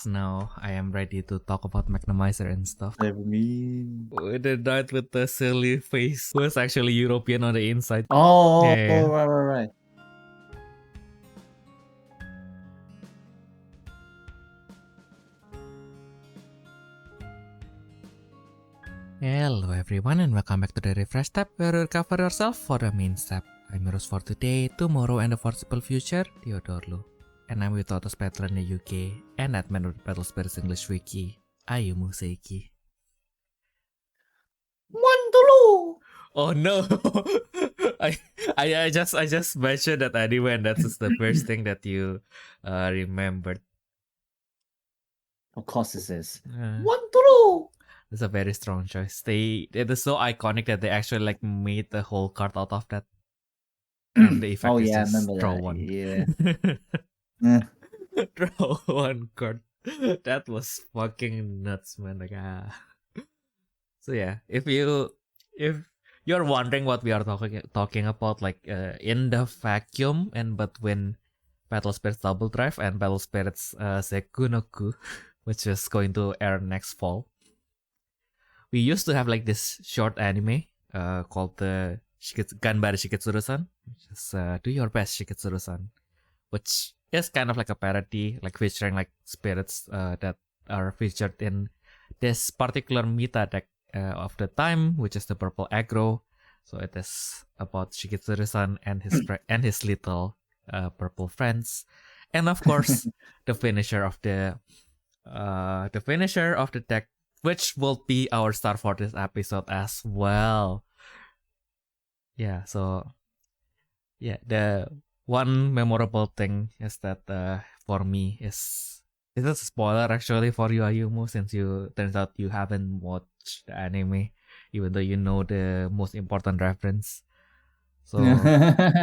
now I am ready to talk about Magnemizer and stuff. I mean, The knight with the silly face who is actually European on the inside. oh, Yeah. right. Hello everyone and welcome back to the Refresh Step where you recover yourself for the main step. I'm your host for today, tomorrow and the foreseeable future, Theodore Lu. And I'm with Autos Patron in the UK and admin of the Battle Spirits English Wiki, Ayumu Seiki. Wonderful. Oh no! I just mentioned that anyway, and that's the first thing that you remembered. Of course this is. Uh, Wonderful. It's a very strong choice. It is so iconic that they actually like made the whole card out of that. And the effect is I just remember draw that. one. Yeah. Draw one card. That was fucking nuts, man. Like, So yeah, if you're wondering what we are talking about, like in the vacuum and between Battle Spirits Double Drive and Battle Spirits Sekunoku, which is going to air next fall. We used to have like this short anime called the Ganbare Shiketsuru-san, which is Do Your Best Shiketsuru-san, which is kind of like a parody, like featuring like spirits that are featured in this particular meta deck of the time, which is the purple aggro. So it is about Shiketsuru-san and his little purple friends, and of course the finisher of the deck, which will be our star for this episode as well. Yeah, so yeah, the one memorable thing is that for me is a spoiler actually for you, Ayumu, since turns out you haven't watched the anime, even though you know the most important reference. So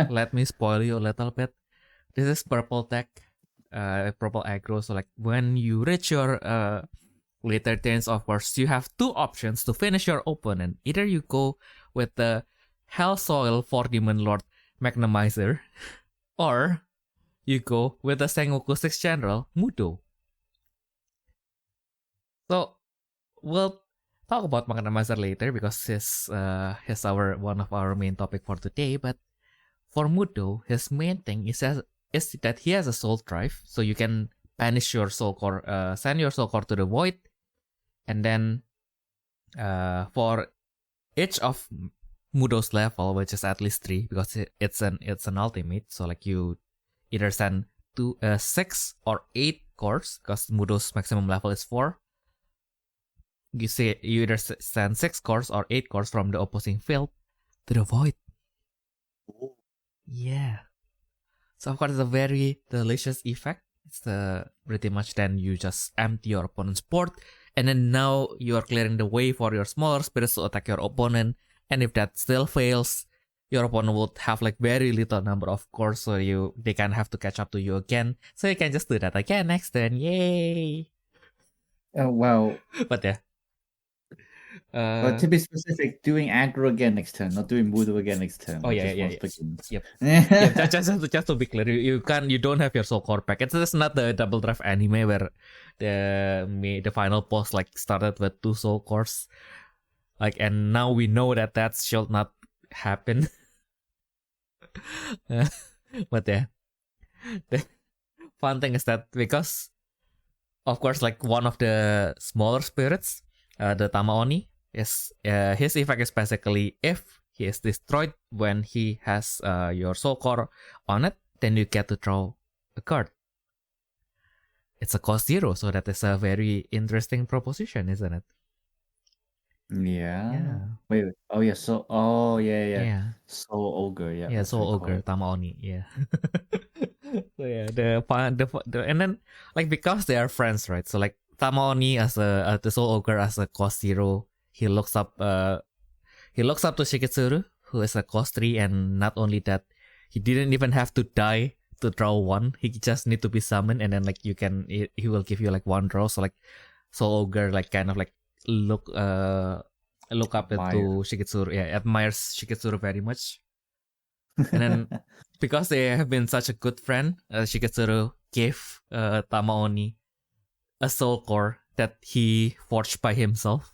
let me spoil you a little bit. This is purple tech, purple aggro. So like when you reach your later turns, of course, you have two options to finish your opponent. Either you go with the Hell Soil for Demon Lord Magnemizer, or you go with the Sengoku 6 General Mudo. So we'll talk about Magnemizer later because he's one of our main topic for today. But for Mudo, his main thing is that he has a soul drive, so you can banish your soul core, send your soul core to the void, and then for each of Mudo's level, which is at least 3, because it's an ultimate, so like you either send 6 or 8 cores, because Mudo's maximum level is 4. You either send 6 cores or 8 cores from the opposing field to the void. Yeah. So of course it's a very delicious effect. It's pretty much then you just empty your opponent's board, and then now you are clearing the way for your smaller spirits to attack your opponent. And if that still fails, your opponent would have like very little number of cores, so they can have to catch up to you again. So you can just do that again next turn. Yay! Oh wow. But yeah. But to be specific, doing aggro again next turn, not doing Mudo again next turn. Oh yeah. Begins. Yep. Yeah, just to be clear, you don't have your soul core back. It's just not the double drive anime where the final boss like started with 2 soul cores. Like, and now we know that should not happen. But yeah, the fun thing is that because, of course, like one of the smaller spirits, the Tamaoni, is his effect is basically if he is destroyed when he has your soul core on it, then you get to draw a card. It's a cost 0, so that is a very interesting proposition, isn't it? Yeah. Wait. Oh yeah. Yeah. Soul Ogre. Yeah. Yeah. Soul Ogre Tamaoni. Yeah. So yeah, the and then like because they are friends, right? So like Tamaoni as the Soul Ogre as a cost 0, he looks up to Shiketsuru, who is a cost 3, and not only that, he didn't even have to die to draw 1. He just need to be summoned, and then like he will give you like 1 draw. So like Soul Ogre like kind of like look up into Shiketsuru. Yeah, admires Shiketsuru very much. And then because they have been such a good friend, Shiketsuru gave Tamaoni a soul core that he forged by himself.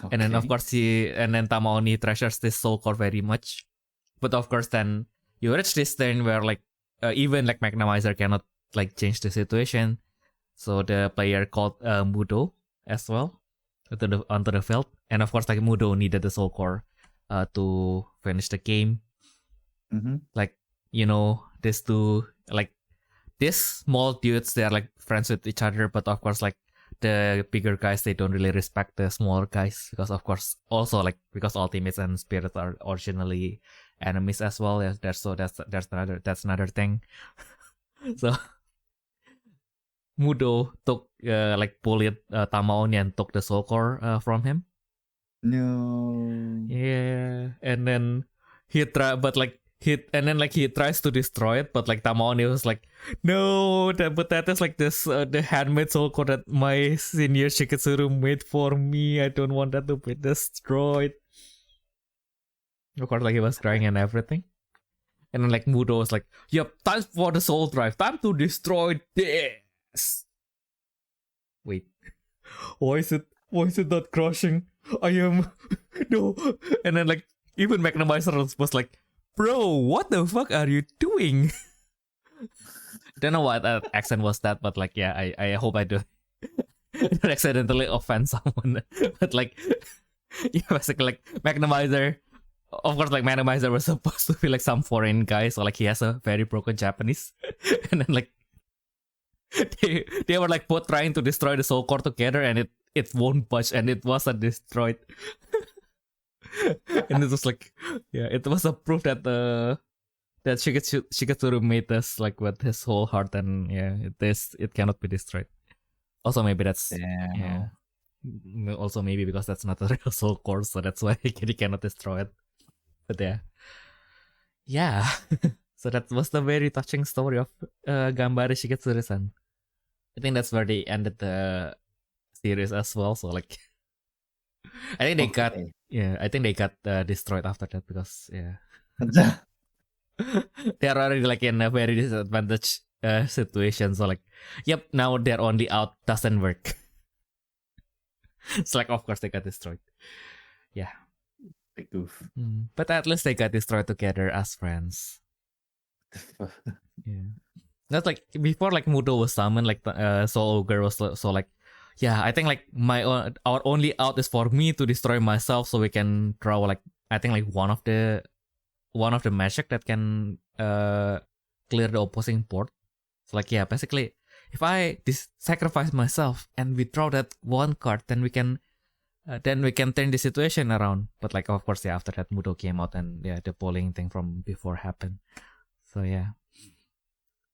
Okay. And then of course Tamaoni treasures this soul core very much. But of course then you reach this turn where like even like Magnemizer cannot like change the situation. So the player called Mudo as well onto the field. And of course like Mudo needed the soul core to finish the game. Like, you know, these two, like, these small dudes, they are like friends with each other, but of course like the bigger guys, they don't really respect the smaller guys, because of course also like because ultimates and spirits are originally enemies as well. Yeah, that's another thing. So Mudo took like bullied Tamaoni and took the soul core from him. No. Yeah, and then he tries to destroy it, but like Tamaoni was like, no, but that is like this the handmade soul core that my senior Shiketsuru made for me. I don't want that to be destroyed. Of course, like he was crying and everything. And then like Mudo was like, yep, time for the soul drive, time to destroy this. Wait, why is it not crushing? I am no. And then like even Magnemizer was like, bro, what the fuck are you doing? Don't know what accent was that, but like, yeah, I hope I don't accidentally offend someone. But like, yeah, basically like Magnemizer, of course, like Magnemizer was supposed to be like some foreign guy, so like he has a very broken Japanese, and then like they were like both trying to destroy the soul core together, and it won't budge, and it wasn't destroyed. And it was like, yeah, it was a proof that that Shiketsuru made this like with his whole heart, and yeah, it cannot be destroyed. Also, maybe that's yeah. Also, maybe because that's not a real soul core, so that's why he cannot destroy it. But yeah. So that was the very touching story of Gambare Shiketsuru-san. I think that's where they ended the series as well. So like, I think they got destroyed after that, because they are already like in a very disadvantaged situation. So like, yep, now their only out doesn't work. It's like, of course they got destroyed. Yeah. Big goof. But at least they got destroyed together as friends. Yeah. That's like before like Mudo was summoned, like Soul Ogre was so like, yeah, I think like our only out is for me to destroy myself, so we can draw like, I think like one of the magic that can clear the opposing board. So like, yeah, basically if I sacrifice myself and we draw that one card, then we can turn the situation around. But like, of course, yeah, after that Mudo came out, and yeah, the polling thing from before happened. So yeah,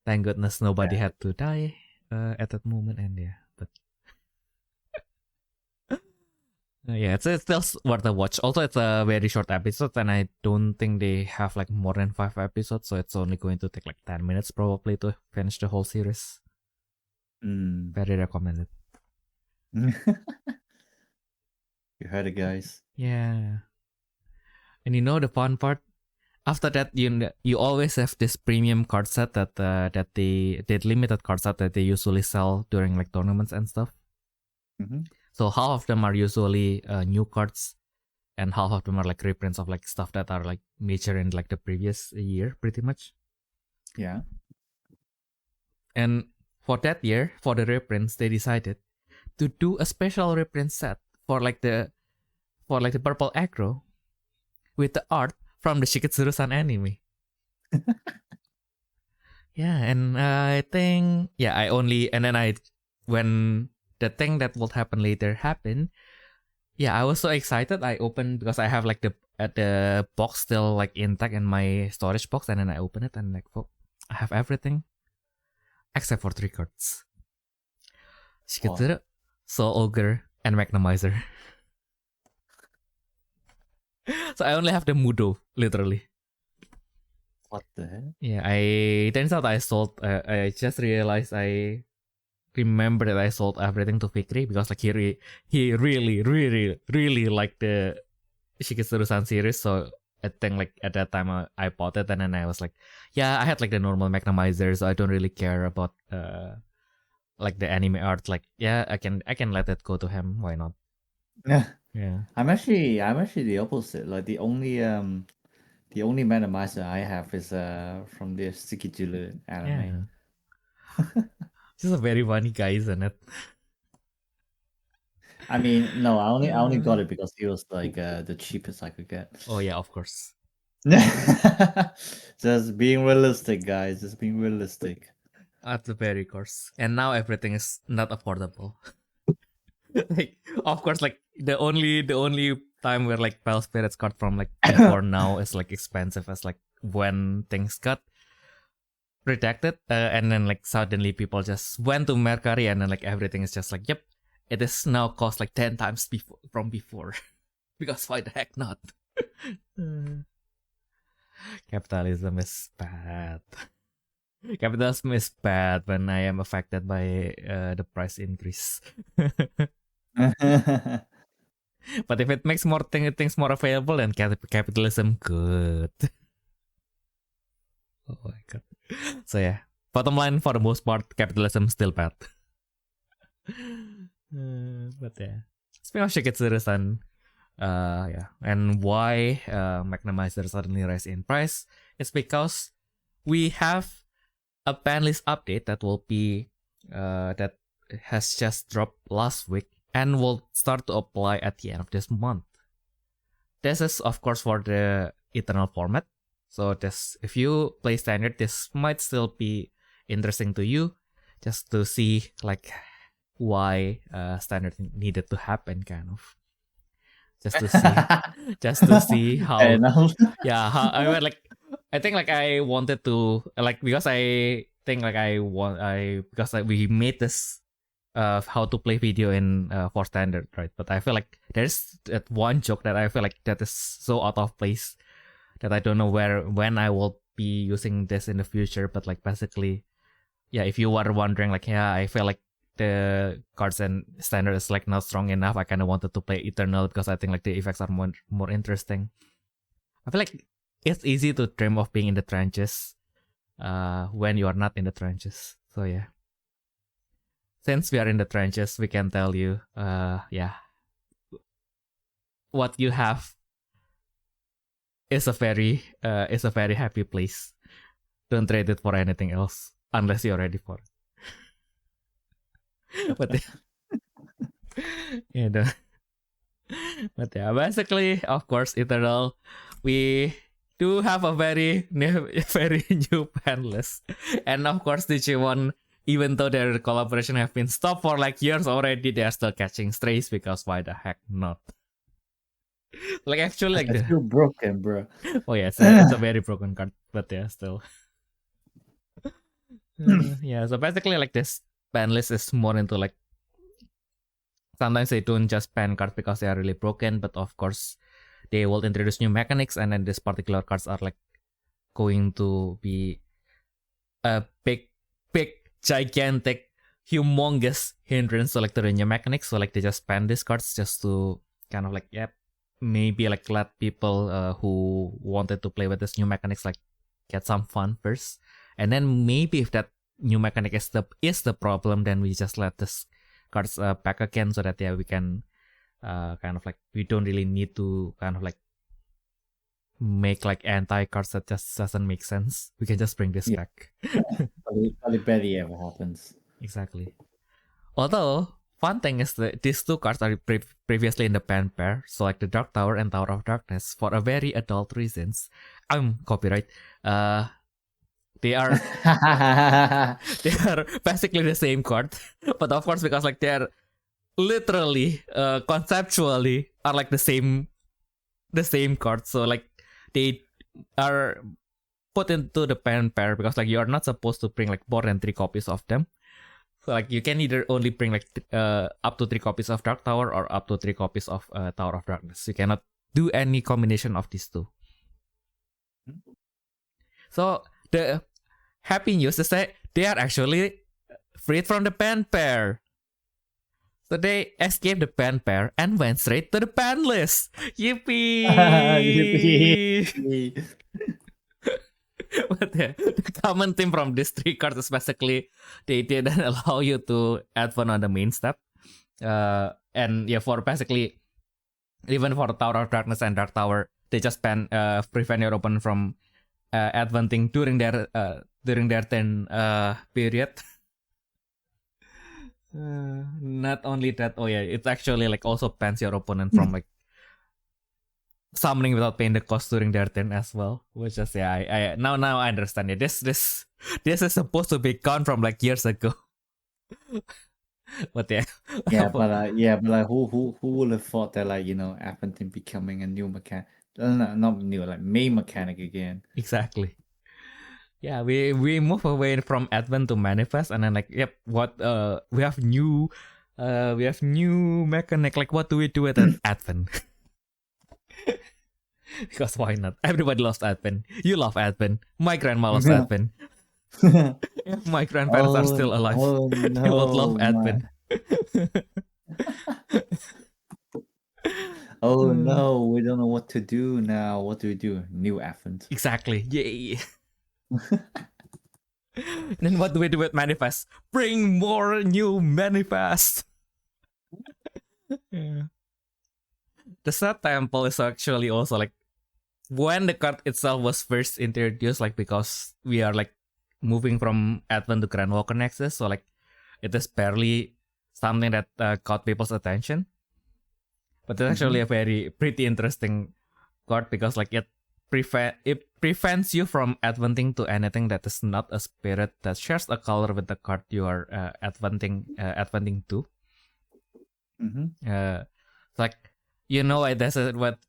thank goodness nobody had to die at that moment, and yeah, but yeah, it's still worth a watch. Also, it's a very short episode, and I don't think they have like more than 5 episodes, so it's only going to take like 10 minutes probably to finish the whole series. Very recommended. You heard it, guys. Yeah. And you know the fun part? After that, you always have this premium card set that they limited card set that they usually sell during like tournaments and stuff. So half of them are usually new cards, and half of them are like reprints of like stuff that are like major in like the previous year, pretty much. Yeah. And for that year, for the reprints, they decided to do a special reprint set for like the purple aggro with the art from the Shiketsuru-san anime. Yeah, and I think when the thing that will happen later happened, yeah, I was so excited. I opened, because I have like the box still like intact in my storage box, and then I open it and like, oh, I have everything except for 3 cards: Shiketsuru, Soul Ogre, and Magnemizer. So I only have the Mudo, literally. What the heck? Yeah, turns out I sold. I just realized I remember that I sold everything to Fikri, because like he really liked the Shiketsuru-san series. So I think like at that time I bought it, and then I was like, yeah, I had like the normal Magnemizer, so I don't really care about like the anime art, like yeah, I can let it go to him. Why not? Yeah. Yeah. I'm actually the opposite. Like the only randomizer I have is from the Skit anime. Yeah. He's a very funny guy, isn't it? I mean, no, I only got it because he was like the cheapest I could get. Oh yeah, of course. Just being realistic, guys. Just being realistic. At the very course. And now everything is not affordable. Like of course, like the only time where like Pale Spirits got from like before now is like expensive as like when things got redacted, and then like suddenly people just went to Mercari and then like everything is just like, yep, it is now cost like 10 times from before. Because why the heck not? Capitalism is bad. Capitalism is bad when I am affected by the price increase. But if it makes more things more available, then capitalism good. Oh my god. So yeah, bottom line, for the most part, capitalism still bad. But yeah, speaking of Shiketsurusan, yeah, and why Magnemizer suddenly rise in price is because we have a Banlist update that will be that has just dropped last week and will start to apply at the end of this month. This is of course for the eternal format. So this, if you play standard, this might still be interesting to you, just to see like why standard needed to happen, kind of. Just to see how, yeah, how I mean, like I think like I wanted to like, because I think like because like we made this how to play video in for standard, right? But I feel like there's that one joke that I feel like that is so out of place that I don't know when I will be using this in the future. But like basically, yeah, if you were wondering, like, yeah, I feel like the cards and standard is like not strong enough, I kind of wanted to play Eternal because I think like the effects are more interesting. I feel like it's easy to dream of being in the trenches when you are not in the trenches. So yeah, since we are in the trenches, we can tell you, yeah, what you have is a very happy place. Don't trade it for anything else unless you're ready for it. But yeah, but yeah, basically, of course, Eternal, we do have a very very new Banlist, and of course, Digimon, even though their collaboration have been stopped for like years already, they are still catching strays because why the heck not? Like actually, like it's still broken, bro. Oh yeah, it's a very broken card, but yeah, still. Yeah, so basically, like this Banlist is more into like, sometimes they don't just ban cards because they are really broken, but of course they will introduce new mechanics, and then these particular cards are like going to be a big, gigantic, humongous hindrance to like the new mechanics. So like they just ban these cards just to kind of like, yep, maybe like let people who wanted to play with this new mechanics like get some fun first, and then maybe if that new mechanic is the problem, then we just let this cards back again, so that yeah, we can kind of like, we don't really need to kind of like make like anti cards that just doesn't make sense. We can just bring this back. Probably barely ever happens. Exactly. Although fun thing is that these two cards are previously in the ban pair, so like the Dark Tower and Tower of Darkness, for a very adult reasons. Copyright. They are they are basically the same card, but of course because like they are literally conceptually are like the same card, so like they are put into the ban pair because like you are not supposed to bring like more than 3 copies of them. So like you can either only bring like up to 3 copies of Dark Tower or up to 3 copies of Tower of Darkness. You cannot do any combination of these two. So the happy news is that they are actually freed from the ban pair. So they escaped the ban pair and went straight to the ban list. Yippee! Yippee! But yeah, the common theme from these 3 cards is basically they didn't allow you to add one on the main step. And yeah, for basically even for Tower of Darkness and Dark Tower, they just prevent your opponent from advancing during their turn period. Not only that, it actually like also bans your opponent from like summoning without paying the cost during their turn as well. Which is I now I understand it. This is supposed to be gone from like years ago. But but who would have thought that like advanting becoming a new mechanic, not new, like main mechanic again. Exactly. Yeah, we move away from Advent to Manifest, and then like, yep, what we have new mechanic. Like, what do we do with an Advent? Because why not? Everybody loves Advent. You love Advent. My grandma loves Advent. If my grandparents are still alive, they would love Advent. Oh no, we don't know what to do now. What do we do? New Advent. Exactly. Yay. Then what do we do with Manifest? Bring more new Manifest. Yeah. The Sad Temple is actually also like when the card itself was first introduced, like because we are like moving from Advent to Grand Walker Nexus, so like it is barely something that caught people's attention. But it's actually a pretty interesting card because like it prevents you from adventing to anything that is not a spirit that shares a color with the card you are adventing to. Like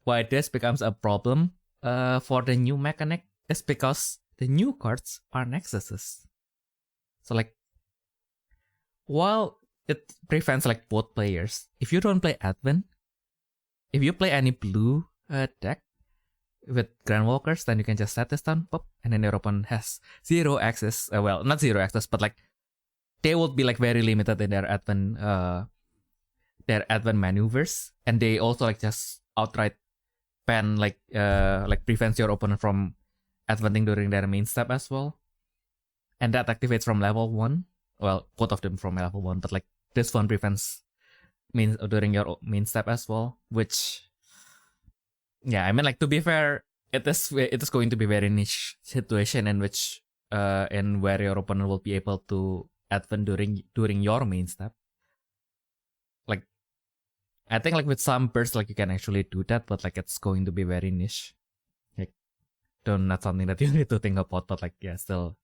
why this becomes a problem for the new mechanic is because the new cards are nexuses. So like while it prevents like both players, if you don't play Advent, if you play any blue deck with Grand Walkers, then you can just set this down, pop, and then your opponent has 0 access. Well, not 0 access, but like they would be like very limited in their Advent maneuvers, and they also like just outright ban like prevents your opponent from advancing during their main step as well, and that activates from level 1. Well, both of them from level 1, but like this one prevents during your main step as well, which I mean, like, to be fair, it is going to be very niche situation in which in where your opponent will be able to advance during your main step. Like, I think like with some bursts, like you can actually do that, but like it's going to be very niche. Like, not something that you need to think about, but like still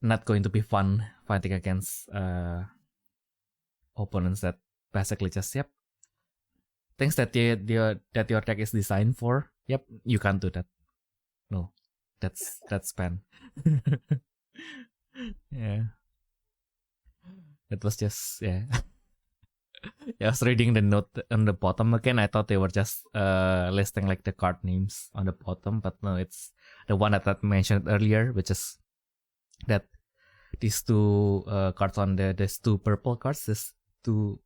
not going to be fun fighting against opponents that basically just things that your deck is designed for. Yep, you can't do that. No, that's ban. Yeah, it was just I was reading the note on the bottom again. I thought they were just listing like the card names on the bottom, but no, it's the one that I mentioned earlier, which is that these 2 cards on these 2 purple cards, these 2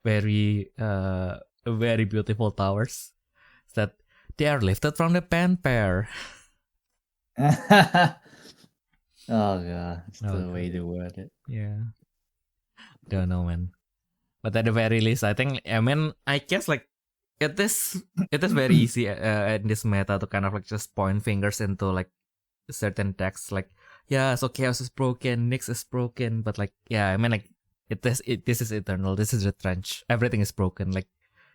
very beautiful towers, that they are lifted from the pen pair. Oh god, it's the way to word it. Yeah, don't know, man. But at the very least, I guess like it is very easy in this meta to kind of like just point fingers into like certain decks, like so Chaos is broken, Nyx is broken, but like like this is eternal, this is retrenched, everything is broken. Like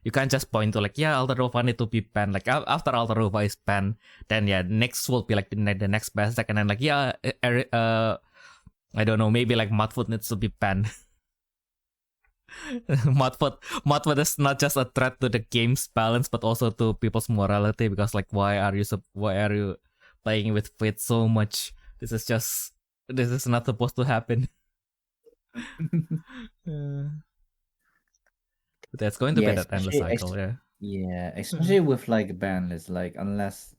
you can't just point to like Altarova need to be banned. Like after Altarova is banned, then Nyx will be like the next best deck, and then like I don't know, maybe like Mudfoot needs to be banned. Mudfoot is not just a threat to the game's balance, but also to people's morality, because like why are you playing with Fate so much? This is not supposed to happen. That's going to be that endless cycle, especially with like Banlist, like unless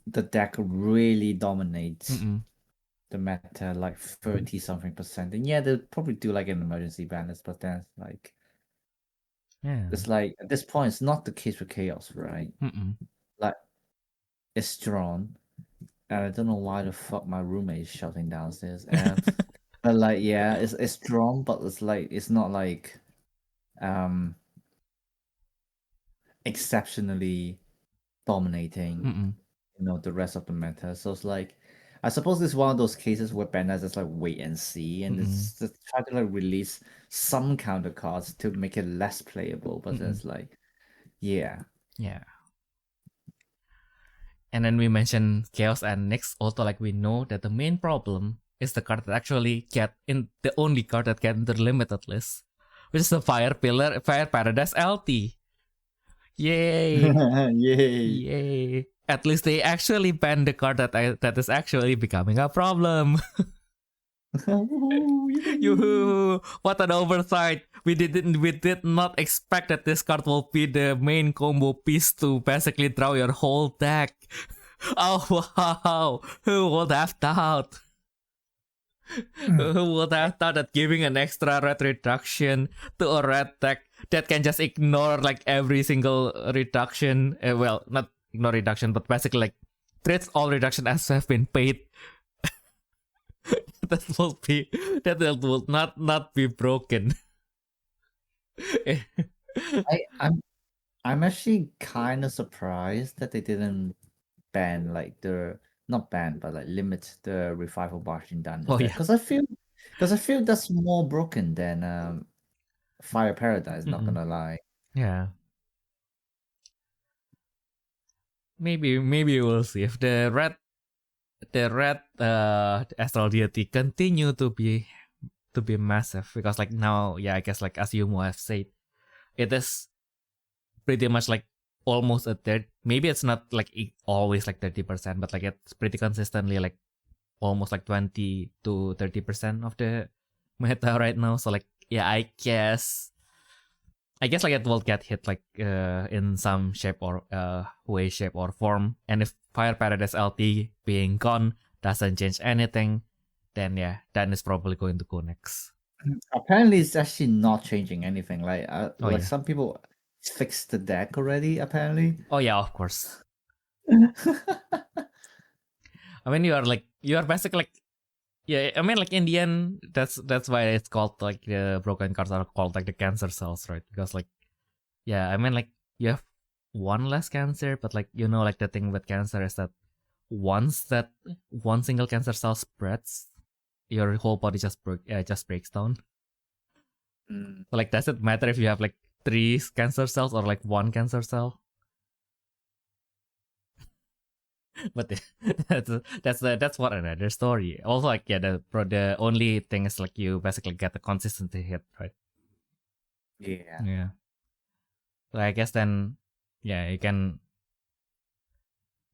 the deck really dominates the meta like 30 something percent, and they'll probably do like an emergency Banlist, but then it's like it's like at this point it's not the case with Chaos, right? Like it's drawn, And I don't know why the fuck my roommate is shouting downstairs. But like, yeah, it's strong, but it's like it's not like exceptionally dominating, the rest of the meta. So it's like, I suppose it's one of those cases where Bandai just like wait and see, and it's just try to like release some counter cards to make it less playable. But it's like, yeah. And then we mentioned Chaos and Nyx. Also, like we know that the main problem is the card that actually get in the only card that get into the limited list, which is the Fire Paradise LT. Yay! Yay! At least they actually banned the card that is actually becoming a problem. Yoo-hoo! What an oversight! We did not expect that this card will be the main combo piece to basically draw your whole deck. Oh wow! Who would have thought? Who would have thought that giving an extra red reduction to a red deck that can just ignore like every single reduction, well, not ignore reduction, but basically like treats all reduction as have been paid. that will not be broken. I'm actually kind of surprised that they didn't ban like not ban but like limit the revival Bashin Dan. Oh yeah, because I feel that's more broken than Fire Paradise. Not gonna lie. Yeah. Maybe we'll see if the red astral deity continue to be massive, because like now, yeah, I guess like as Ayumu have said, it is pretty much like almost a third. Maybe it's not like always like 30%, but like it's pretty consistently like almost like 20 to 30% of the meta right now. So like, yeah, I guess like it will get hit like in some shape or way, shape or form. And if Fire Paradise LT being gone doesn't change anything, then yeah, Dan is probably going to go next. Apparently, it's actually not changing anything. Like, yeah. some people fixed the deck already. Apparently. Oh yeah, of course. I mean, you are basically like, yeah. I mean, like in the end, that's why it's called like the broken cards are called like the cancer cells, right? Because like, yeah, I mean, like you have one less cancer, but like like the thing with cancer is that once that one single cancer cell spreads, your whole body just breaks down. So like, does it matter if you have like 3 cancer cells or like 1 cancer cell? But that's what another story. Also, like, yeah, the only thing is like you basically get the consistency hit, right? Yeah. So I guess then, yeah, you can.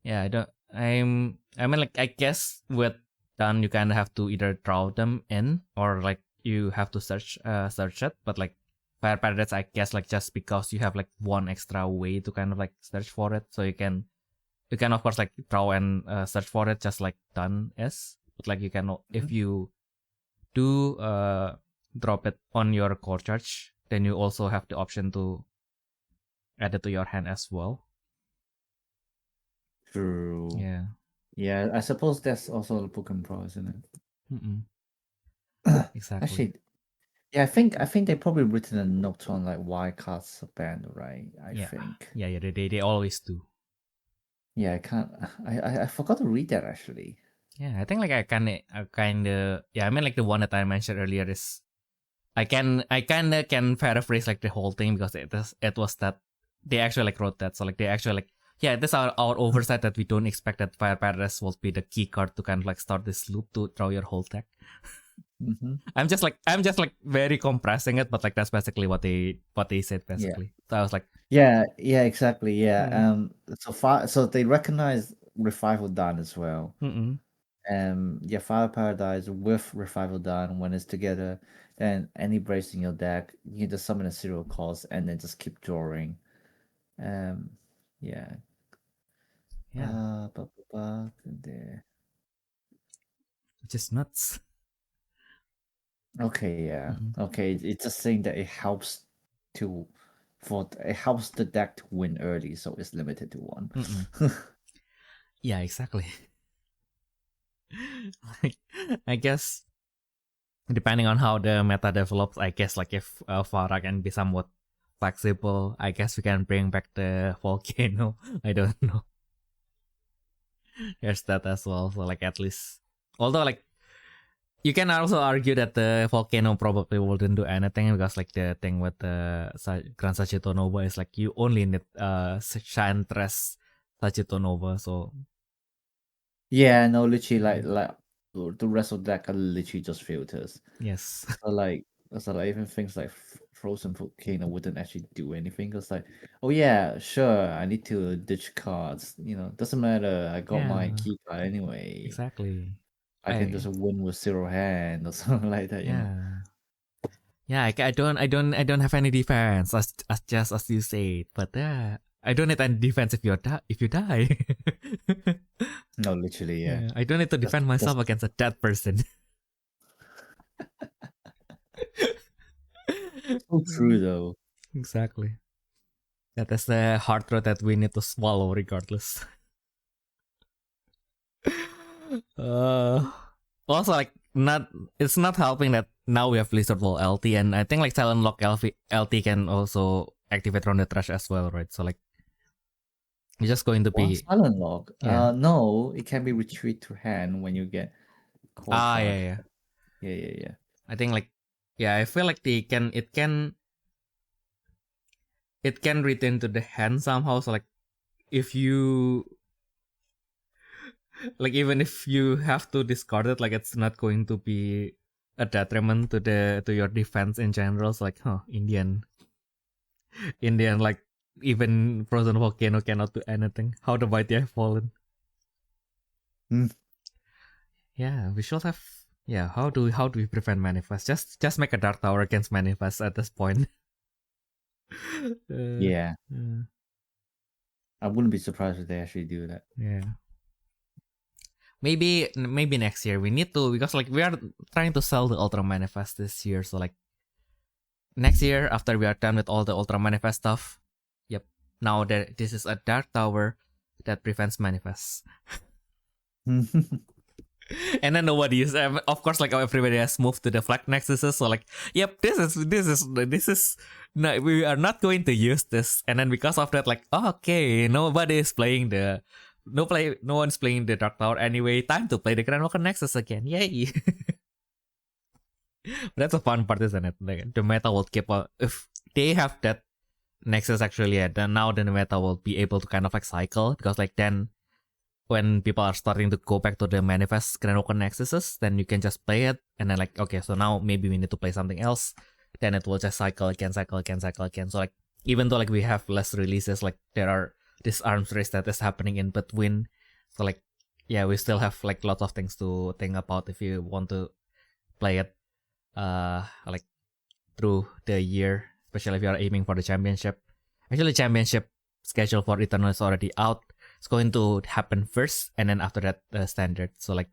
Yeah, I mean, like, I guess with done, you kind of have to either draw them in or like you have to search it. But like Fire Paradise, I guess like just because you have like one extra way to kind of like search for it, so you can of course like draw and search for it just like done is. But like you can, if you do drop it on your core charge, then you also have the option to add it to your hand as well. True. Yeah. Yeah, I suppose that's also the Pokemon Pro, isn't it? Exactly. Actually, yeah, I think they probably written a note on like why cards are banned, right? I think. Yeah, they always do. Yeah, I forgot to read that actually. Yeah, I think like I kind of yeah, I mean like the one that I mentioned earlier is I kind of can paraphrase like the whole thing, because it was that they actually like wrote that. So like they actually like, yeah, this is our oversight that we don't expect that Fire Paradise will be the key card to kind of like start this loop to draw your whole deck. I'm just like very compressing it, but like that's basically what they said basically. So I was like, yeah, exactly, yeah. So they recognize Revival Dawn as well. Yeah, Fire Paradise with Revival Dawn, when it's together, then any brace in your deck, you can just summon a serial cost and then just keep drawing. Yeah. There. Just nuts. Okay, yeah. Okay, it's just saying that it helps the deck to win early, so it's limited to 1. Yeah, exactly. Like, I guess depending on how the meta develops, I guess like if Farah can be somewhat flexible, I guess we can bring back the volcano. I don't know. There's that as well. So like at least, although like you can also argue that the volcano probably wouldn't do anything because like the thing with the Grand Sagitto Nova is like you only need Shantress Sagitto Nova. So yeah, no, literally like the rest of the deck are literally just filters. yes. So like even things like Frozen Volcano wouldn't actually do anything. Because like, oh yeah, sure, I need to ditch cards. Doesn't matter. I got my Yeah. key card anyway. Exactly. I can just win with 0 hand or something like that. Yeah, I don't have any defense as just as you said, but I don't need any defense if you die. No, literally, yeah. I don't need to defend myself against a dead person. So true though. Exactly. That is the hard truth that we need to swallow regardless. Also like it's not helping that now we have Blizzard Wall LT, and I think like Silent Lock LT can also activate Round the Trash as well, right? So like it's just going to be Silent Lock. Yeah. No, it can be retreat to hand when you get call card. Yeah. I think like I feel like it can return to the hand somehow. So like if you like even if you have to discard it, like it's not going to be a detriment to your defense in general. So like, Indian like even Frozen Volcano cannot do anything. How the mighty have fallen. Yeah, we should have. Yeah, how do we prevent manifest? Just make a Dark Tower against manifest at this point. Yeah. I wouldn't be surprised if they actually do that. Yeah. Maybe next year we need to, because like we are trying to sell the Ultra Manifest this year. So like next year after we are done with all the Ultra Manifest stuff, yep. Now this is a Dark Tower that prevents manifests. And then nobody is, of course, like everybody has moved to the Flag Nexuses. So like, yep, this is no, we are not going to use this. And then because of that, like, okay, nobody is playing no one's playing the Dark Tower anyway. Time to play the Grand Walker Nexus again. Yay! That's a fun part, isn't it? Like, the meta will keep if they have that Nexus actually, then now the meta will be able to kind of like cycle, because like then when people are starting to go back to the manifest Grand Walker Nexuses, then you can just play it, and then like, okay, so now maybe we need to play something else. Then it will just cycle again. So like, even though like we have less releases, like there are this arms race that is happening in between. So like, yeah, we still have like lots of things to think about if you want to play it like through the year, especially if you are aiming for the championship. Actually, championship schedule for Eternal is already out. It's going to happen first, and then after that the standard. So like,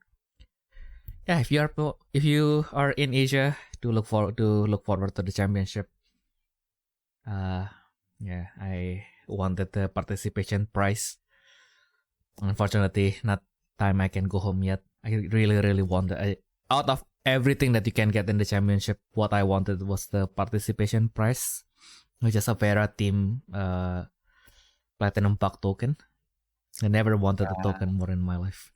yeah, if you are in Asia, do look forward to the championship. Yeah, I wanted the participation prize. Unfortunately, not time I can go home yet. I really wanted. Out of everything that you can get in the championship, what I wanted was the participation prize, which is a Vera team platinum bug token. I never wanted a token more in my life.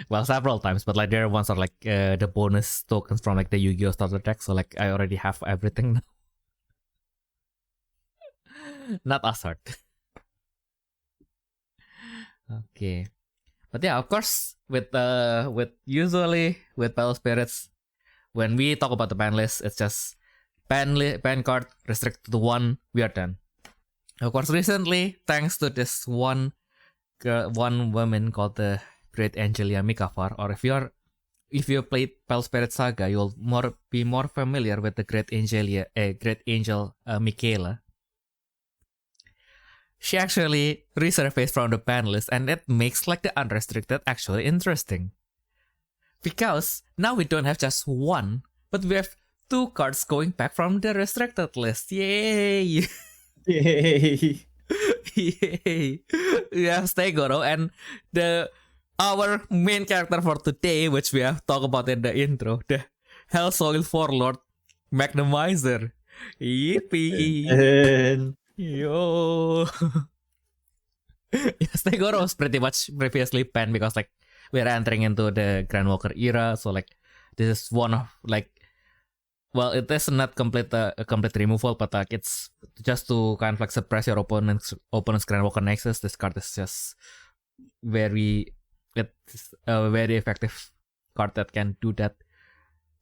Well, several times, but like there ones are like the bonus tokens from like the Yu-Gi-Oh starter deck. So like I already have everything now. Not as hard. Okay, but yeah, of course, with usually with Battle Spirits, when we talk about the ban list, it's just ban card restricted to 1. We are done. Of course, recently, thanks to this one woman called the Great Angelia Mikafar, or if you played Battle Spirit Saga, you'll be more familiar with the Great Angel Michaela. She actually resurfaced from the ban list, and that makes like the unrestricted actually interesting. Because now we don't have just 1, but we have 2 cards going back from the restricted list. Yay! Yay! Yay! We have Stegoro, and the our main character for today, which we have talked about in the intro, the Hell Soil Warlord, Magnemizer. Yippee! Yo! Yes, Tegoro was pretty much previously banned because like we're entering into the Grand Walker era, so like this is one of like, well, it is not a complete removal, but like it's just to kind of like suppress your opponent's Grand Walker Nexus. This card is just it's a very effective card that can do that.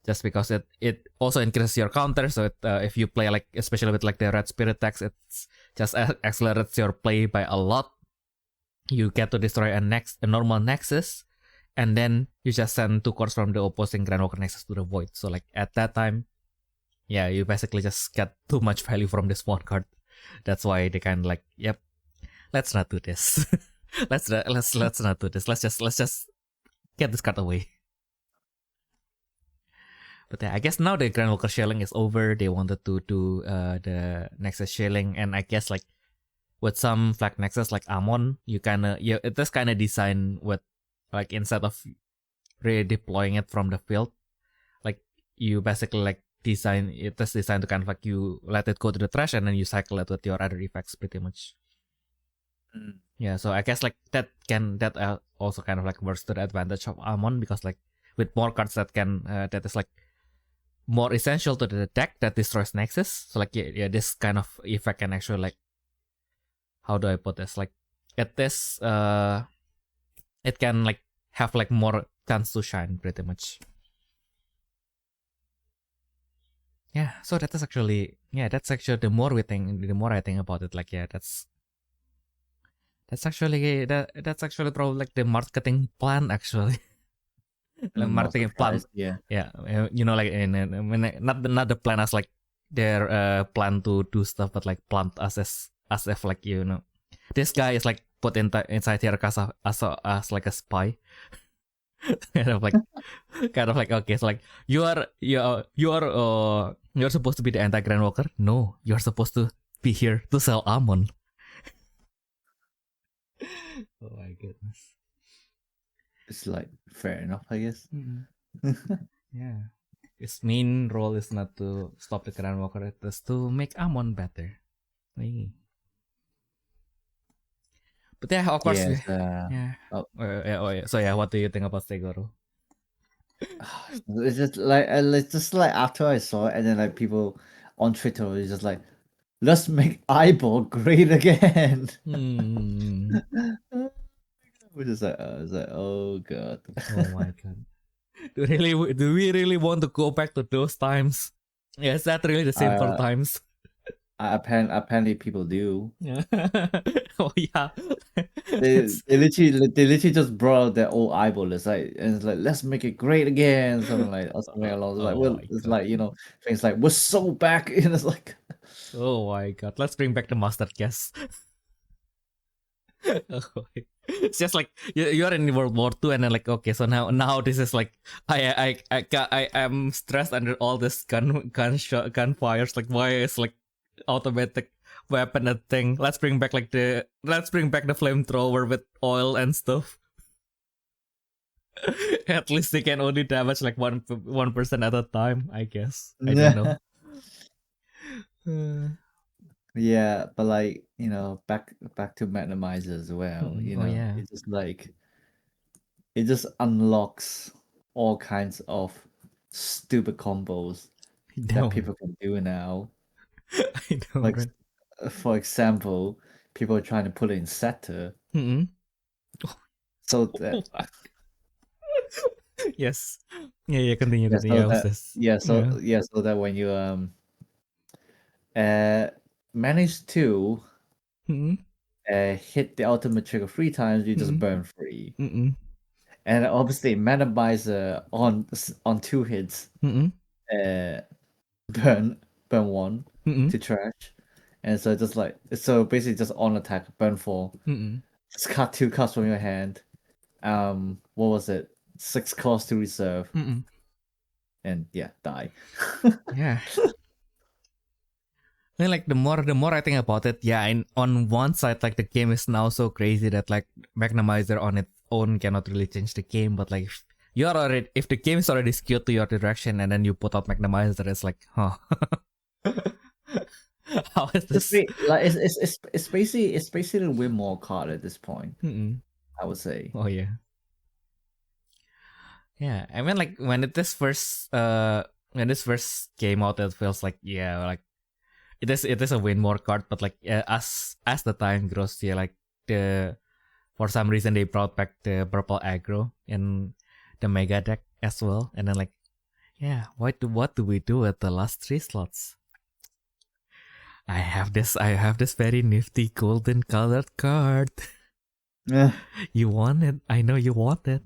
Just because it also increases your counter, so if you play like especially with like the red spirit tax, it just accelerates your play by a lot. You get to destroy a normal nexus, and then you just send 2 cards from the opposing Grand Walker Nexus to the void. So like at that time, yeah, you basically just get too much value from this one card. That's why they kind of like, yep, let's not do this. let's not do this. Let's just get this card away. But yeah, I guess now the Grand Walker Shelling is over. They wanted to do the Nexus Shelling, and I guess like with some flag Nexus like Amon, it is kind of designed with like instead of redeploying it from the field, like you basically like design it is designed to kind of like you let it go to the trash and then you cycle it with your other effects pretty much. Yeah, so I guess like that also kind of like works to the advantage of Amon, because like with more cards that is like more essential to the deck that destroys Nexus. So like yeah, this kind of effect can actually like, how do I put this? Like it can like have like more chance to shine pretty much. Yeah, so that's actually the more I think about it, like yeah, that's actually probably like the marketing plan actually. Like marketing plan, yeah, you know, like not the plan as like their plan to do stuff, but like plant as if like, you know, this guy is like put inside here as like a spy. kind of like okay, so like you're supposed to be the anti Grand Walker. No, you're supposed to be here to sell Amon. Oh my goodness. It's like fair enough, I guess. Yeah, his main role is not to stop the Grand Walker, it is to make Amon better. Hey. But yeah, of course. Yes, yeah. So yeah, what do you think about Segoro? It's just like after I saw it, and then like people on Twitter were just like, let's make eyeball great again. We're just like, oh god. Oh my god. Do we really want to go back to those times? Yeah, is that really the simple times? Apparently people do. Yeah. Oh yeah. They literally just brought out their old eyeball list, like, and it's like, let's make it great again, something along. It's like, you know, things like, we're so back, and it's like, oh my god, let's bring back the mustard gas. It's just like you're in World War II, and then like, okay, so now this is like I'm stressed under all this gunfires. Like, why is like automatic weapon a thing? Let's bring back the flamethrower with oil and stuff. At least they can only damage like 1% at a time, I guess. I don't know. Yeah, but like, you know, back to Magnemizer as well. You know, yeah. it's just like, it just unlocks all kinds of stupid combos that people can do now. I know, like, right? For example, people are trying to put it in Setter. So that yes, yeah, continue. so that when you manage to hit the ultimate trigger 3 times, you just burn 3. And obviously, Magnemizer on 2 hits, burn 1 to trash, and so just like, so basically just on attack, burn 4, just cut 2 cards from your hand. What was it? 6 costs to reserve, and yeah, die. Yeah. And like the more I think about it, yeah, on one side, like the game is now so crazy that like Magnemizer on its own cannot really change the game, but like if the game is already skewed to your direction and then you put out Magnemizer, it's like, huh. How is this? It's basically win more card at this point. I would say. Oh yeah. Yeah, I mean, like when this first came out, it feels like, yeah, like it is a win more card, but like as the time grows, yeah, like for some reason they brought back the purple aggro in the mega deck as well, and then like, yeah, what do we do at the last 3 slots? I have this very nifty golden colored card. You want it? I know you want it.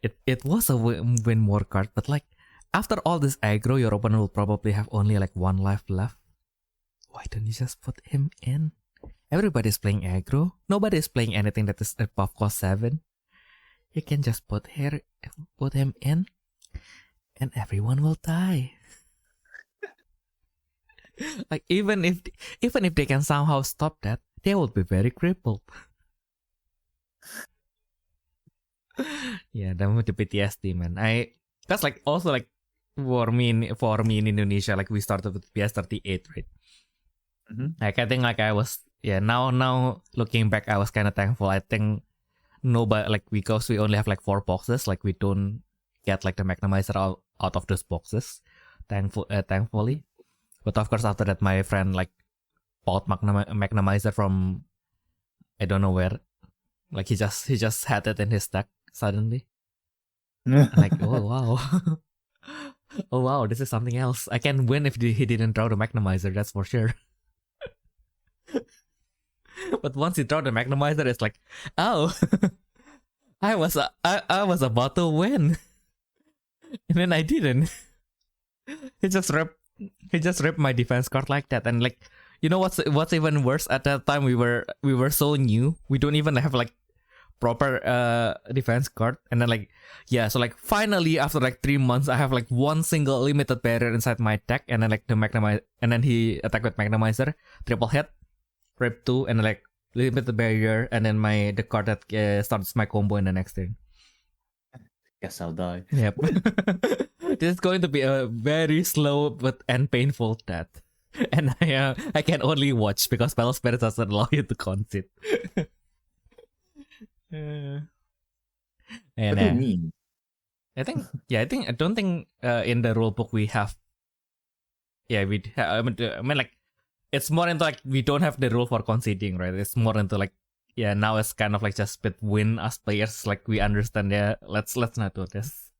It was a win more card, but like after all this aggro, your opponent will probably have only like 1 life left. Why don't you just put him in? Everybody's playing aggro. Nobody's playing anything that is above cost 7. You can just put him in, and everyone will die. Like even if they can somehow stop that, they will be very crippled. Yeah, that with the PTSD, man. That's like also like for me in Indonesia, like we started with PS38, right? Like I think like I was now looking back, I was kind of thankful. I think nobody like because we only have like 4 boxes, like we don't get like the Magnemizer out of those boxes, thankfully. But of course after that, my friend like bought Magnemizer from I don't know where. Like he just had it in his deck suddenly. Like, oh wow. Oh wow, this is something else. I can win if he didn't draw the Magnemizer, that's for sure. But once he draw the Magnemizer, it's like, oh, I was about to win, and then I didn't. He just ripped my defense card like that, and like, you know what's even worse? At that time we were so new. We don't even have like proper defense card, and then like, yeah, so like finally after like 3 months, I have like 1 single limited barrier inside my deck, and then like the Magnemizer, and then he attacked with Magnemizer, triple hit, rip 2, and then like limited barrier, and then the card that starts my combo in the next turn. Guess I'll die. Yep. This is going to be a very slow and painful death. And I can only watch because Battle Spirit doesn't allow you to concede. And, what do you mean? I don't think in the rulebook we have. Yeah, I mean like it's more into like we don't have the rule for conceding, right? It's more into like, yeah, now it's kind of like just win as players, like we understand. Yeah, let's not do this.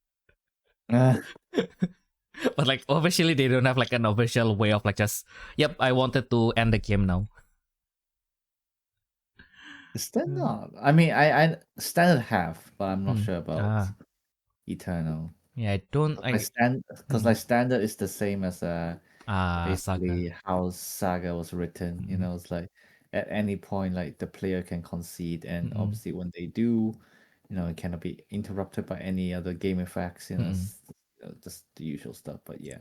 But like officially they don't have like an official way of like just, yep, I wanted to end the game now. Is that not? I mean, I standard have, but I'm not sure about Eternal. Yeah, I don't. Because like standard is the same as basically Saga. how Saga was written. You know, it's like at any point like the player can concede, and obviously when they do, you know, it cannot be interrupted by any other game effects. You know, just the usual stuff. But yeah,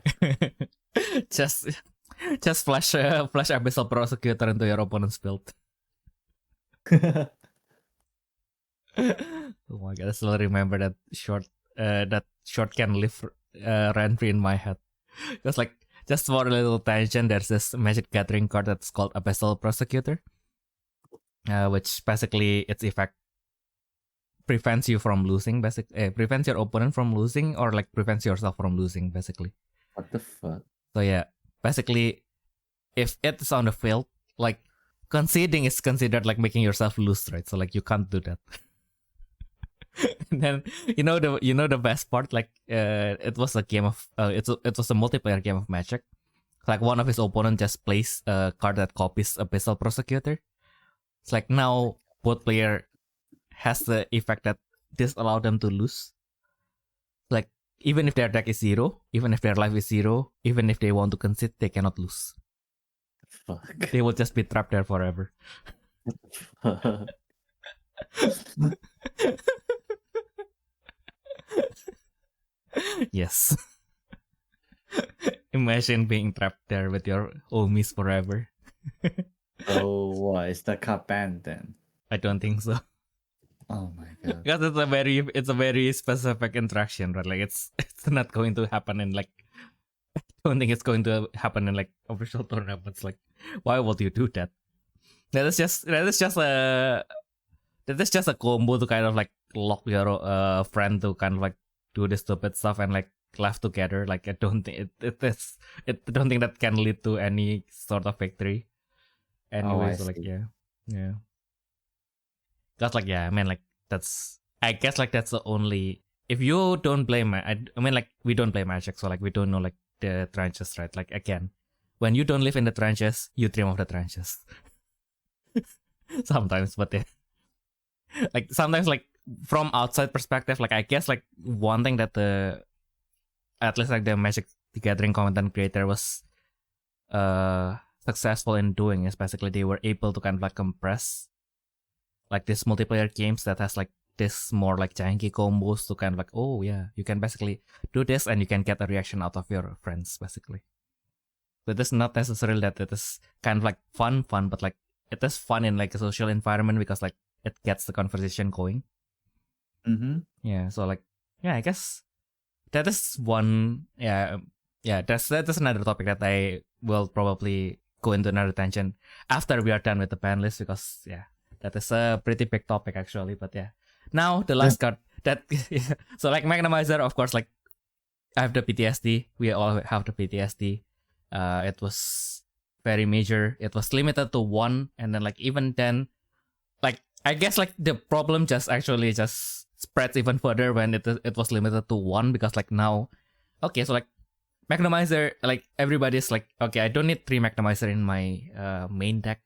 just flash Abyssal Prosecutor into your opponent's build. Oh my god, I still remember that short can live rent free in my head. Because like, just for a little tangent, there's this Magic Gathering card that's called Abyssal Prosecutor, which basically its effect prevents you from losing, prevents your opponent from losing, or like prevents yourself from losing, basically. What the fuck? So yeah, basically, if it's on the field, like conceding is considered like making yourself lose, right? So like you can't do that. And then you know the best part, like it was a game of it was a multiplayer game of Magic. Like one of his opponent just plays a card that copies Abyssal Prosecutor. It's like now both player has the effect that this allow them to lose. Like even if their deck is 0, even if their life is 0, even if they want to concede, they cannot lose. Fuck. They will just be trapped there forever. Yes. Imagine being trapped there with your homies forever. Oh, what? Is the card banned then? I don't think so. Oh my god. Because it's a very specific interaction, right? Like it's not going to happen in like I don't think it's going to happen in like official tournaments. Like, why would you do that? That is just a combo to kind of like lock your friend to kind of like do the stupid stuff and like laugh together. Like I don't think I don't think that can lead to any sort of victory. Anyway, so like yeah. That's like I mean like I guess like that's the only if you don't play I mean like we don't play Magic, so like we don't know like the trenches, right? Like again, when you don't live in the trenches, you dream of the trenches. Sometimes, but yeah. Like sometimes like from outside perspective, like I guess like one thing that at least like the Magic the Gathering content creator was successful in doing is basically they were able to kind of like compress like this multiplayer games that has like this more like janky combos to kind of like, oh yeah, you can basically do this and you can get a reaction out of your friends basically. But it's not necessarily that it is kind of like fun, but like it is fun in like a social environment because like it gets the conversation going. Yeah, so like yeah, I guess that is one. Yeah, that's another topic that I will probably go into another tangent after we are done with the ban list because yeah, that is a pretty big topic actually. But yeah, now the last card that yeah. So like Magnemizer, of course, like I have the PTSD. We all have the PTSD. It was very major. It was limited to 1, and then like even then, like I guess like the problem just spreads even further when it was limited to 1 because like now, okay, so like Magnemizer, like everybody's like, okay, I don't need 3 Magnemizer in my main deck.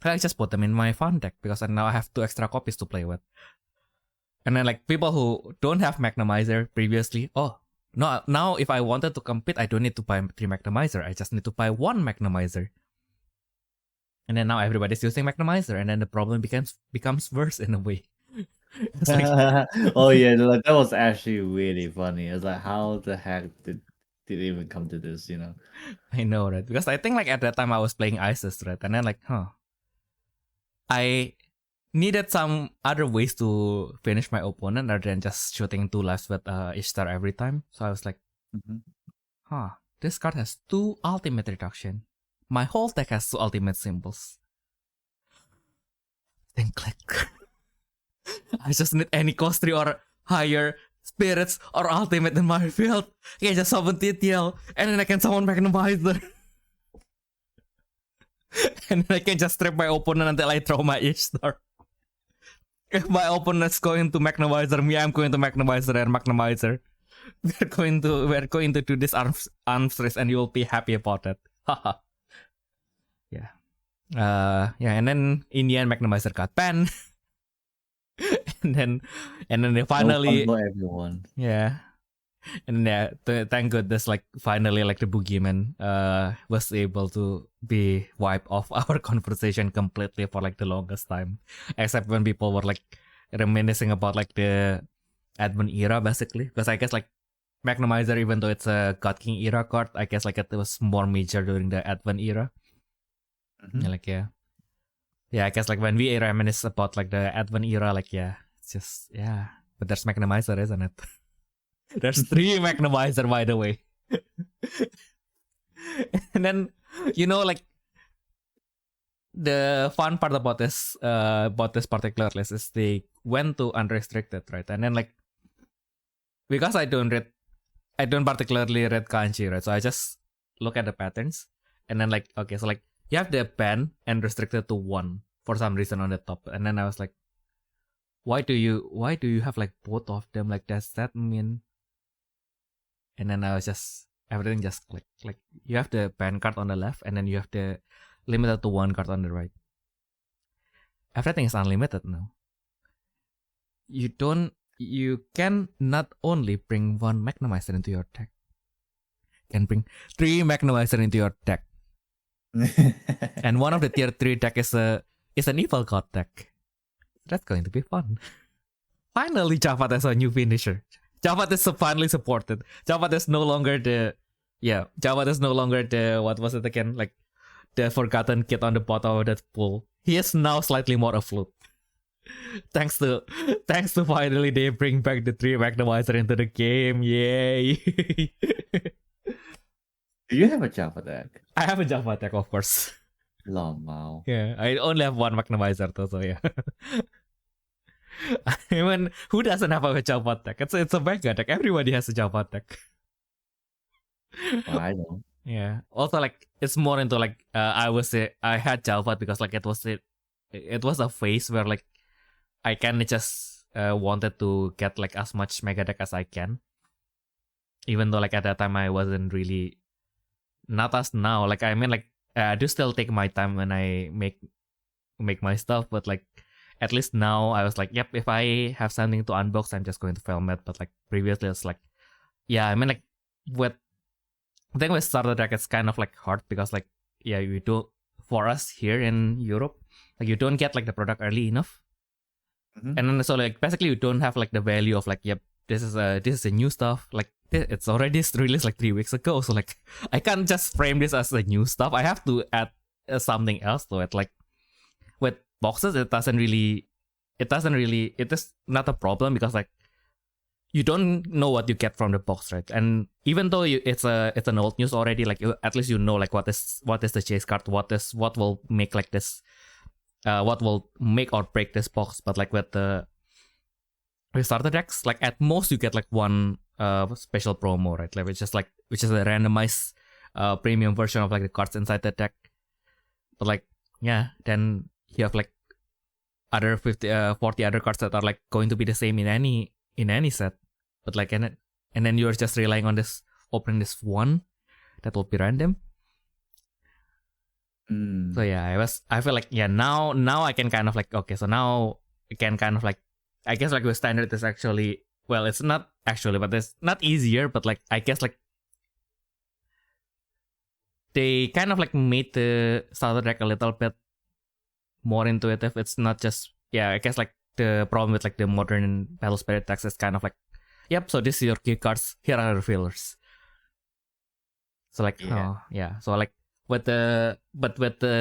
I just put them in my fun deck because now I have 2 extra copies to play with. And then like people who don't have Magnemizer previously, oh no, now if I wanted to compete, I don't need to buy 3 Magnemizer. I just need to buy 1 Magnemizer. And then now everybody's using Magnemizer, and then the problem becomes worse in a way. It's like, oh yeah, like, that was actually really funny. It's like, how the heck did it even come to this? You know? I know, right? Because I think like at that time I was playing Isis, right? And then like, I needed some other ways to finish my opponent other than just shooting 2 lives with Ishtar every time. So I was like, this card has 2 ultimate reduction. My whole deck has 2 ultimate symbols. Then click. I just need any cost 3 or higher spirits or ultimate in my field. Okay, just summon TTL, and then I can summon Magnemizer. And then I can just trap my opponent until I throw my Ishtar. If my opponent's going to Magnemizer me, I'm going to Magnemizer and Magnemizer. We're going to do this arms race, and you will be happy about it. Haha. Yeah. And then in the end Magnemizer got banned. and then they finally no everyone. Yeah. And thank goodness like finally like the boogeyman was able to be wiped off our conversation completely for like the longest time. Except when people were like reminiscing about like the Advent era basically. Because I guess like Magnemizer, even though it's a God King era card, I guess like it was more major during the Advent era. Yeah, I guess like when we reminisce about like the Advent era, like yeah, it's just yeah. But there's Magnemizer, isn't it? There's 3 Magnemizer, by the way. And then like the fun part about this particular list is they went to unrestricted, right? And then like because I don't particularly read kanji, right? So I just look at the patterns and then like okay, so like you have the ban and restricted to 1 for some reason on the top, and then I was like, why do you have like both of them? Like does that mean? And then I was just everything just click. Like you have the ban card on the left, and then you have the limited to 1 card on the right. Everything is unlimited now. You can not only bring 1 Magnemizer into your deck, you can bring 3 Magnemizer into your deck. And one of the tier 3 deck is an evil god deck. That's going to be fun. Finally, Javad has a new finisher. Javad is finally supported. Javad is no longer the what was it again? Like the forgotten kid on the bottom of that pool. He is now slightly more afloat. thanks to finally they bring back the 3 Magnemizer into the game. Yay. Do you have a Java deck? I have a Java deck, of course. Wow. Yeah, I only have 1 Magnemizer though, so yeah. I mean, who doesn't have a Java deck? It's a mega deck. Everybody has a Java deck. Well, I don't. Yeah. Also, like, it's more into like I had Java because like it was a phase where like I kind of just wanted to get like as much mega deck as I can. Even though like at that time I wasn't really, not as now. Like I mean like I do still take my time when I make my stuff, but like at least now I was like, yep, if I have something to unbox, I'm just going to film it. But like previously it's like, yeah, I mean like with I think with starter deck it's kind of like hard because like, yeah, you do, for us here in Europe, like you don't get like the product early enough. And then so like basically you don't have like the value of like, yep, this is a new stuff, like it's already released like 3 weeks ago, so like I can't just frame this as a new stuff. I have to add something else to it. Like with boxes it is not a problem because like you don't know what you get from the box, right? And even though it's an old news already, like at least you know like what is the chase card, what will make like this, what will make or break this box. But like with starter decks, like at most you get like one special promo, right? Like which is a randomized premium version of like the cards inside the deck. But like yeah, then you have like other 40 other cards that are like going to be the same in any set. But like and then you're just relying on this, opening this one that will be random. So yeah, I feel like yeah, now I can kind of like, okay, so now I can kind of like, I guess like with standard is actually, well, it's not actually, but it's not easier, but like I guess like they kind of like made the starter deck a little bit more intuitive. It's not just, yeah, I guess like the problem with like the modern Battle Spirit decks is kind of like, yep, so this is your key cards, here are the fillers. So like, so like with the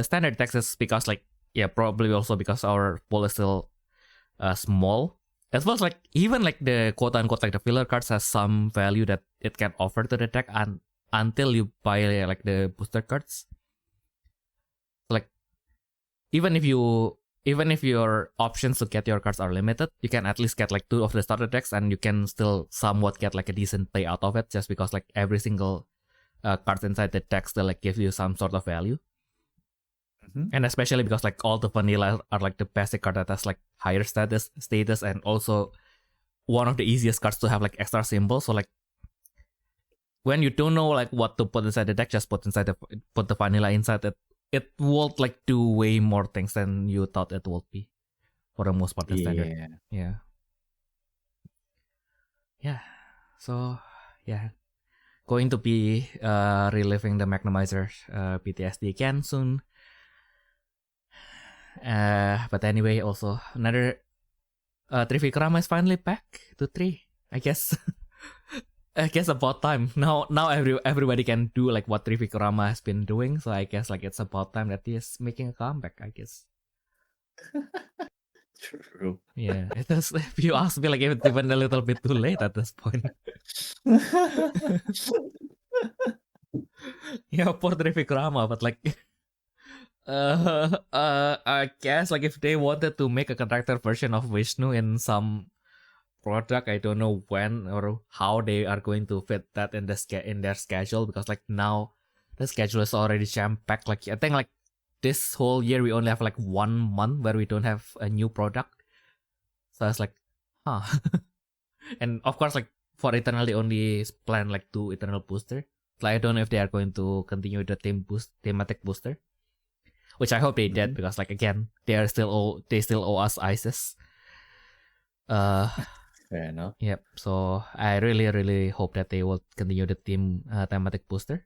standard decks is because like, yeah, probably also because our pool is still small. It was like even like the quote unquote like the filler cards has some value that it can offer to the deck until you buy like the booster cards. Like even if your options to get your cards are limited, you can at least get like 2 of the starter decks and you can still somewhat get like a decent play out of it, just because like every single cards inside the deck still like gives you some sort of value. And especially because like all the vanilla are like the basic card that has like higher status and also one of the easiest cards to have like extra symbols. So like when you don't know like what to put inside the deck, just put the vanilla inside it. It will like do way more things than you thought it would be, for the most part. The standard. Yeah. So yeah, going to be reliving the Magnemizer PTSD again soon. But anyway, also another Trivikrama is finally back to 3. I guess. I guess about time. Now everybody can do like what Trivikrama has been doing. So I guess like it's about time that he is making a comeback, I guess. True. Yeah, it is. If you ask me, like it's even a little bit too late at this point. Yeah, poor Trivikrama, but like I guess like if they wanted to make a character version of Vishnu in some product, I don't know when or how they are going to fit that in their schedule, because like now the schedule is already jam-packed. Like I think like this whole year we only have like 1 month where we don't have a new product. So I was like, huh. And of course like for Eternal they only plan like 2 Eternal booster. Like I don't know if they are going to continue the thematic booster, which I hope they did, because like again they still owe us ISIS. Fair enough. Yep. So I really hope that they will continue the thematic booster.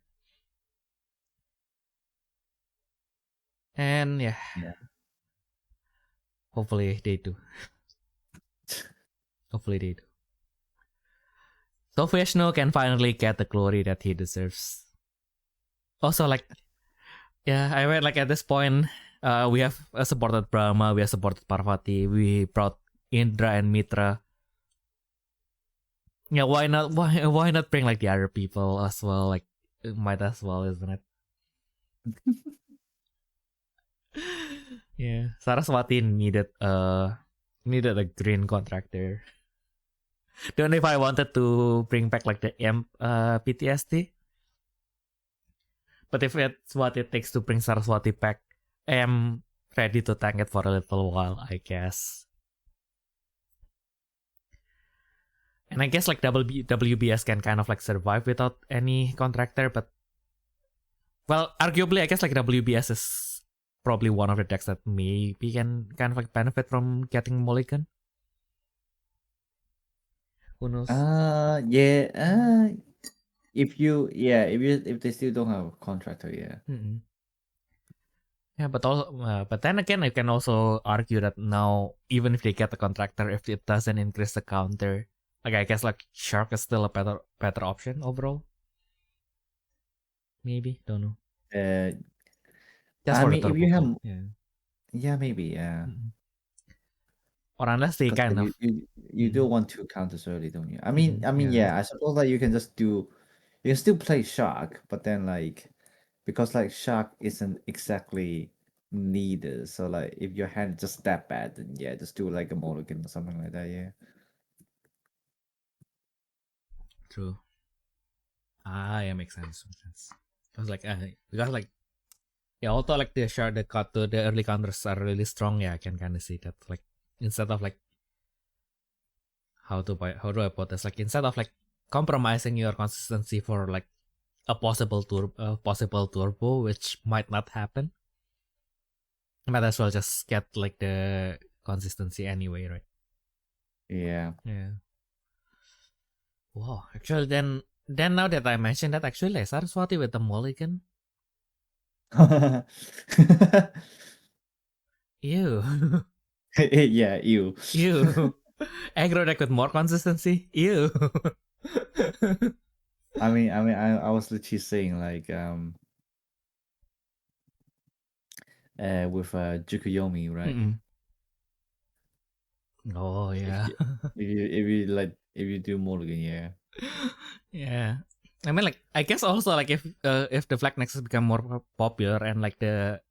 And yeah. Hopefully they do. So Vishnu can finally get the glory that he deserves. Also like, yeah, I read like at this point We have supported Brahma, we have supported Parvati, we brought Indra and Mitra. Yeah, why not? Why not bring like the other people as well? Like, it might as well, isn't it? Yeah, Saraswati needed a green contractor. Don't know if I wanted to bring back like the PTSD, but if it's what it takes to bring Saraswati back, I am ready to tank it for a little while, I guess. And I guess like WBS can kind of like survive without any contractor, but well, arguably I guess like WBS is probably one of the decks that maybe can kind of like benefit from getting Mulligan. Who knows? Yeah. If they still don't have a contractor, yeah. Mm-mm. Yeah, but also, but then again, I can also argue that now, even if they get the contractor, if it doesn't increase the counter, like I guess like Shark is still a better option overall. Maybe, don't know. I mean, if you have, yeah, maybe, yeah. Mm-mm. Or unless they kind of you do want two counters early, don't you? I mean, yeah. I suppose that you can still play Shark, but then like because like Shark isn't exactly needed, so like if your hand is just that bad, then yeah, just do like a mulligan or something like that, yeah. True. Yeah, makes sense. Because like yeah, although like the early counters are really strong, yeah, I can kind of see that. Like instead of like how do I put this? Like instead of like compromising your consistency for like a possible turbo, which might not happen, might as well just get like the consistency anyway, right? Yeah. Wow, actually, then now that I mentioned that, actually, like Saraswati with the mulligan. Ew. Yeah, ew. Aggro deck with more consistency. Ew. I was literally saying like with Jukuyomi, right? Mm-mm. Oh yeah. If you do mulligan, yeah. Yeah. I mean, like, I guess also like if the Flag Nexus become more popular and like the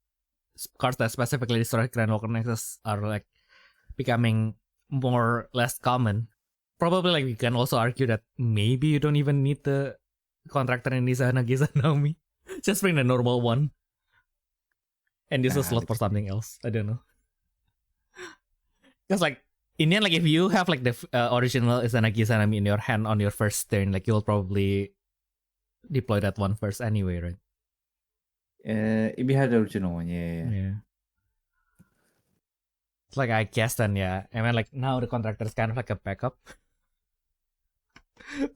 cards that specifically destroy Grand Walker Nexus are like becoming less common, probably like we can also argue that maybe you don't even need the contractor in Izanagi Naomi. Just bring the normal one and use a slot for something else. I don't know. Because like in the end, like if you have like the original Izanagi Izanami in your hand on your first turn, like you'll probably deploy that one first anyway, right? If you had the original one, yeah. It's like I guess then, yeah. I mean, like now the contractor is kind of like a backup.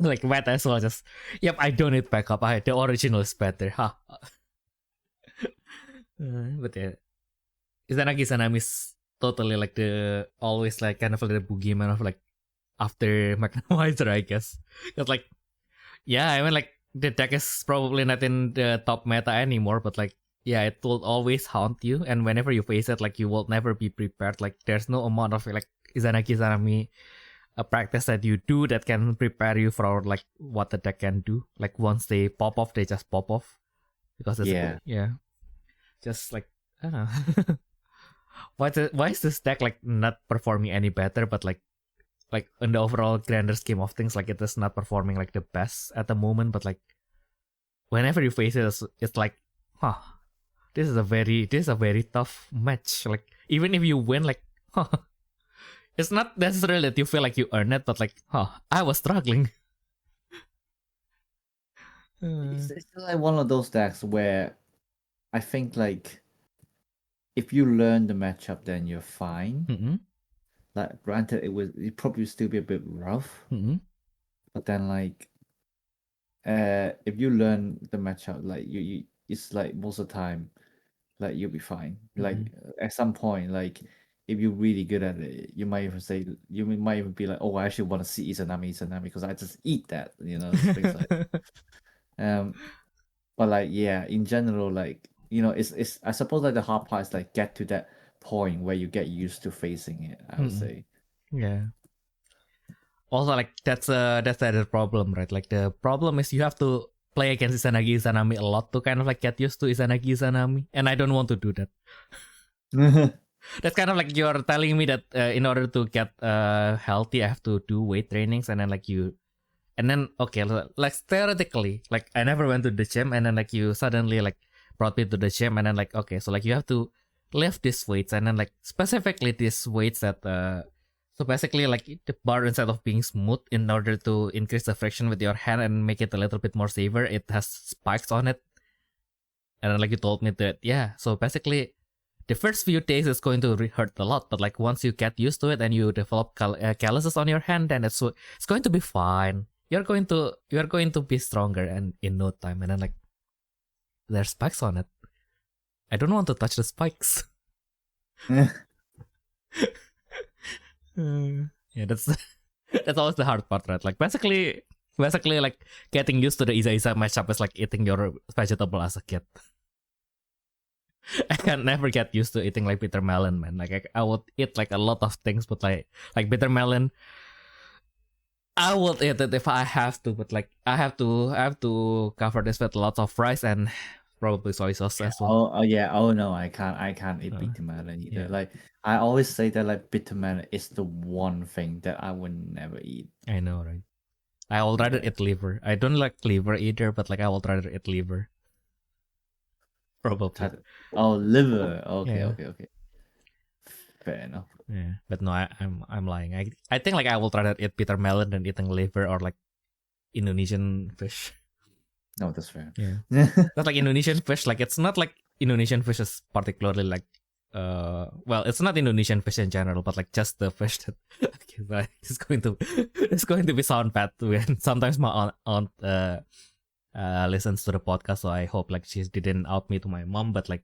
Like might as well just, yep, I don't need backup. The original is better, huh? But yeah, Izanagi Izanami is totally like the always like kind of like the boogeyman of like after Magnemizer, I guess. Cause like, yeah, I mean like the deck is probably not in the top meta anymore, but like yeah, it will always haunt you, and whenever you face it, like you will never be prepared. Like there's no amount of like Izanagi Izanami a practice that you do that can prepare you for like what the deck can do. Like once they pop off, they just pop off because it's just like I don't know. Why is this deck like not performing any better, but like in the overall grander scheme of things, like it is not performing like the best at the moment, but like whenever you face it, it's like, huh, this is a very tough match. Like even if you win, like, huh, it's not necessarily that you feel like you earn it, but like, huh, I was struggling. It's like one of those decks where I think like if you learn the matchup, then you're fine. Mm-hmm. Like granted, it probably still be a bit rough, but then like if you learn the matchup, like you it's like most of the time, like you'll be fine. Like at some point, like if you're really good at it, you might even be like, oh, I actually want to see Izanami because I just eat that, things like. But like yeah, in general, like it's I suppose like the hard part is like get to that point where you get used to facing it, I would say. Yeah. Also, like that's the other problem, right? Like the problem is you have to play against Izanagi Izanami a lot to kind of like get used to Izanagi Izanami, and I don't want to do that. That's kind of like you're telling me that in order to get healthy, I have to do weight trainings, and then okay, like theoretically, like I never went to the gym, and then like you suddenly like brought me to the gym, and then like okay, so like you have to lift these weights, and then like specifically these weights that so basically like the bar, instead of being smooth, in order to increase the friction with your hand and make it a little bit more safer, it has spikes on it. And then like you told me that, yeah, so basically the first few days is going to hurt a lot, but like once you get used to it and you develop calluses on your hand, then it's going to be fine. You're going to be stronger and in no time. And then like there's spikes on it. I don't want to touch the spikes. Yeah, that's always the hard part, right? Like basically like getting used to the Isa matchup is like eating your vegetable as a kid. I can never get used to eating like bitter melon, man. Like I would eat like a lot of things, but like bitter melon, I would eat it if I have to, but like I have to cover this with lots of rice and probably soy sauce as well. Oh yeah. Oh no, I can't eat bitter melon either. Yeah. Like I always say that like bitter melon is the one thing that I would never eat. I know, right? I would rather eat liver. I don't like liver either, but like I would rather eat liver. Probably. Oh, liver. Okay, Yeah. okay. Fair enough. Yeah, but no, I'm lying. I think like I will rather eat bitter melon than eating liver or like Indonesian fish. No, that's fair. Yeah, that's like Indonesian fish. Like it's not like Indonesian fish is particularly like well, it's not Indonesian fish in general, but like just the fish that okay, but it's going to be sound bad too. And sometimes my aunt listens to the podcast, so I hope like she didn't out me to my mom, but like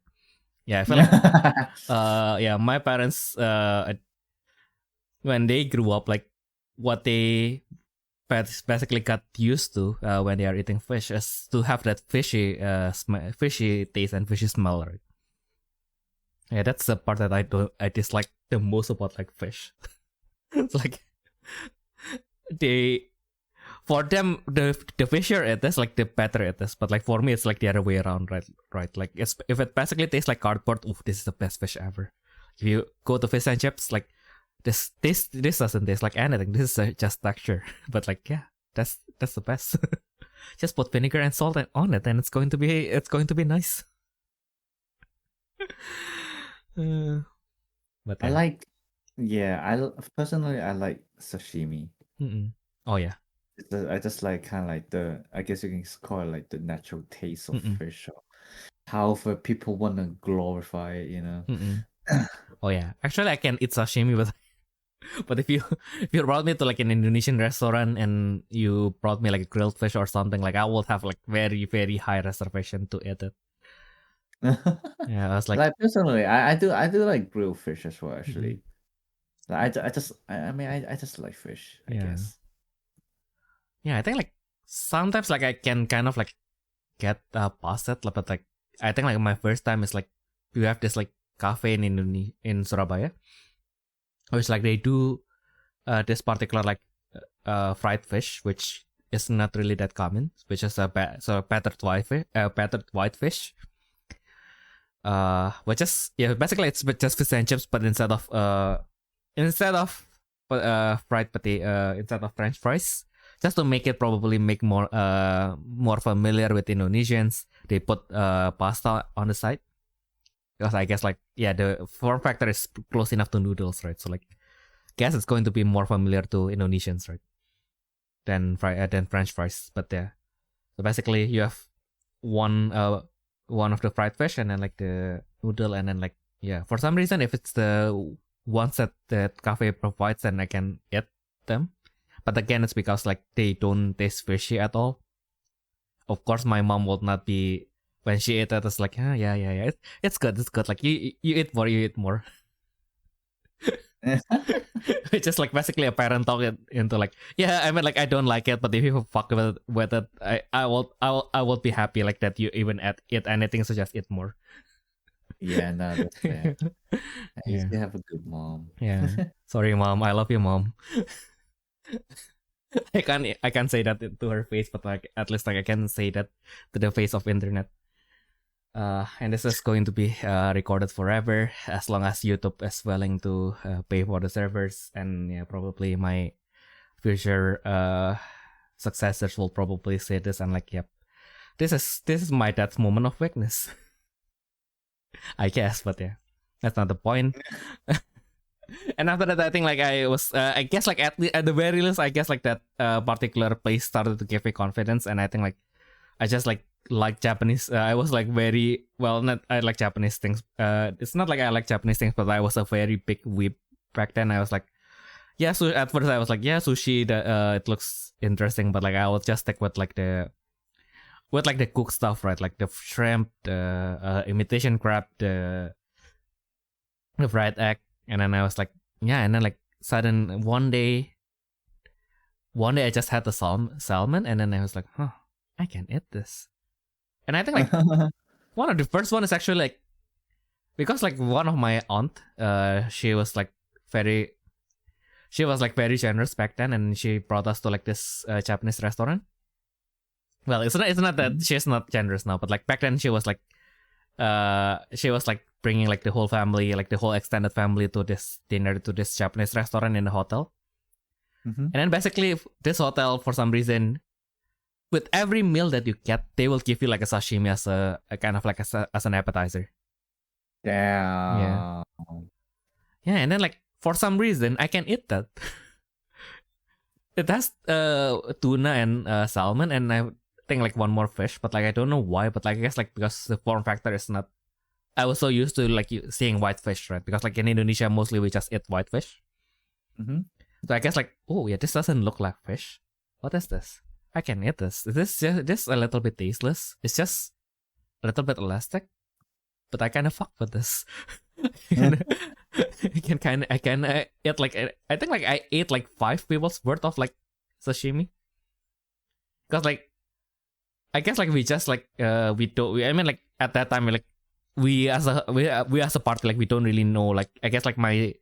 yeah, I feel like yeah, my parents when they grew up, like what they basically got used to when they are eating fish is to have that fishy taste and fishy smell, right? Yeah, that's the part that I dislike the most about like fish. It's like for them the fishier it is, like the better it is, but like for me it's like the other way around, right? Like if it basically tastes like cardboard, this is the best fish ever. If you go to fish and chips, like this doesn't taste like anything. This is just texture. But like yeah, that's the best. Just put vinegar and salt on it, and it's going to be nice. But I personally like sashimi. Oh yeah. I just like kind of like I guess you can call it like the natural taste of fish. Or however people want to glorify it, Oh yeah, actually I can eat sashimi, but if you brought me to like an Indonesian restaurant and you brought me like a grilled fish or something, like I would have like very very high reservation to eat it. Yeah, I was like personally, I do like grilled fish as well. Actually, like I just like fish. I guess. Yeah, I think like sometimes like I can kind of like get past it, but like I think like my first time is like we have this like cafe in Surabaya, which like they do this particular like fried fish, which is not really that common, which is a battered white fish. Which is basically it's just fish and chips, but instead of fried potato, instead of French fries, just to make it probably make more familiar with Indonesians, they put pasta on the side, because I guess like the form factor is close enough to noodles, right? So like guess it's going to be more familiar to Indonesians, right, than French fries. But yeah, so basically you have one of the fried fish and then like the noodle, and then like for some reason if it's the ones that cafe provides, then I can eat them. But again, it's because like they don't taste fishy at all. Of course, my mom would not be, when she ate it, it's like yeah, it's good, like you eat more. Which is like basically a parent talk into like, yeah, I mean like I don't like it, but if you fuck with it, I will be happy like that you even eat anything, so just eat more. Yeah, no, that's fair. You Yeah. still have a good mom. Yeah. Sorry, mom. I love you, mom. I can't say that to her face, but like at least like I can say that to the face of internet. And this is going to be recorded forever as long as YouTube is willing to pay for the servers, and yeah, probably my future successors will probably say this and like, yep, this is my dad's moment of weakness. I guess, but yeah, that's not the point. And after that, I think like I was, I guess like at the very least, I guess like that particular place started to give me confidence, and I think like I just like Japanese. I was like very well, not I like Japanese things. It's not like I like Japanese things, but I was a very big weeb back then. I was like, yeah. So at first I was like, yeah, sushi. It looks interesting, but like I will just stick with like the cooked stuff, right? Like the shrimp, the imitation crab, the fried egg. And then I was like, yeah, and then like one day I just had the salmon, and then I was like, huh, I can eat this. And I think like one of the first one is actually like, because like one of my aunt, she was very generous back then, and she brought us to like this Japanese restaurant. Well, it's not that she's not generous now, but like back then she was like bringing like the whole family, like the whole extended family, to this dinner to this Japanese restaurant in the hotel. And then basically this hotel, for some reason, with every meal that you get, they will give you like a sashimi as a kind of like as an appetizer. Damn. Yeah, and then like for some reason I can eat that. It has tuna and salmon, and I think like one more fish, but like I don't know why, but like I guess like because the form factor is not. I was so used to like seeing white fish, right? Because like in Indonesia mostly we just eat white fish. So I guess like, oh yeah, this doesn't look like fish. What is this? I can eat this. This is a little bit tasteless. It's just a little bit elastic, but I kind of fuck with this. I can eat like, I think like I ate like 5 people's worth of like sashimi. Cause like, I guess like we just like I mean like at that time we as a party, like we don't really know, like I guess like my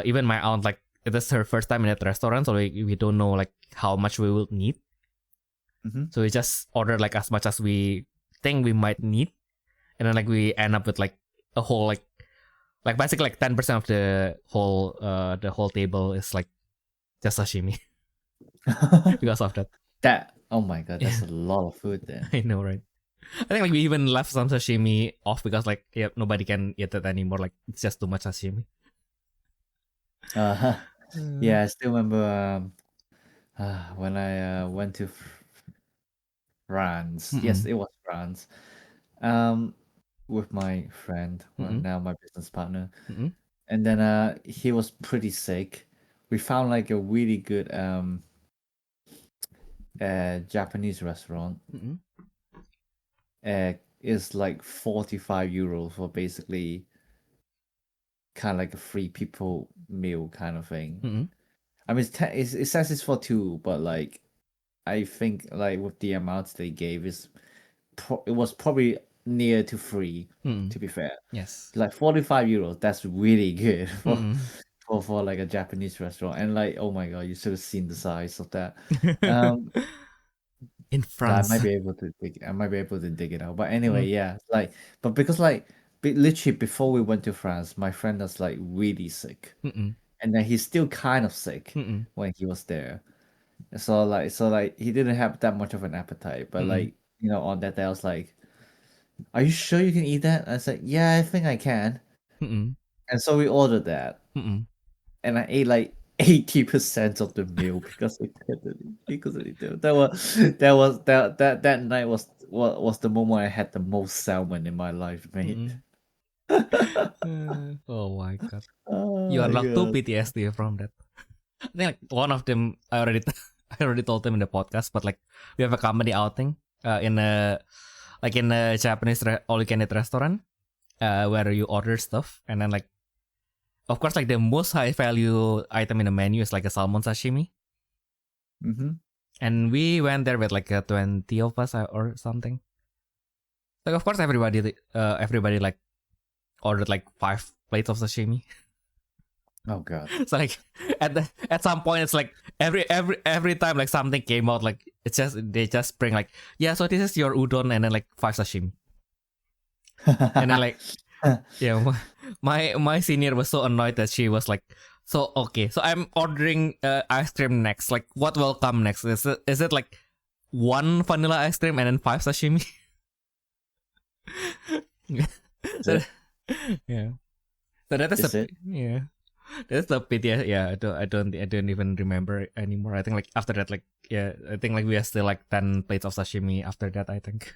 even my aunt, like it is her first time in that restaurant, so we don't know like how much we will need. So we just order like as much as we think we might need, and then like we end up with like a whole like basically like 10% of the whole table is like just sashimi. Because of that. Oh my god, that's a lot of food then. I know, right? I think like we even left some sashimi off because like, yeah, nobody can eat it anymore. Like it's just too much sashimi. Yeah, I still remember when I went to France. Yes, it was France. With my friend, well, now my business partner, and then he was pretty sick. We found like a really good Japanese restaurant. Is like 45 euros for basically kind of like a free people meal kind of thing. I mean, it says it's for 2, but like I think like with the amounts they gave, it was probably near to free. To be fair, Yes. like 45 euros. That's really good for like a Japanese restaurant. And like, oh my god, you should have seen the size of that. In France, I might be able to dig it out. But anyway, yeah, like, but because like literally before we went to France, my friend was like really sick, and then he's still kind of sick when he was there. So like he didn't have that much of an appetite. But like, you know, on that day I was like, "Are you sure you can eat that?" I said, "Yeah, I think I can." And so we ordered that, and I ate like 80% of the meal because that night was the moment I had the most salmon in my life, mate. Oh my god, Oh you my unlocked 2 god. PTSD from that. I think like one of them I already I already told them in the podcast, but like we have a company outing in a Japanese all you can eat restaurant where you order stuff, and then like of course, like the most high value item in the menu is like a salmon sashimi. Mm-hmm. And we went there with like 20 of us or something. Like of course everybody like ordered like 5 plates of sashimi. Oh god. So like at some point it's like every time like something came out, like it's just they just bring like, yeah, so this is your udon, and then like 5 sashimi. And then like yeah, my senior was so annoyed that she was like, so okay, so I'm ordering ice cream next. Like what will come next? Is it like 1 vanilla ice cream and then 5 sashimi? So, yeah. So that is yeah. That's the pity. Yeah, I don't even remember anymore. I think like after that, like yeah, I think like we are still like 10 plates of sashimi after that, I think.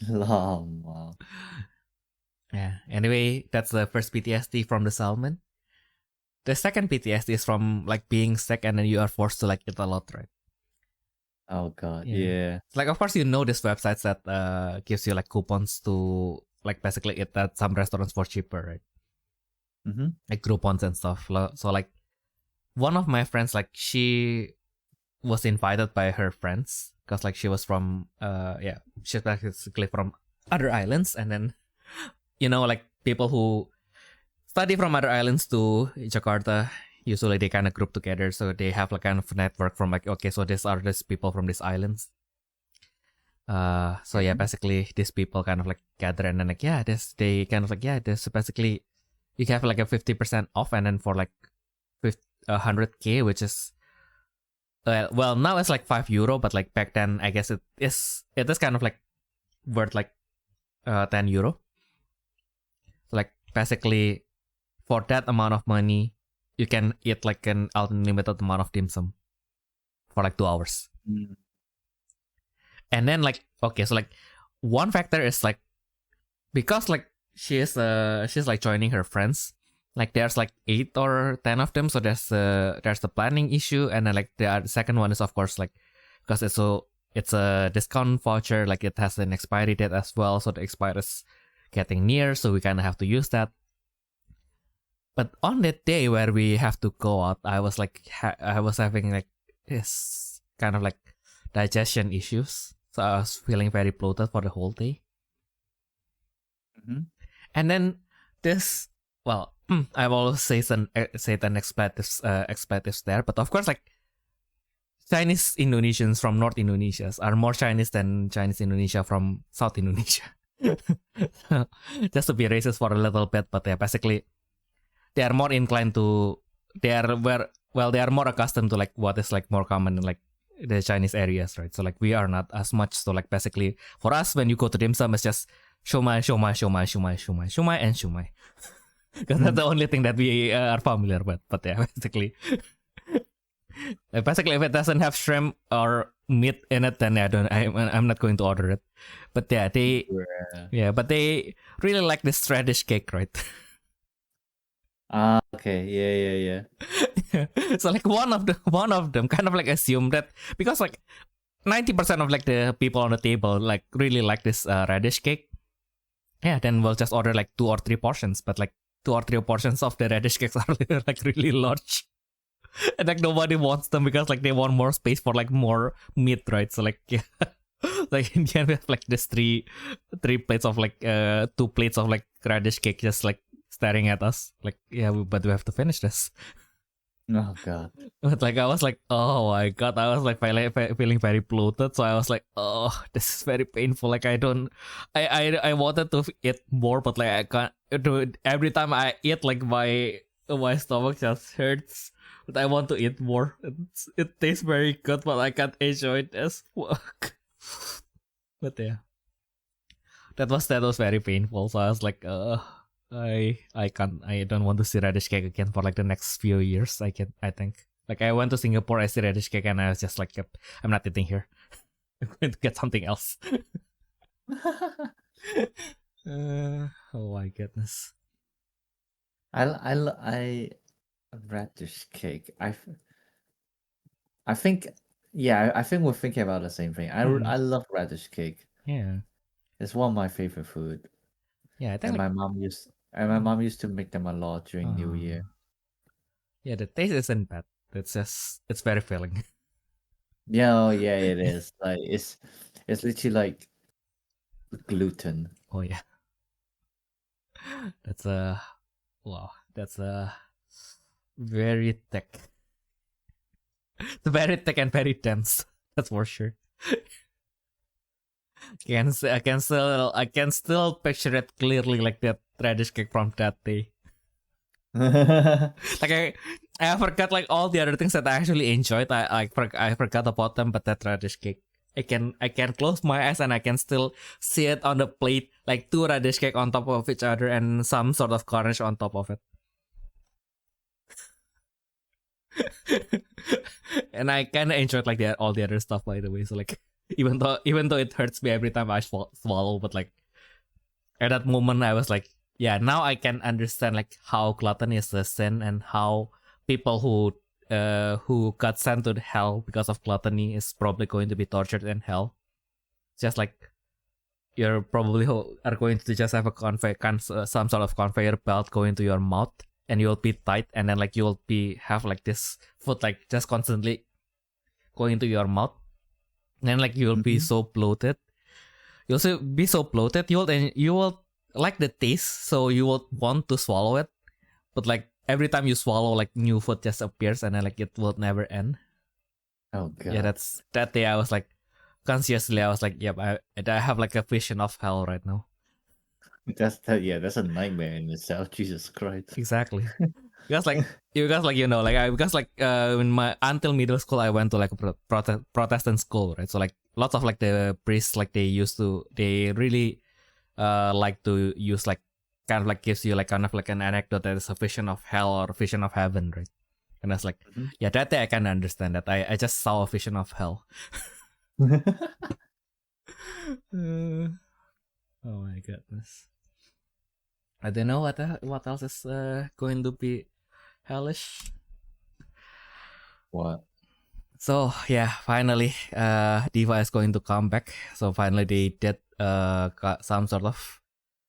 Wow. Yeah. Anyway, that's the first PTSD from the salmon. The second PTSD is from like being sick and then you are forced to like eat a lot, right? Oh god, yeah. Like of course these websites that gives you like coupons to like basically eat at some restaurants for cheaper, right? Mm-hmm. Like Groupons and stuff. So like one of my friends, like she was invited by her friends because like she was from she's basically from other islands, and then like people who study from other islands to Jakarta, usually they kind of group together, so they have like kind of network from like, okay, so these are these people from these islands. So yeah, basically these people kind of like gather, and then like they kind of like this basically you have like a 50% off, and then for like 100k, which is well now it's like €5, but like back then I guess it is kind of like worth like €10. So like basically for that amount of money you can eat like an unlimited amount of dim sum for like 2 hours. And then like okay, so like one factor is like because like she's like joining her friends, like there's like 8 or 10 of them, so there's the planning issue, and then like the second one is of course like because it's a discount voucher, like it has an expiry date as well, so the expiry is getting near, so we kind of have to use that. But on that day where we have to go out, I was like I was having like this kind of like digestion issues, so I was feeling very bloated for the whole day. Mm-hmm. And then this, well, I've always said an expletives there, but of course, like Chinese Indonesians from North Indonesia are more Chinese than Chinese Indonesia from South Indonesia. Just to be racist for a little bit, but yeah, basically they are more inclined to they are more accustomed to like what is like more common in like the Chinese areas, right? So like we are not as much. So like basically for us, when you go to dim sum, it's just shumai, and shumai. Because that's the only thing that we are familiar with. But yeah, basically if it doesn't have shrimp or meat in it, then I'm not going to order it. But yeah, but they really like this radish cake, right? Okay, yeah. So like one of them kind of like assumed that because like 90% of like the people on the table like really like this radish cake, then we'll just order like 2 or 3 portions, but like 2 or 3 portions of the radish cakes are like really large, and like nobody wants them because like they want more space for like more meat, right? So like yeah, like in the end we have like this 3 plates of like 2 plates of like radish cake just like staring at us, like but we have to finish this. Oh god. But like I was like, oh my god, I was like feeling very bloated, so I was like, oh, this is very painful. Like I wanted to eat more, but like I can't do it. Every time I eat, like my stomach just hurts, but I want to eat more. It tastes very good, but I can't enjoy it as fuck. But yeah, that was very painful. So I was like, I don't want to see radish cake again for like the next few years. I think like I went to Singapore, I see radish cake, and I was just like, yep, I'm not eating here. I'm going to get something else. Oh my goodness. I radish cake. I think I think we're thinking about the same thing. I love radish cake. Yeah. It's one of my favorite food. Yeah, I think and like, my mom And my mom used to make them a lot during New Year. Yeah, the taste isn't bad. It's very filling. Yeah, yeah, it is. Like it's literally like gluten. Oh yeah, that's a wow. That's a very thick. It's very thick and very dense. That's for sure. I can still picture it clearly, like that radish cake from that day. Like I forgot like all the other things that I actually enjoyed. I forgot about them, but that radish cake. I can close my eyes and I can still see it on the plate, like two radish cake on top of each other and some sort of garnish on top of it. And I kind of enjoyed like all the other stuff, by the way. So like even though it hurts me every time I swallow, but like at that moment I was like, yeah, now I can understand like how gluttony is a sin and how people who got sent to hell because of gluttony is probably going to be tortured in hell. Just like you're probably are going to just have some sort of conveyor belt going to your mouth, and you'll be tight, and then like you'll have like this food like just constantly going to your mouth, and then like you'll be so bloated. You'll be so bloated. You will like the taste, so you will want to swallow it, but like every time you swallow, like new food just appears, and then like it will never end. Oh god. Yeah, that's that day. I was like, consciously, I was like, yep, I have like a vision of hell right now. That's a nightmare in itself. Jesus Christ. Exactly. because like in my until middle school I went to like a Protestant school, right? So like lots of like the priests, like they really like to use like kind of like gives you like kind of like an anecdote that is a vision of hell or a vision of heaven, right? And I was like, yeah, that day I can understand that. I just saw a vision of hell. Oh my goodness. I don't know what else is going to be hellish. What? So yeah, finally, Diva is going to come back. So finally, they did got some sort of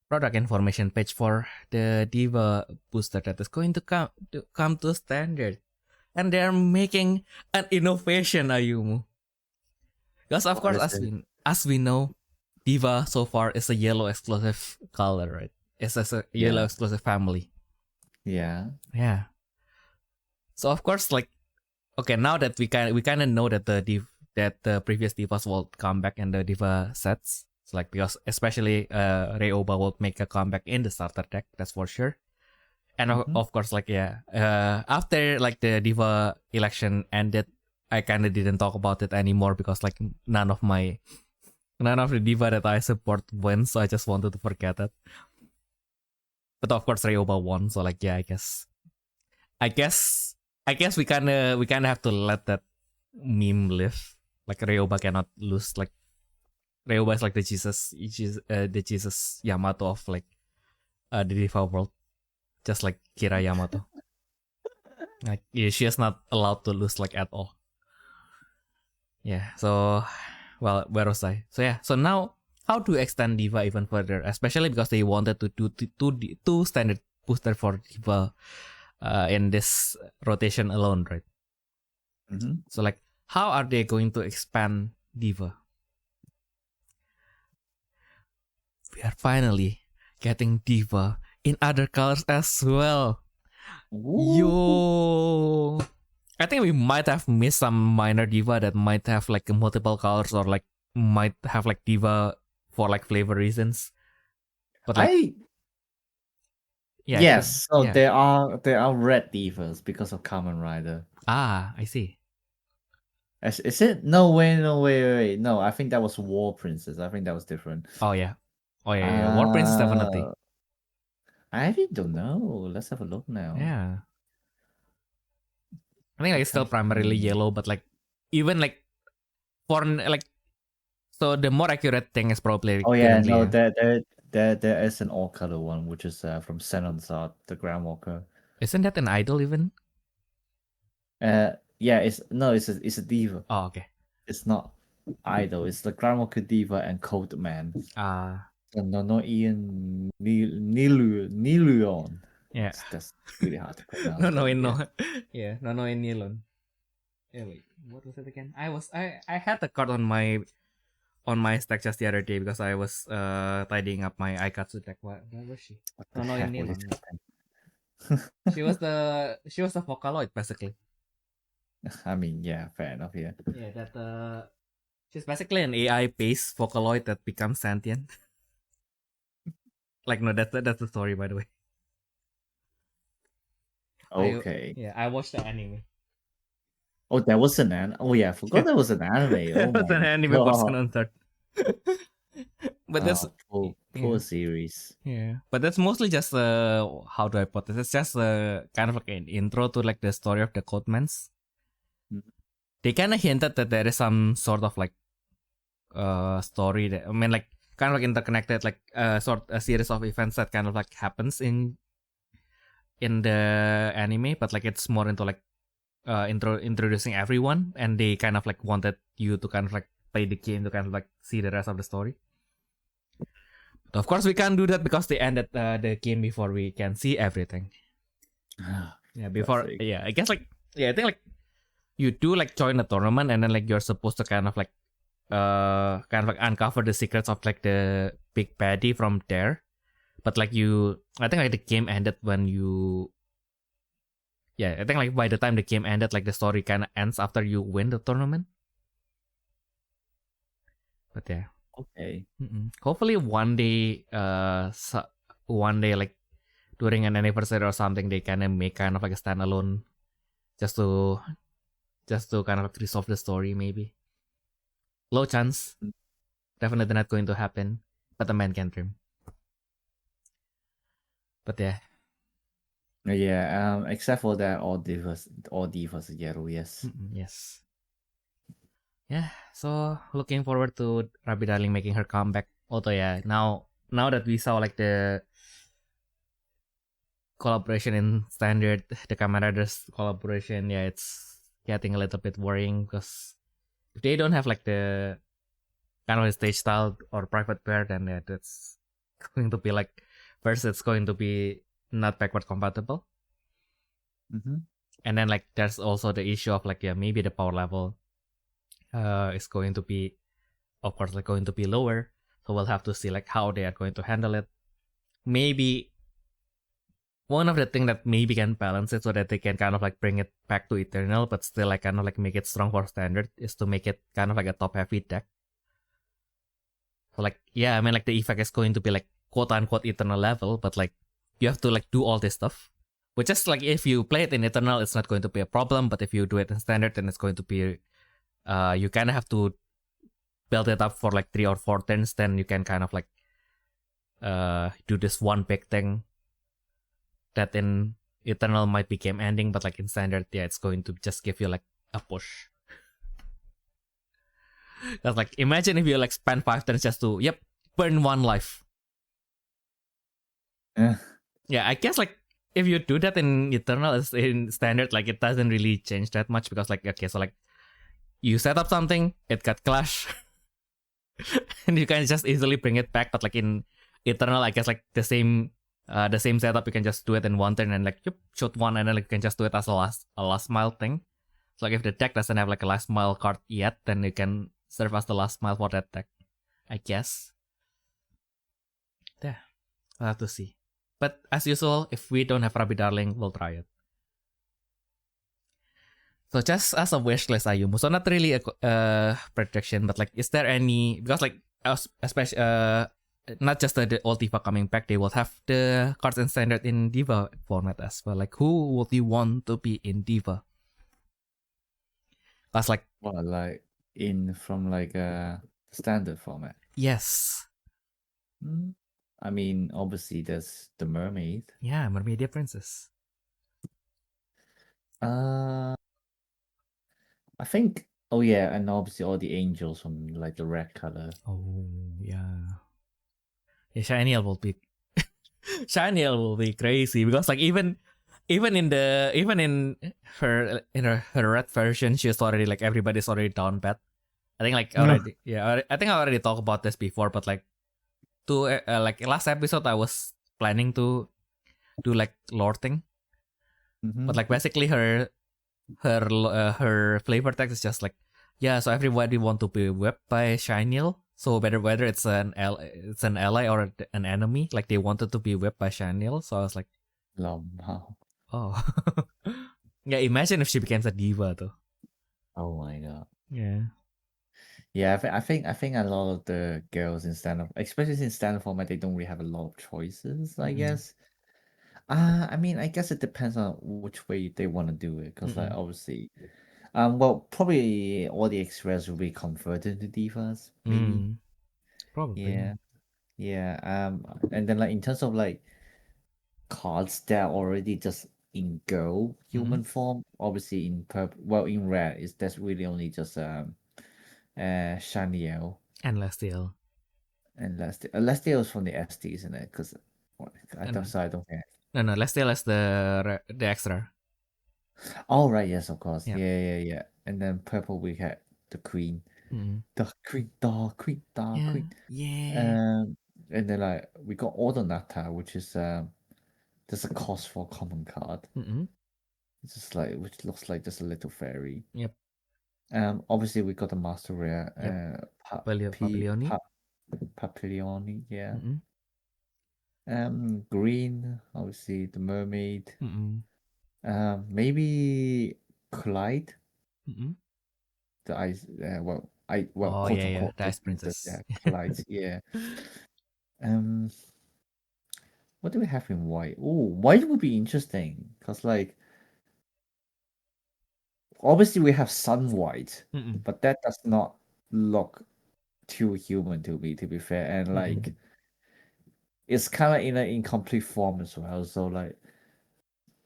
product information page for the Diva booster that is going to come to standard, and they are making an innovation, Ayumu. Because of course, as we know, Diva so far is a yellow exclusive color, right? It's a yellow exclusive family. Yeah. Yeah. So of course, like, okay, now that we kind of know that the previous Divas will come back in the Diva sets. So like because especially Ryoba will make a comeback in the starter deck, that's for sure. And of course, like after like the Diva election ended, I kind of didn't talk about it anymore because like none of the Diva that I support wins, so I just wanted to forget it. But of course, Ryoba won, so like yeah, I guess we kind of have to let that meme live. Like Ryoba cannot lose. Like Ryoba is like the Jesus Yamato of like the Diva world, just like Kira Yamato. Like yeah, she is not allowed to lose like at all. Yeah. So, well, where was I? So yeah. So now, how to extend Diva even further? Especially because they wanted to do two standard booster for Diva in this rotation alone, right? So like, how are they going to expand Diva? We are finally getting Diva in other colors as well. Ooh. Yo, I think we might have missed some minor Diva that might have like multiple colors or like might have like Diva for like flavor reasons. But like, yes. So there are red Divas because of Kamen Rider. Ah, I see. Is it? No way, wait. No, I think that was War Princess. I think that was different. Oh yeah. War Princess definitely. I really don't know. Let's have a look now. Yeah. I think like it's still primarily yellow, but like even like for like so the more accurate thing is probably there is an all color one, which is from Senon's art, the Grand Walker. Isn't that an idol even? Yeah, it's a Diva. Oh, okay. It's not idol. It's the Grand Walker Diva and Code Man. Ah. No Ian Niluon. Yeah. That's really hard to pronounce. No, yeah. Yeah, no in Nilon. Yeah, wait, what was it again? I had the card on my stack just the other day because I was tidying up my Aikatsu deck. Where was she? What the No, heck in was Nilon. it? She was the Vocaloid basically. I mean, yeah, fair enough. Yeah. Yeah, that she's basically an AI based Vocaloid that becomes sentient. Like no, that's the story by the way. Okay. I watched the anime. Oh, there was an anime. Oh yeah, I forgot there was an anime. Oh That's an my anime god. person on third. But that's poor series. Yeah, but that's mostly just how do I put this? It's just kind of like an intro to like the story of the Codemans. They kind of hinted that there is some sort of like story that I mean like kind of like interconnected like a series of events that kind of like happens in the anime, but like it's more into like introducing everyone, and they kind of like wanted you to kind of like play the game to kind of like see the rest of the story. But of course, we can't do that because they ended the game before we can see everything. Yeah, before Classic. I guess like I think like you do like join a tournament and then like you're supposed to kind of like uncover the secrets of like the big baddie from there. But like I think like the game ended when you. Yeah, I think like by the time the game ended, like the story kind of ends after you win the tournament. But yeah. Okay. Hopefully one day, like during an anniversary or something, they kind of make kind of like a standalone, just to kind of like resolve the story maybe. Low chance, definitely not going to happen, but the man can dream. But yeah. Yeah, except for that, all divas are yellow, yes. Yes. Yeah, so looking forward to Rabbit Darling making her comeback. Although yeah, now that we saw like the collaboration in standard, the Kamen Riders collaboration, yeah, it's getting a little bit worrying because if they don't have like the kind of stage style or private pair, then yeah, that's going to be like first it's going to be not backward compatible. And then like there's also the issue of like maybe the power level is going to be, of course, like going to be lower. So we'll have to see like how they are going to handle it. Maybe one of the things that maybe can balance it so that they can kind of like bring it back to Eternal, but still like kind of like make it strong for standard is to make it kind of like a top heavy deck. So like I mean like the effect is going to be like quote unquote Eternal level, but like you have to like do all this stuff. Which is like if you play it in Eternal, it's not going to be a problem, but if you do it in standard, then it's going to be you kind of have to build it up for like 3 or 4 turns, then you can kind of like do this one big thing that in Eternal might be game ending, but like in standard, it's going to just give you like a push. That's like imagine if you like spend 5 turns just to burn 1 life. Yeah, I guess like if you do that in Eternal, as in standard, like it doesn't really change that much because like okay, so like you set up something, it got clash, and you can just easily bring it back. But like in Eternal, I guess like the same setup, you can just do it in 1 turn and like shoot 1, and then like you can just do it as a last mile thing. So like if the deck doesn't have like a last mile card yet, then you can serve as the last mile for that deck, I guess. Yeah, we'll have to see. But as usual, if we don't have Rabbit Darling, we'll try it. So just as a wish list, Ayumu. So not really a prediction, but like, is there any, because like, especially not just the old Diva coming back, they will have the cards in standard in Diva format as well. Like, who would you want to be in Diva? That's like, well, like from like a standard format. Yes. I mean, obviously there's the mermaid. Yeah, mermaid princess. I think. Oh yeah, and obviously all the angels from like the red color. Oh yeah. Yeah, Shiniel will be Shiniel will be crazy because like even in her red version, she's already like everybody's already down bad. I think like already I think I already talked about this before, but like to like last episode I was planning to do like lore thing, but like basically her flavor text is just like, yeah, so everybody want to be whipped by Shinil. So whether it's an ally or an enemy, like they wanted to be whipped by Shinil. So I was like, oh, yeah. Imagine if she becomes a diva, though. Oh my god. Yeah. Yeah, I think a lot of the girls in stand-up, especially in stand-up format, they don't really have a lot of choices, I guess. I mean, I guess it depends on which way they want to do it, because like obviously, well, probably all the extras will be converted to divas, maybe. Probably. Yeah. And then like in terms of like cards that are already just in girl human form, obviously in in red is that's really only just Shaniel And Lestiel. and Lestiel is from the ST, isn't it? Because I don't care. No, Lestiel is the extra. Oh right, yes, of course. Yep. Yeah. And then purple we had the queen. The queen. Yeah. And then like we got Ordonata, which is just a cost for common card. It's just like which looks like just a little fairy. Yep. Obviously we got the master rare. Papilioni. Papilioni, yeah. Green, obviously the mermaid. Maybe Clyde. The ice. Oh, quote yeah, unquote the Ice princess. Princess. Yeah, Clyde. Yeah. What do we have in white? Oh, white would be interesting because like obviously we have sun white, but that does not look too human to me, to be fair, and like it's kind of in an incomplete form as well. So like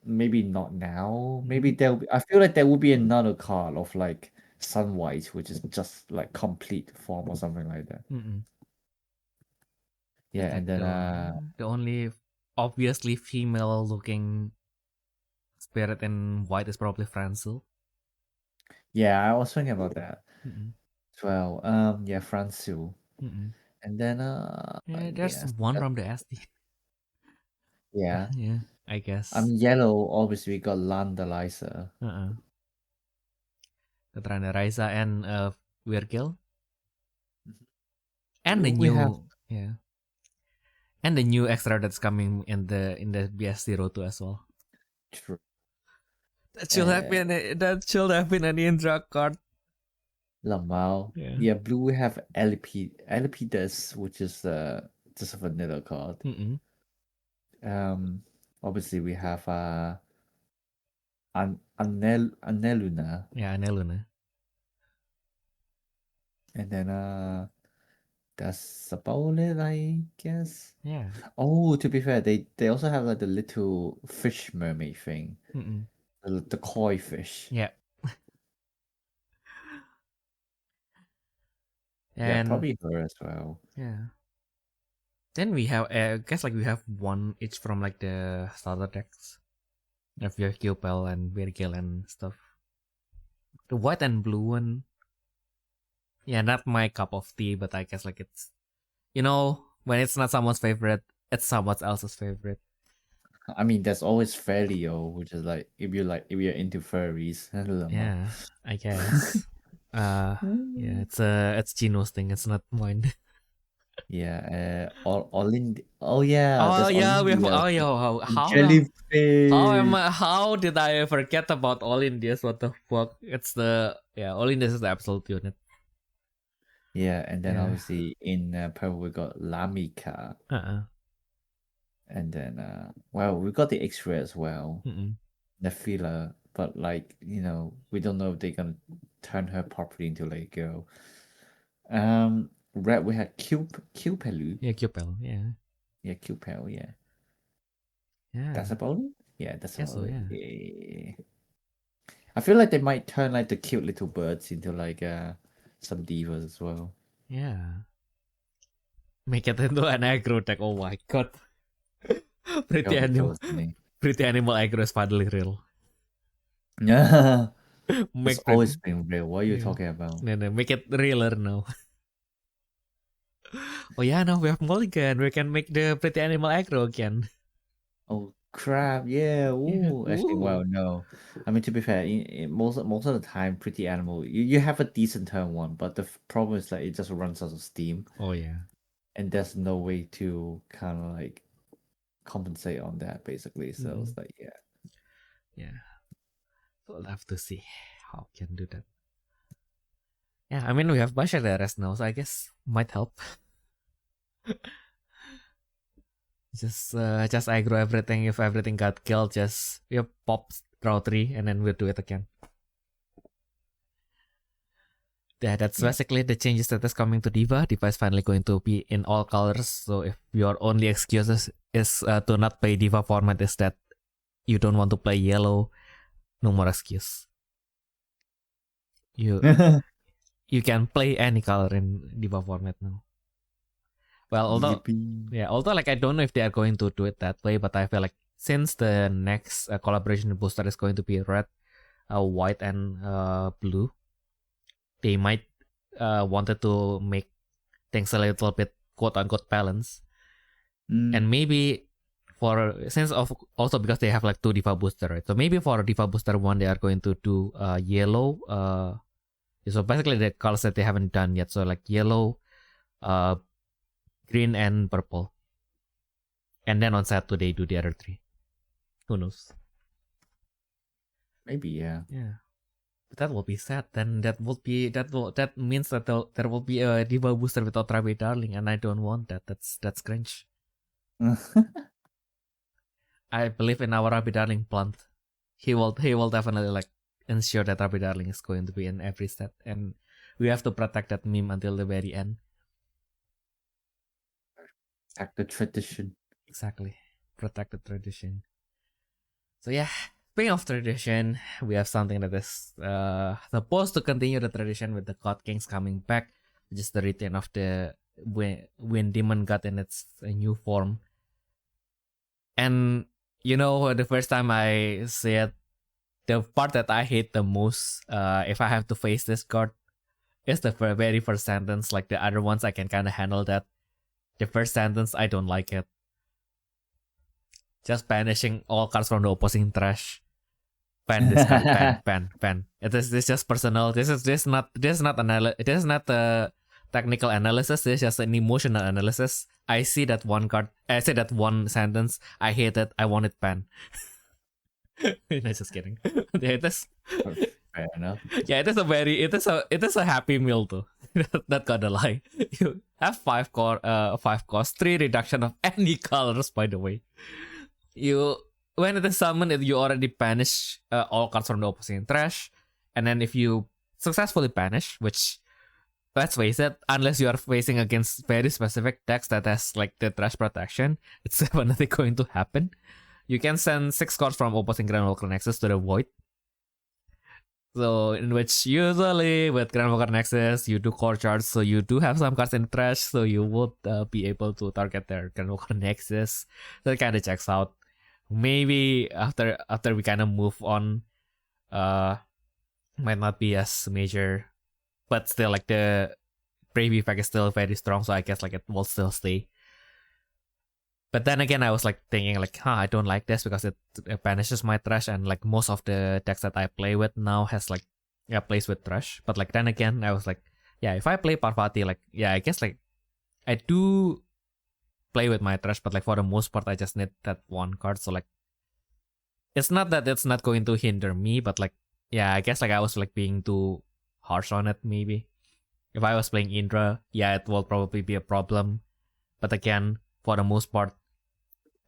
maybe not now. Maybe I feel like there will be another card of like sun white, which is just like complete form or something like that. Yeah, and then the only obviously female looking spirit in white is probably Franzel. Yeah, I was thinking about that as well. Yeah, Fransu. And then there's one from the SD. Yeah. Yeah, I guess. Yellow, obviously we got Landalizer. The Raisa and Virgil. And the We have and the new extra that's coming in the BS02 as well. True. That should have been an Indra card. Lamau. Yeah, blue we have Elipides, which is just a vanilla card. Obviously we have Aneluna. Yeah, Aneluna. And then that's about it, I guess. Yeah. Oh, to be fair, they also have like the little fish mermaid thing. The koi fish. Yeah. Yeah, probably her as well. Yeah. Then we have, I guess like we have one each from like the starter decks. If you have Cupel and Virgil and stuff. The white and blue one. Yeah, not my cup of tea, but I guess like it's, when it's not someone's favorite, it's someone else's favorite. I mean, there's always Felio, which is like if you're into furries. Yeah, I guess. Yeah, it's Gino's thing. It's not mine. Yeah, Olin. Oh yeah. Oh yeah, we have. Olindia. Oh how Jellyfish. how did I forget about Olindias? What the fuck? It's Olindias is the absolute unit. Yeah, and then obviously in purple we got Lamika. And then we got the X-ray as well. The filler, but like we don't know if they're gonna turn her properly into like a girl. Red we had Cupelu. Yeah, Cupel. Yeah. Yeah, Cupel. Yeah. Yeah. That's about it. Yeah, that's about it. Yeah. Yeah. I feel like they might turn like the cute little birds into like some divas as well. Yeah. Make it into an aggro deck. Oh my god. Pretty animal aggro is finally real. Yeah. It's always been real. What are you talking about? No, make it realer now. Oh yeah, now we have mulligan. We can make the pretty animal aggro again. Oh crap! Yeah. Ooh. Actually, well, no. I mean, to be fair, most of the time, Pretty Animal, you have a decent turn one, but the problem is that it just runs out of steam, Oh yeah. and there's no way to kind of like compensate on that, basically. So it's like, yeah. Yeah. We'll have to see how we can do that. Yeah, I mean we have Bashar Ares now, so I guess might help. just aggro everything. If everything got killed, just pop draw 3 and then we'll do it again. Yeah, that's basically the changes that is coming to Diva. Diva is finally going to be in all colors. So if your only excuses is to not play Diva format is that you don't want to play yellow, no more excuse. You you can play any color in Diva format now. Well, although like I don't know if they are going to do it that way, but I feel like since the next collaboration booster is going to be red, white, and blue, they might wanted to make things a little bit quote unquote balance, and maybe also because they have like 2 Diva booster, right? So maybe for Diva booster 1 they are going to do yellow. So basically the colors that they haven't done yet. So like yellow, green, and purple. And then on set 2 they do the other 3. Who knows? Maybe, yeah. Yeah. But that will be sad. Then that means that there will be a Diva booster without Rabbit Darling, and I don't want that. That's cringe. I believe in our Rabbit Darling plant. He will definitely like ensure that Rabbit Darling is going to be in every set, and we have to protect that meme until the very end. Protect the tradition. Exactly. Protect the tradition. So yeah, speaking of tradition, we have something that is supposed to continue the tradition with the God Kings coming back, which is the return of the when Demon God in its new form. And you know, the first time I said the part that I hate the most, if I have to face this card, is the very first sentence. Like the other ones, I can kind of handle that. The first sentence, I don't like it. Just banishing all cards from the opposing trash. Ban this card. ban. This is just personal. This is not a technical analysis. This is just an emotional analysis. I see that one card. I say that one sentence. I hate it. I want it banned. No, just kidding. Yeah, fair enough. Yeah, it is a happy meal too. Not gonna lie. You have 5 cost, 3 reduction of any colors. By the way, when it is summoned, you already banish all cards from the opposing trash, and then if you successfully banish, which let's face it, unless you are facing against very specific decks that has like the trash protection, it's definitely going to happen. You can send 6 cards from opposing Grandwalker Nexus to the void. So, in which usually with Grandwalker Nexus, you do core charge, so you do have some cards in the trash, so you would be able to target their Grandwalker Nexus. So it kind of checks out. Maybe after we kind of move on, might not be as major, but still like the Brave effect is still very strong, so I guess like it will still stay. But then again, I was like thinking like, I don't like this because it banishes my trash, and like most of the decks that I play with now has like plays with trash. But like then again, I was like, yeah, if I play Parvati, like yeah, I guess like I do play with my trash, but like for the most part, I just need that one card. So like, it's not that it's not going to hinder me, but like yeah, I guess like I was like being too harsh on it maybe. If I was playing Indra, yeah, it will probably be a problem. But again, for the most part,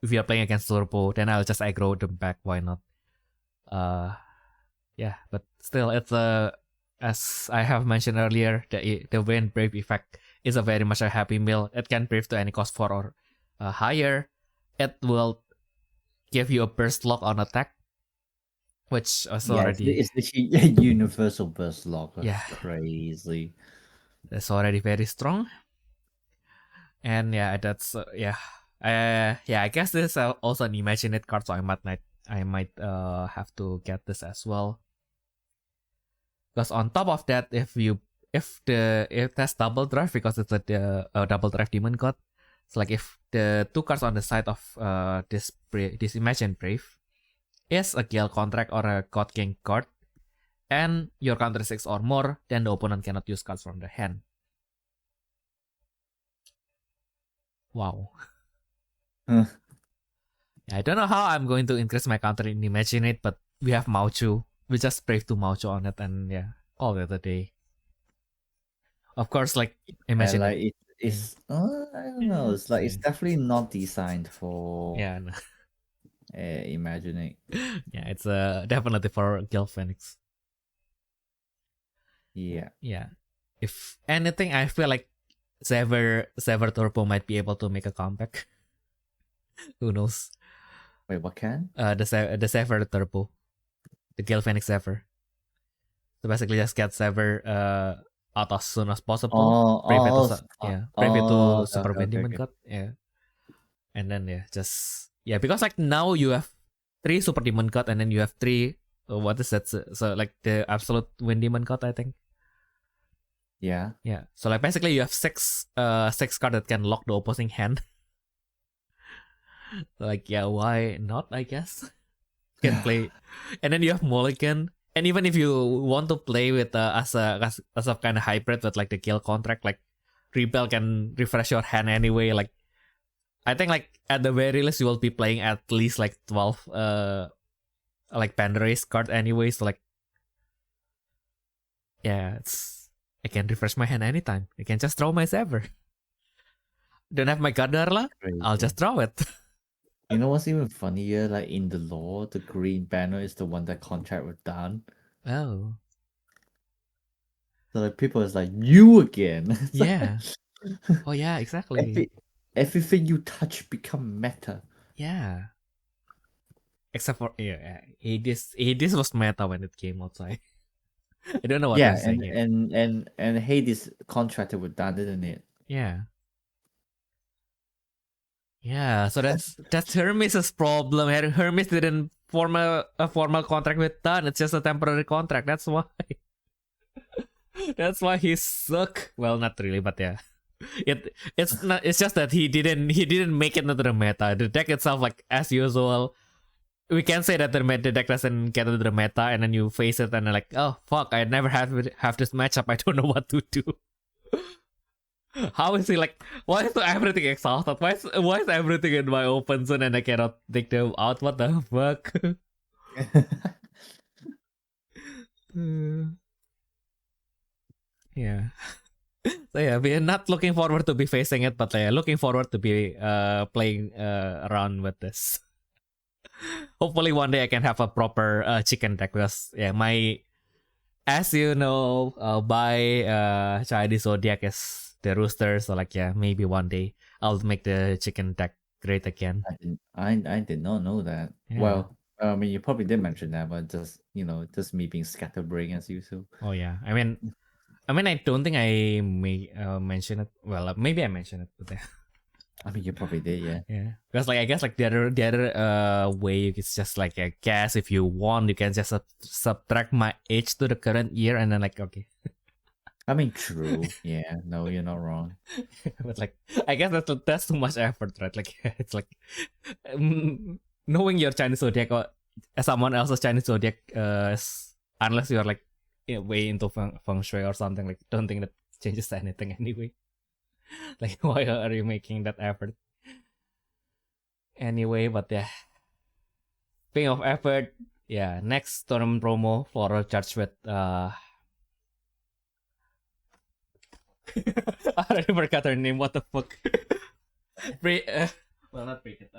if you're playing against Turbo, then I'll just aggro them back. Why not? Yeah, but still, it's as I have mentioned earlier, the Wind Brave effect is a very much a happy meal. It can brave to any cost 4 or higher. It will give you a burst lock on attack, which is already it's literally a universal burst lock. That's Yeah. crazy. That's already very strong. And yeah, that's I guess this is also an imaginate card, so I might have to get this as well. Because on top of that, if you if it has double drive because it's a double drive demon god. So like if the 2 cards on the side of this Imagine Brave is a Gale contract or a God King card, and your counter 6 or more, then the opponent cannot use cards from the hand. Wow. I don't know how I'm going to increase my counter in Imagine It, but we have Mauchu. We just Brave to Mauchu on it, and yeah, all the other day. Of course, like Imagine It. It's I don't know. It's like it's definitely not designed for no. imagining. Yeah, it's definitely for Gil Phoenix. Yeah. If anything, I feel like Sever Turbo might be able to make a comeback. Who knows? Wait, what can? The Sever Turbo, the Gil Phoenix Sever. So basically, just get Sever out as soon as possible. Brave it to Super Demon God. Yeah, and then because like now you have 3 Super Demon God, and then you have 3. What is that? So like the Absolute Wind Demon God, I think. Yeah. So like basically you have 6 cards that can lock the opposing hand. Like why not? I guess you can play, and then you have Mulligan. And even if you want to play with as a kind of hybrid with like the Gale contract, like Rebel can refresh your hand anyway. Like I think like at the very least you will be playing at least like 12 like Pandaris card anyway. So like I can refresh my hand anytime. I can just draw my Sever. Don't have my Gadarla, I'll just draw it. You know what's even funnier? Like in the lore, the green banner is the one that contract with Dan. Oh. So like people is like, you again. Yeah. Oh yeah, exactly. Everything you touch become meta. Yeah. Except for Hades was meta when it came outside. I don't know what they're saying here. And Hades contracted with Dan, didn't it? Yeah. Yeah, so that's Hermes' problem. Hermes didn't form a formal contract with Dan. It's just a temporary contract. That's why. That's why he suck. Well, not really, but yeah. It's just that he didn't make it into the meta. The deck itself, like as usual, we can say that the deck doesn't get into the meta, and then you face it and you're like, oh fuck, I never have this matchup. I don't know what to do. How is he like? Why is everything exhausted? Why is everything in my open zone and I cannot take them out? What the fuck? Yeah. So yeah, we're not looking forward to be facing it, but looking forward to be playing around with this. Hopefully one day I can have a proper chicken deck because as you know, by Chinese Zodiac is the rooster, so like maybe one day I'll make the chicken deck great again. I did not know that. Yeah. Well, I mean, you probably did mention that, but just me being scatterbrain as usual. Oh yeah, I mean, I don't think I may mention it. Well, maybe I mentioned it, but I mean, you probably did, yeah. Yeah, because like I guess like the other way it's just like I guess if you want you can just subtract my age to the current year and then like okay. I mean, true. Yeah, no, you're not wrong. But like I guess that's too much effort, right? Like it's like knowing your Chinese zodiac or someone else's Chinese zodiac, unless you're like way into feng shui or something, like don't think that changes anything anyway. Like why are you making that effort anyway? But yeah, speaking of effort, next tournament promo, floral charge with I already forgot her name. What the fuck? Well, not break it.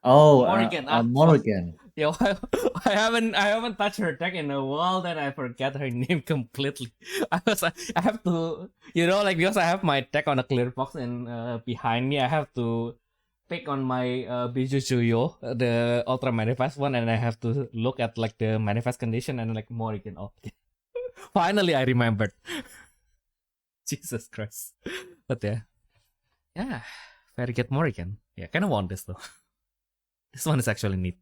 Morrigan. Yeah, I haven't touched her deck in a while. Then I forget her name completely. I have to, like because I have my deck on a clear box and behind me I have to pick on my Bijujuyo, the ultra manifest one, and I have to look at like the manifest condition and like Morrigan. Oh, finally I remembered. Jesus Christ! But yeah, very good Morrigan. Yeah, kind of want this though. This one is actually neat.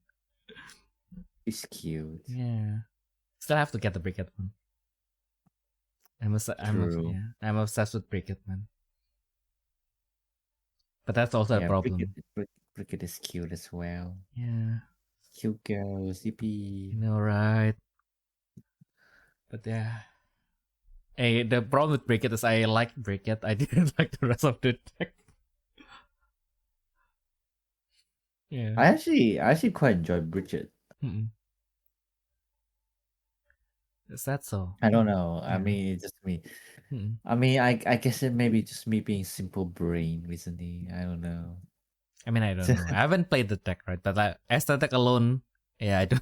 It's cute. Yeah. Still have to get the briquette one. True. I'm obsessed with Bricket, man. But that's also a problem. Bricket is cute as well. Yeah. Cute girl, zippy. You know, right? But yeah. Hey, the problem with Bricket is I like Bricket. I didn't like the rest of the deck. Yeah. I actually quite enjoy Bridget. Is that so? I don't know. Yeah. I mean, it's just me. Mm-mm. I mean, I guess it maybe just me being simple brain recently. I don't know. I mean, I don't know. I haven't played the deck, right? But aesthetic alone, yeah, I do.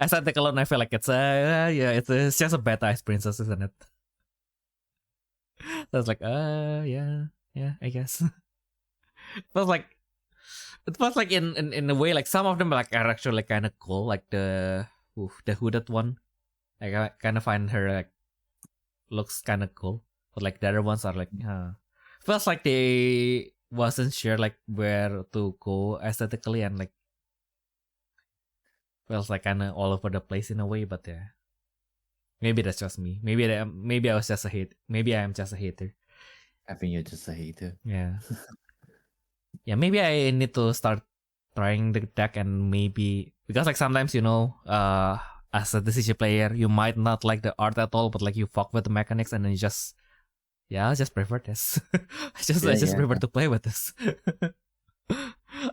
Aesthetic alone, I feel like it's it's just a bad ice princess, isn't it? So it's like, yeah, I guess. It was like in a way, like some of them are actually kind of cool, like the hooded one. Like I kind of find her like looks kind of cool, but like the other ones are like, feels like they wasn't sure like where to go aesthetically, and like feels like kind of all over the place in a way. But yeah, maybe that's just me. Maybe I was just a hate. Maybe I am just a hater. I think you're just a hater. Yeah. Yeah, maybe I need to start trying the deck, and maybe because like sometimes as a decision player you might not like the art at all, but like you fuck with the mechanics and then you just I just prefer this. I just prefer to play with this.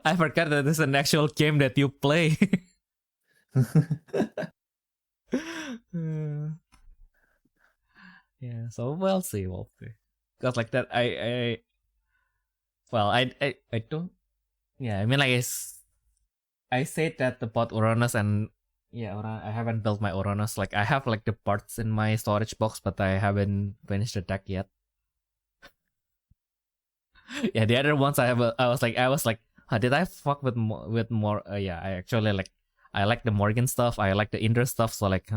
I forgot that this is an actual game that you play. Yeah, so we'll see. Because like that, I don't. Yeah, I mean, like I said that about Uranus, and yeah, I haven't built my Uranus. Like I have like the parts in my storage box, but I haven't finished the deck yet. Yeah, the other ones I was like, did I fuck with more? Yeah, I actually like. I like the Morgan stuff. I like the Indra stuff. So like,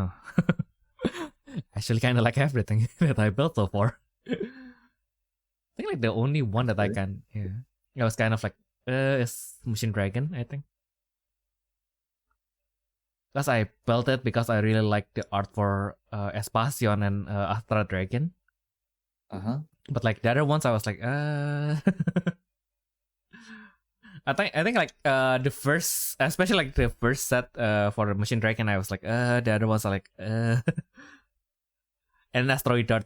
actually kind of like everything that I built so far. I think like the only one that I can, I was kind of like, is Machine Dragon, I think. Because I built it because I really like the art for Espacion and Astra Dragon. But like the other ones, I was like, I think like the first, especially like the first set for the Machine Dragon, I was like, the other ones are like, and Asteroid Dart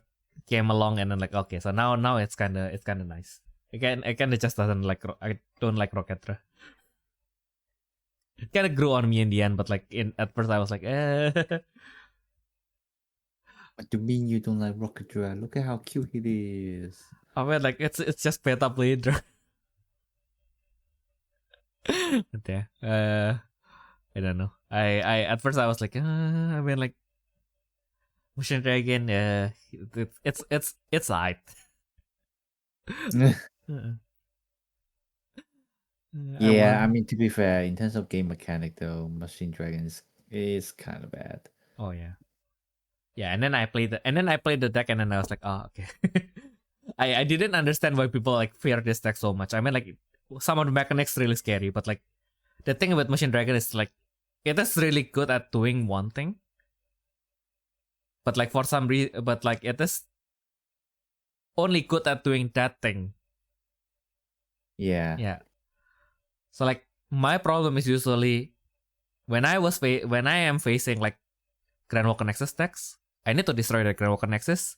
came along, and then like, okay, so now it's kind of nice. I kind of just doesn't like, I don't like Rocketra. It kind of grew on me in the end, but like at first I was like, What do you mean you don't like Rocketra? Look at how cute it is. I mean, like it's just Beta Blade. But yeah, I don't know. I at first I was like, I mean, like Machine Dragon, it's alright. Yeah, I mean, to be fair, in terms of game mechanic though, Machine Dragon is kind of bad. Oh yeah. Yeah, and then I played the deck, and then I was like, oh, okay. I didn't understand why people like fear this deck so much. I mean, like some of the mechanics really scary, but like the thing with Machine Dragon is like it is really good at doing one thing, but like for some reason, but like it is only good at doing that thing. Yeah. Yeah. So like my problem is usually when I am facing like Grand Walker Nexus decks, I need to destroy the Grand Walker Nexus.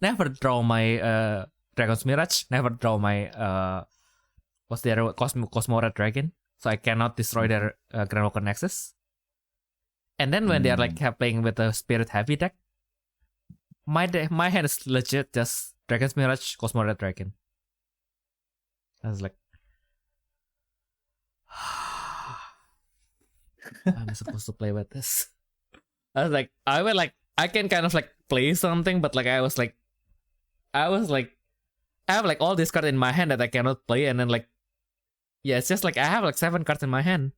Never draw my Dragon's Mirage. Never draw my what's the other Cosmora Dragon. So I cannot destroy their Grand Walker Nexus. And then when they are like playing with a Spirit Heavy deck, my hand is legit just Dragon's Mirage, Cosmora Dragon. I was like, I'm supposed to play with this. I was like, I can kind of like play something, but like I have like all these cards in my hand that I cannot play, and then like, yeah, it's just like I have like 7 cards in my hand.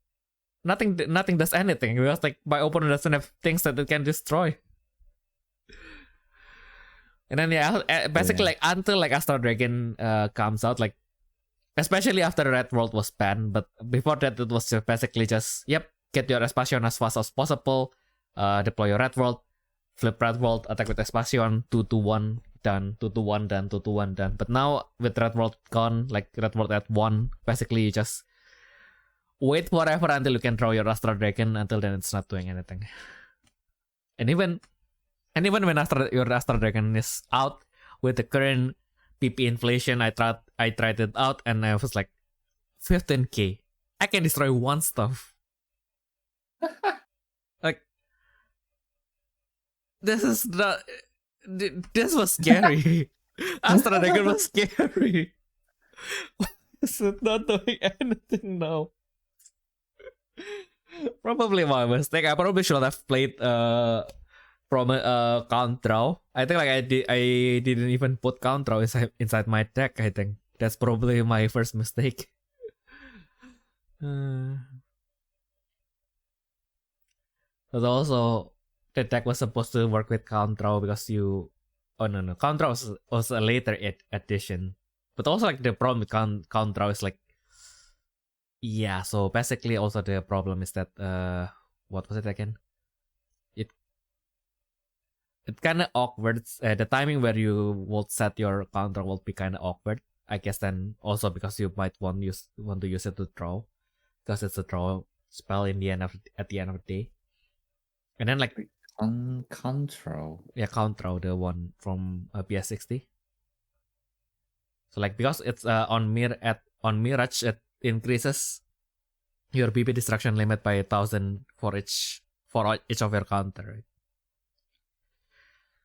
Nothing does anything because like my opponent doesn't have things that it can destroy. And then basically like until like Astral Dragon comes out, like especially after Red World was banned, but before that it was just basically just get your Espacion as fast as possible, deploy your Red World, flip Red World, attack with Espacion, 2-1 done, 2-1 done, 2-1 done. But now with Red World gone, like Red World at 1, basically you just wait forever until you can draw your Astra Dragon. Until then, it's not doing anything. And even when your Astra Dragon is out with the current PP inflation, I tried it out and I was like 15k. I can destroy one stuff. Like this was scary. Astra Dragon was scary. It's not doing anything now. Probably my mistake. I probably should have played from count draw. I think like I didn't even put count draw inside my deck. I think that's probably my first mistake. But also the deck was supposed to work with count draw because count draw was a later addition. But also like the problem with count draw is like, yeah, so basically also the problem is that what was it again? It kind of awkward. The timing where you will set your counter will be kind of awkward. I guess then also because you might want to use it to draw, because it's a draw spell at the end of the day. And then like control. Yeah, control, the one from PS60. So like because it's on Mirage, it increases your BP destruction limit by 1,000 for each of your counter, right?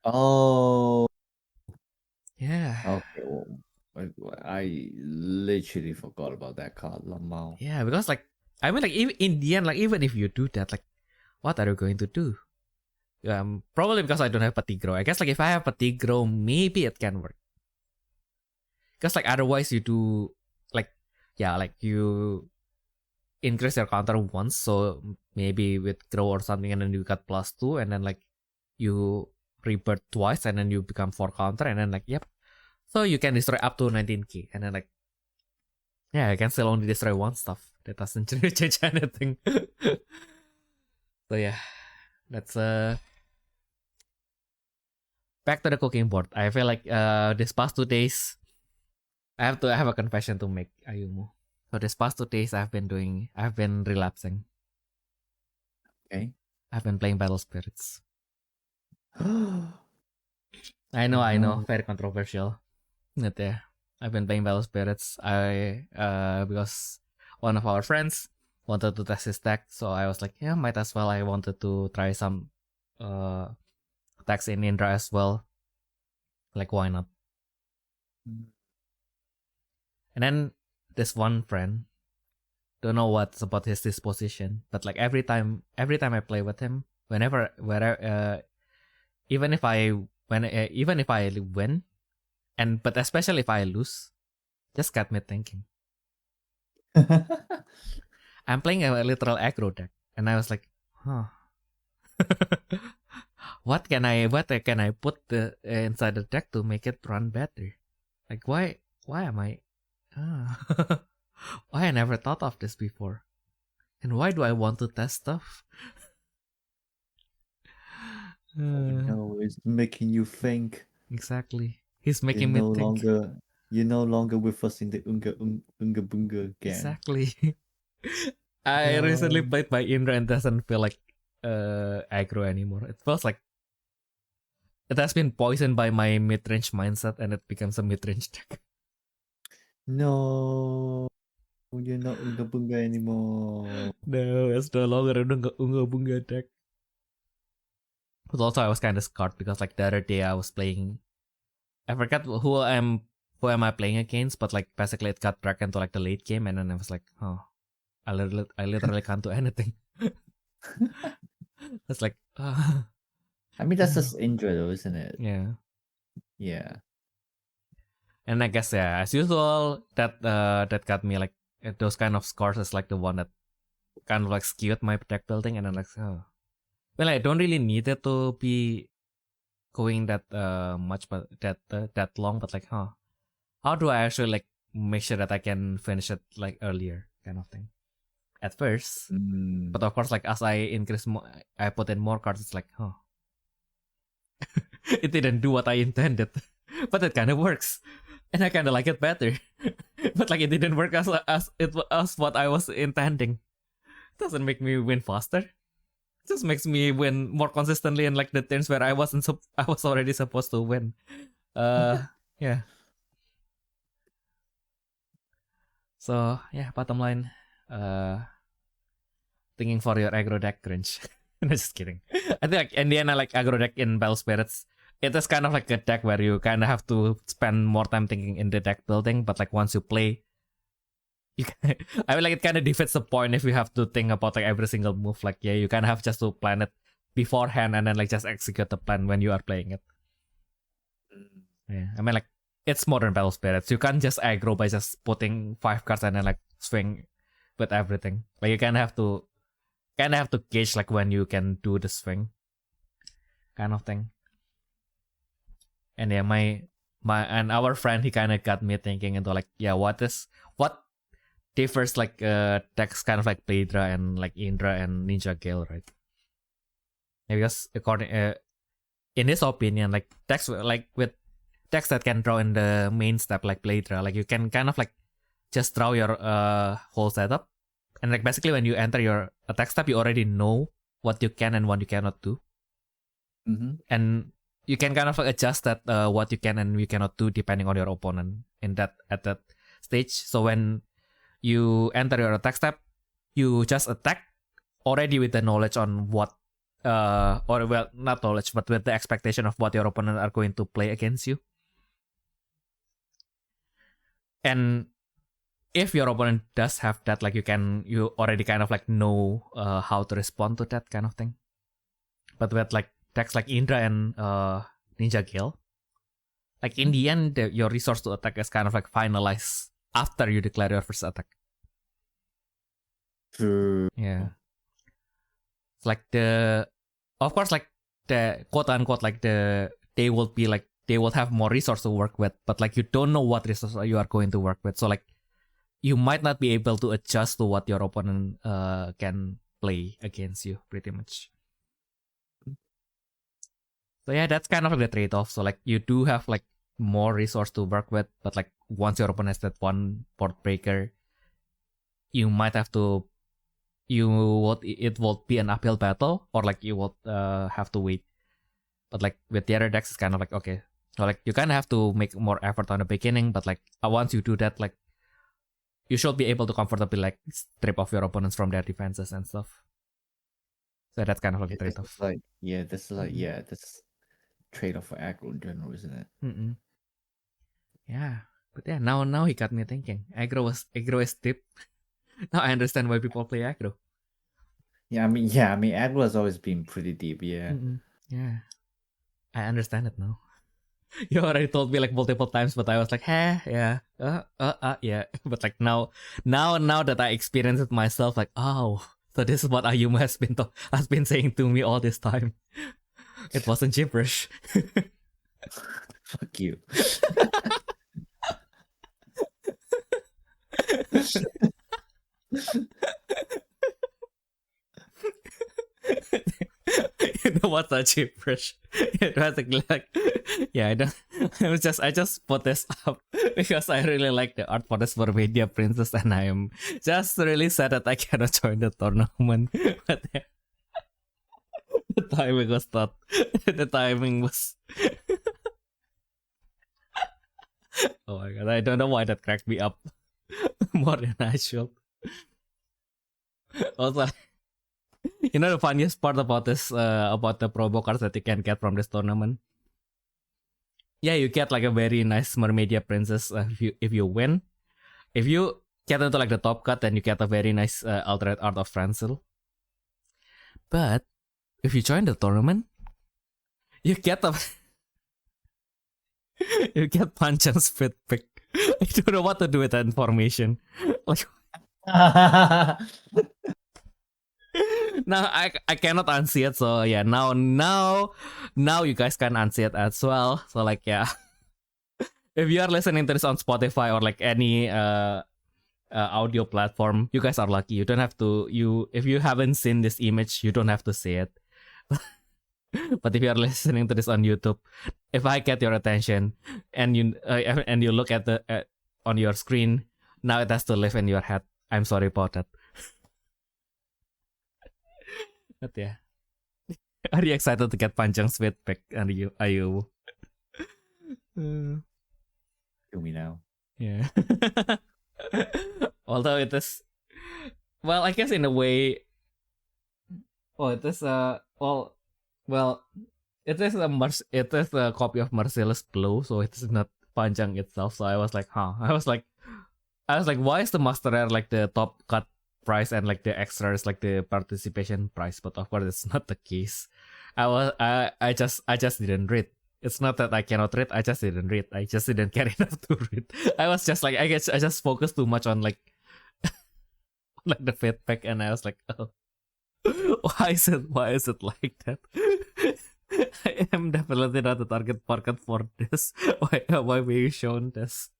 Oh. Yeah. Okay. Well, I literally forgot about that card, Lamau. Yeah, because like I mean, like even in the end, like even if you do that, like what are you going to do? Probably because I don't have Patigro. I guess like if I have Patigro, maybe it can work. Because like otherwise you do like you increase your counter once, so maybe with grow or something, and then you got +2, and then like you rebirth twice, and then you become 4 counter, and then like yep. So you can destroy up to 19k, and then like yeah, I can still only destroy one stuff. That doesn't change anything. So yeah, that's back to the cooking board. I feel like this past 2 days I have a confession to make, Ayumu. So this past 2 days I've been relapsing. Okay. I've been playing Battle Spirits. I know, very controversial. But yeah, I've been playing Battle Spirits. Because one of our friends wanted to test his deck, so I was like, yeah, might as well. I wanted to try some attacks in Indra as well. Like, why not? And then this one friend, don't know what's about his disposition, but like every time I play with him, even if I win, but especially if I lose, just got me thinking. I'm playing a literal aggro deck, and I was like, huh. What can I put inside the deck to make it run better? Like why am I? Why I never thought of this before, and why do I want to test stuff? No, it's making you think. Exactly, he's making me think. You're no longer with us in the Unga Bunga game. Exactly. I recently played by Indra and doesn't feel like aggro anymore. It feels like it has been poisoned by my mid-range mindset, and it becomes a mid-range deck. No, you're not Unga Bunga anymore. No, it's no longer an Unga Bunga deck. But also I was kind of scarred because like the other day I was playing, I forgot who am I playing against, but like basically it got dragged into like the late game, and then I was like, oh, I literally can't do anything. It's like, I mean, that's just Indra though, isn't it? yeah. Yeah. And I guess yeah, as usual, that got me like those kind of scores is like the one that kind of like skewed my deck building, and I'm like, oh, well, I don't really need it to be going that much, but that long, but like, how do I actually like make sure that I can finish it like earlier, kind of thing. At first, but of course, like as I increase more, I put in more cards. It's like, It didn't do what I intended, but it kind of works, and I kind of like it better. But like it didn't work as what I was intending. Doesn't make me win faster. It just makes me win more consistently in like the turns where I was already supposed to win. Yeah. So yeah, bottom line, thinking for your aggro deck cringe. No, just kidding. I think like in the end I like aggro deck in Battle Spirits. It is kind of like a deck where you kind of have to spend more time thinking in the deck building, but like once you play, I mean like it kind of defeats the point if you have to think about like every single move. Like yeah, you kind of have just to plan it beforehand and then like just execute the plan when you are playing it. Yeah, I mean like it's modern Battle Spirits. You can't just aggro by just putting 5 cards and then like swing with everything. Like you kind of have to gauge like when you can do the swing, kind of thing. And yeah, my and our friend, he kind of got me thinking into like, yeah, what differs like decks kind of like Phaedra and like Indra and Ninja Gale, right? Yeah, because according in his opinion, like decks like with decks that can draw in the main step like Phaedra, like you can kind of like just draw your whole setup, and like basically when you enter your attack step, you already know what you can and what you cannot do, and you can kind of like adjust that what you can and you cannot do depending on your opponent at that stage. So when you enter your attack step, you just attack already with the knowledge on what or well, not knowledge, but with the expectation of what your opponent are going to play against you. And if your opponent does have that, like you already kind of like know how to respond to that kind of thing. But with like decks like Indra and Ninja Gale, like in the end, your resource to attack is kind of like finalized after you declare your first attack. Yeah. It's like of course, like the quote unquote, like they will have more resource to work with, but like you don't know what resource you are going to work with. So like you might not be able to adjust to what your opponent can play against you, pretty much. So yeah, that's kind of like the trade-off. So like you do have like more resource to work with, but like once your opponent has that one board breaker, you might have to it will be an uphill battle, or like you will have to wait. But like with the other decks, it's kind of like okay, so like you kind of have to make more effort on the beginning, but like once you do that, like you should be able to comfortably like strip off your opponents from their defenses and stuff. So that's kind of like a trade-off. That's trade-off for aggro in general, isn't it? Yeah, but yeah, now he got me thinking. Aggro is deep. Now I understand why people play aggro. Yeah, I mean, aggro has always been pretty deep. Yeah. Yeah, I understand it now. You already told me like multiple times, but I was like, yeah. Yeah. But like now that I experienced it myself, like, oh, so this is what Ayumu has been saying to me all this time. It wasn't gibberish. Fuck you. You know what's a gibberish? It was like yeah, I just put this up because I really like the art for this Media Princess, and I am just really sad that I cannot join the tournament. But yeah, the timing was not. The timing was. Oh my god! I don't know why that cracked me up more than I should. Also, you know the funniest part about this, about the promo cards that you can get from this tournament. Yeah, you get like a very nice Mermaidia Princess if you win. If you get into like the top cut, then you get a very nice alternate art of Francis. But if you join the tournament, you get a you get Panchan's Fit Pick. I don't know what to do with that information. Like now I cannot unsee it, so yeah, now you guys can unsee it as well. So like yeah, if you are listening to this on Spotify or like any audio platform, you guys are lucky. You don't have to if you haven't seen this image, you don't have to see it. But if you're listening to this on YouTube, if I get your attention and you look at the on your screen, now it has to live in your head. I'm sorry about that. But yeah, are you excited to get Panjang's feet back under you? Are you? Kill me now. Yeah. Although it is, well, I guess in a way, it is it is a copy of Merciless Blow, so it is not Panjang itself. So I was like, I was like, why is the Master Rare like the top cut price and like the extra is like the participation price? But of course, it's not the case. I just didn't read. It's not that I cannot read. I just didn't read. I just didn't care enough to read. I was just like, I just focused too much on like the feedback, and I was like, oh, why is it like that? I am definitely not the target market for this. Why were you shown this?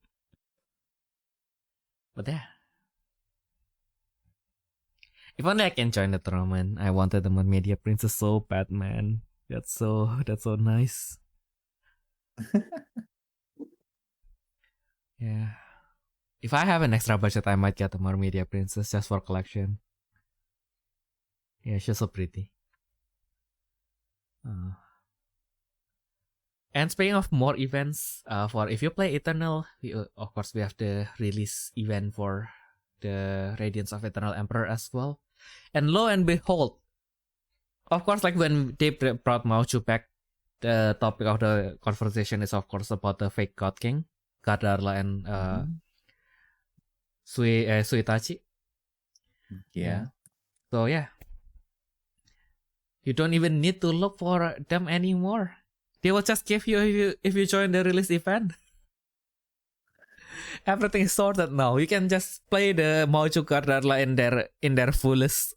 But yeah, if only I can join the tournament. I wanted the Media Princess so bad, man. That's so nice. Yeah. If I have an extra budget, I might get a more Media Princess just for collection. Yeah, she's so pretty. And speaking of more events, for if you play Eternal, of course we have the release event for the Radiance of Eternal Emperor as well. And lo and behold, of course, like when they brought Mauchu back, the topic of the conversation is of course about the fake God King, Kadarla and Suitachi. Yeah. So yeah, you don't even need to look for them anymore. They will just give you if you join the release event. Everything is sorted now. You can just play the Mauchu Kadarla in their fullest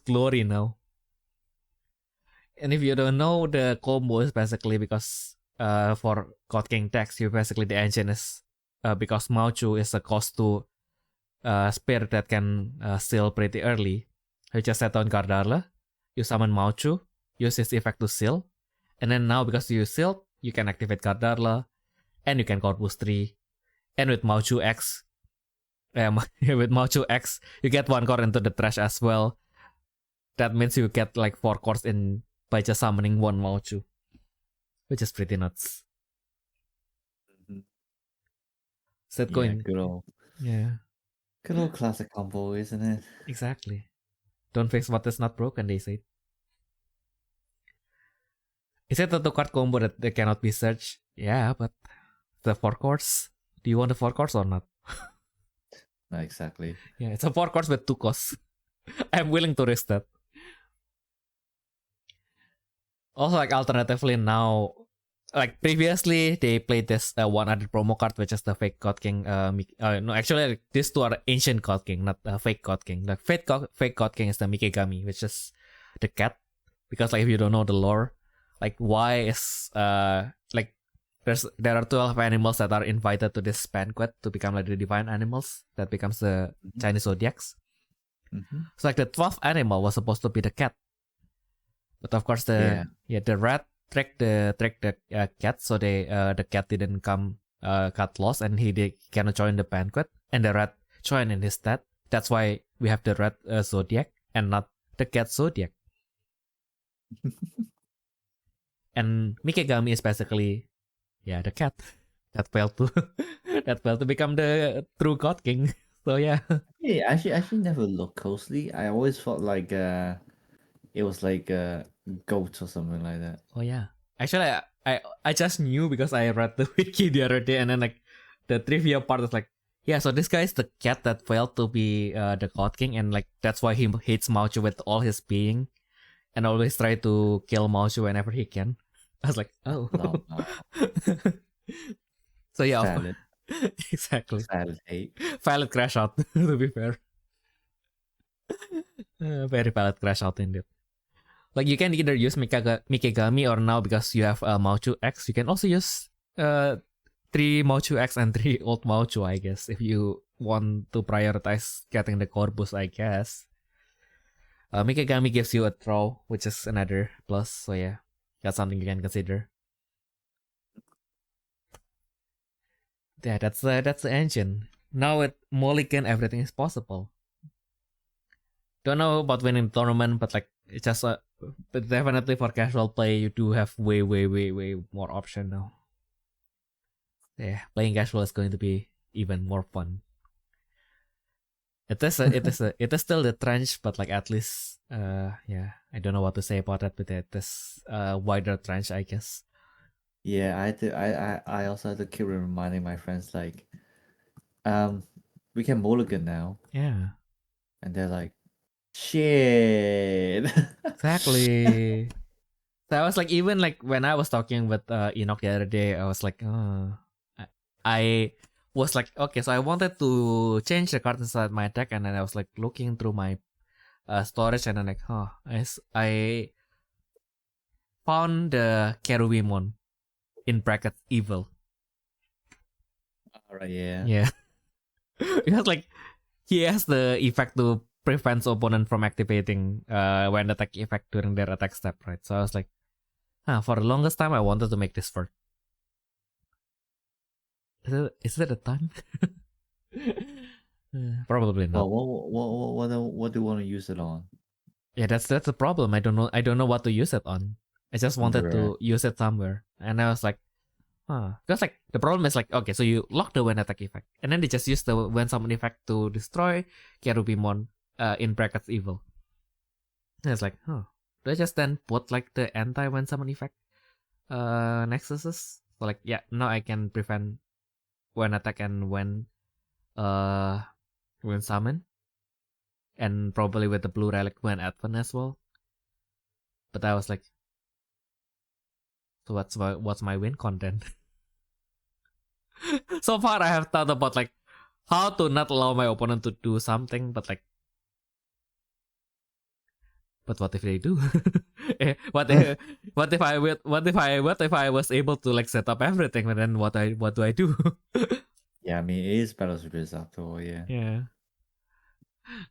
glory now. And if you don't know, the combo is basically because for God King decks, you basically the engine is because Mauchu is a cost to spirit that can seal pretty early. You just set on Gardarla, you summon Mauchu, use his effect to seal, and then now because you sealed, you can activate Gardarla, and you can Corpus 3, and with Mauchu X, you get 1 core into the trash as well. That means you get like 4 cores in by just summoning 1 Mauchu, which is pretty nuts. Set going. Good old classic combo, isn't it? Exactly. Don't fix what is not broken, they say. Is it a 2-card combo that they cannot be searched? Yeah, but the 4 cores. Do you want the 4 cores or not? No, exactly. Yeah, it's a 4 cores with 2 costs. I'm willing to risk that. Also, like alternatively now, like previously they played this one other promo card, which is the fake God King. No, actually like, these two are ancient God King, not fake God King. The fake God King is the Mikegami, which is the cat. Because like if you don't know the lore, like why is like there are 12 animals that are invited to this banquet to become like the divine animals that becomes the Chinese zodiacs. So like the 12th animal was supposed to be the cat. But of course the rat tricked the cat, so the cat didn't come, got lost, and he cannot join the banquet, and the rat joined in his stead. That's why we have the rat zodiac and not the cat zodiac. And Mikegami is basically the cat that failed to become the true God King. So yeah. Yeah, actually never looked closely. I always thought like it was like a goat or something like that. Oh yeah. Actually, I just knew because I read the wiki the other day, and then like the trivia part is like, yeah, so this guy is the cat that failed to be the God King, and like that's why he hates Mauchu with all his being, and always try to kill Mauchu whenever he can. I was like, oh. So yeah, Valid. Exactly. Valid hate. Valid crash out, to be fair. Very valid crash out indeed. Like you can either use Mikegami, or now because you have Mauchu X, you can also use 3 Mauchu X and 3 old Mauchu, I guess, if you want to prioritize getting the Corpus, I guess. Mikigami gives you a throw, which is another plus. So yeah, that's something you can consider. Yeah, that's the engine. Now with Mulligan, everything is possible. Don't know about winning the tournament, but like it's just but definitely for casual play, you do have way more option now. Yeah, playing casual is going to be even more fun. It is still the trench, but like at least yeah, I don't know what to say about that, but it is wider trench, I guess. Yeah, I also have to keep reminding my friends like, we can mulligan now, Yeah, and they're like, shit. exactly. So I was like, even like when I was talking with Enoch the other day, I was like, I was like, okay, so I wanted to change the card inside my deck, and then I was like looking through my storage, and then like, I found the Cherubimon in brackets evil. Alright, yeah. Yeah. Because like he has the effect to prevent opponent from activating when attack effect during their attack step, right? So I was like, for the longest time I wanted to make this work. Is it a time? Probably not. Well, what do you want to use it on? Yeah, that's the problem. I don't know what to use it on. I just wanted to use it somewhere, and I was like, because like the problem is like, okay, so you lock the when attack effect, and then they just use the when summon effect to destroy Cherubimon in brackets evil. And it's like, do I just then put like the anti when summon effect nexuses? So like, yeah, now I can prevent when attack and when summon, and probably with the blue relic when advent as well. But I was like, so what's my win content? So far I have thought about like how to not allow my opponent to do something, but like, but what if they do? What if I was able to like set up everything, and then what do I do? Yeah, I mean it is Battles with after all, yeah. Yeah.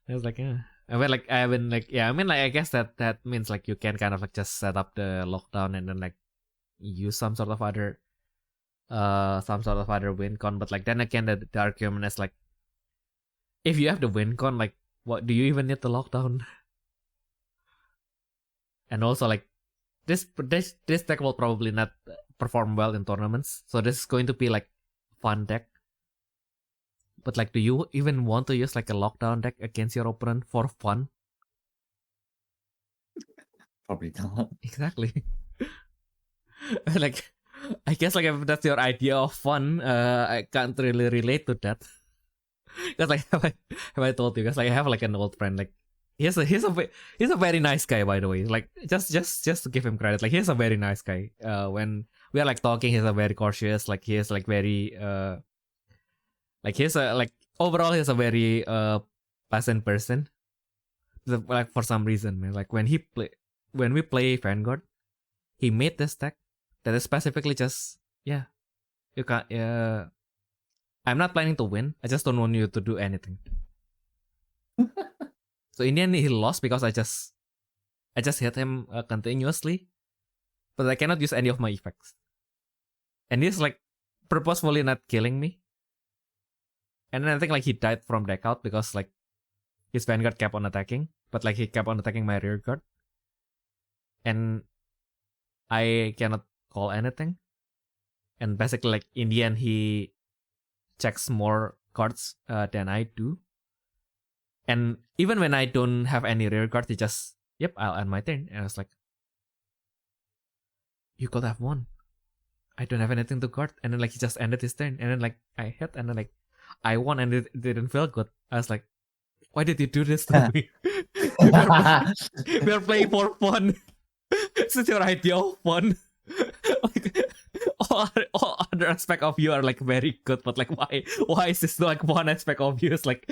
I was like, yeah. I mean, like, I mean, like, yeah. I mean, like, I guess that means like you can kind of like just set up the lockdown and then like use some sort of other win con. But like then again, the argument is like, if you have the win con, like, what do you even need the lockdown? And also like this deck will probably not perform well in tournaments, so this is going to be like fun deck. But like, do you even want to use like a lockdown deck against your opponent for fun? Probably not. Exactly. Like, I guess like if that's your idea of fun, I can't really relate to that. Because like, have I told you? Because like I have like an old friend. Like he's a very nice guy, by the way. Like just to give him credit, like he's a very nice guy. When we are like talking, he's a very cautious. Like he is like very like overall he's a very pleasant person. Like for some reason, man. Like when we play Vanguard, he made this deck that is specifically just you can't. I'm not planning to win. I just don't want you to do anything. So in the end, he lost because I just hit him continuously, but I cannot use any of my effects. And he's like purposefully not killing me. And then I think like he died from deck out because like his Vanguard kept on attacking, but like he kept on attacking my rear guard. And I cannot call anything. And basically like in the end he checks more cards than I do. And even when I don't have any rear guard, he just, I'll end my turn. And I was like, you could have won. I don't have anything to guard. And then like he just ended his turn. And then like I hit and then like I won and it didn't feel good. I was like, why did you do this to me? We are playing for fun. This is your idea of fun. Like, all other aspect of you are like very good, but like why is this like one aspect of you is like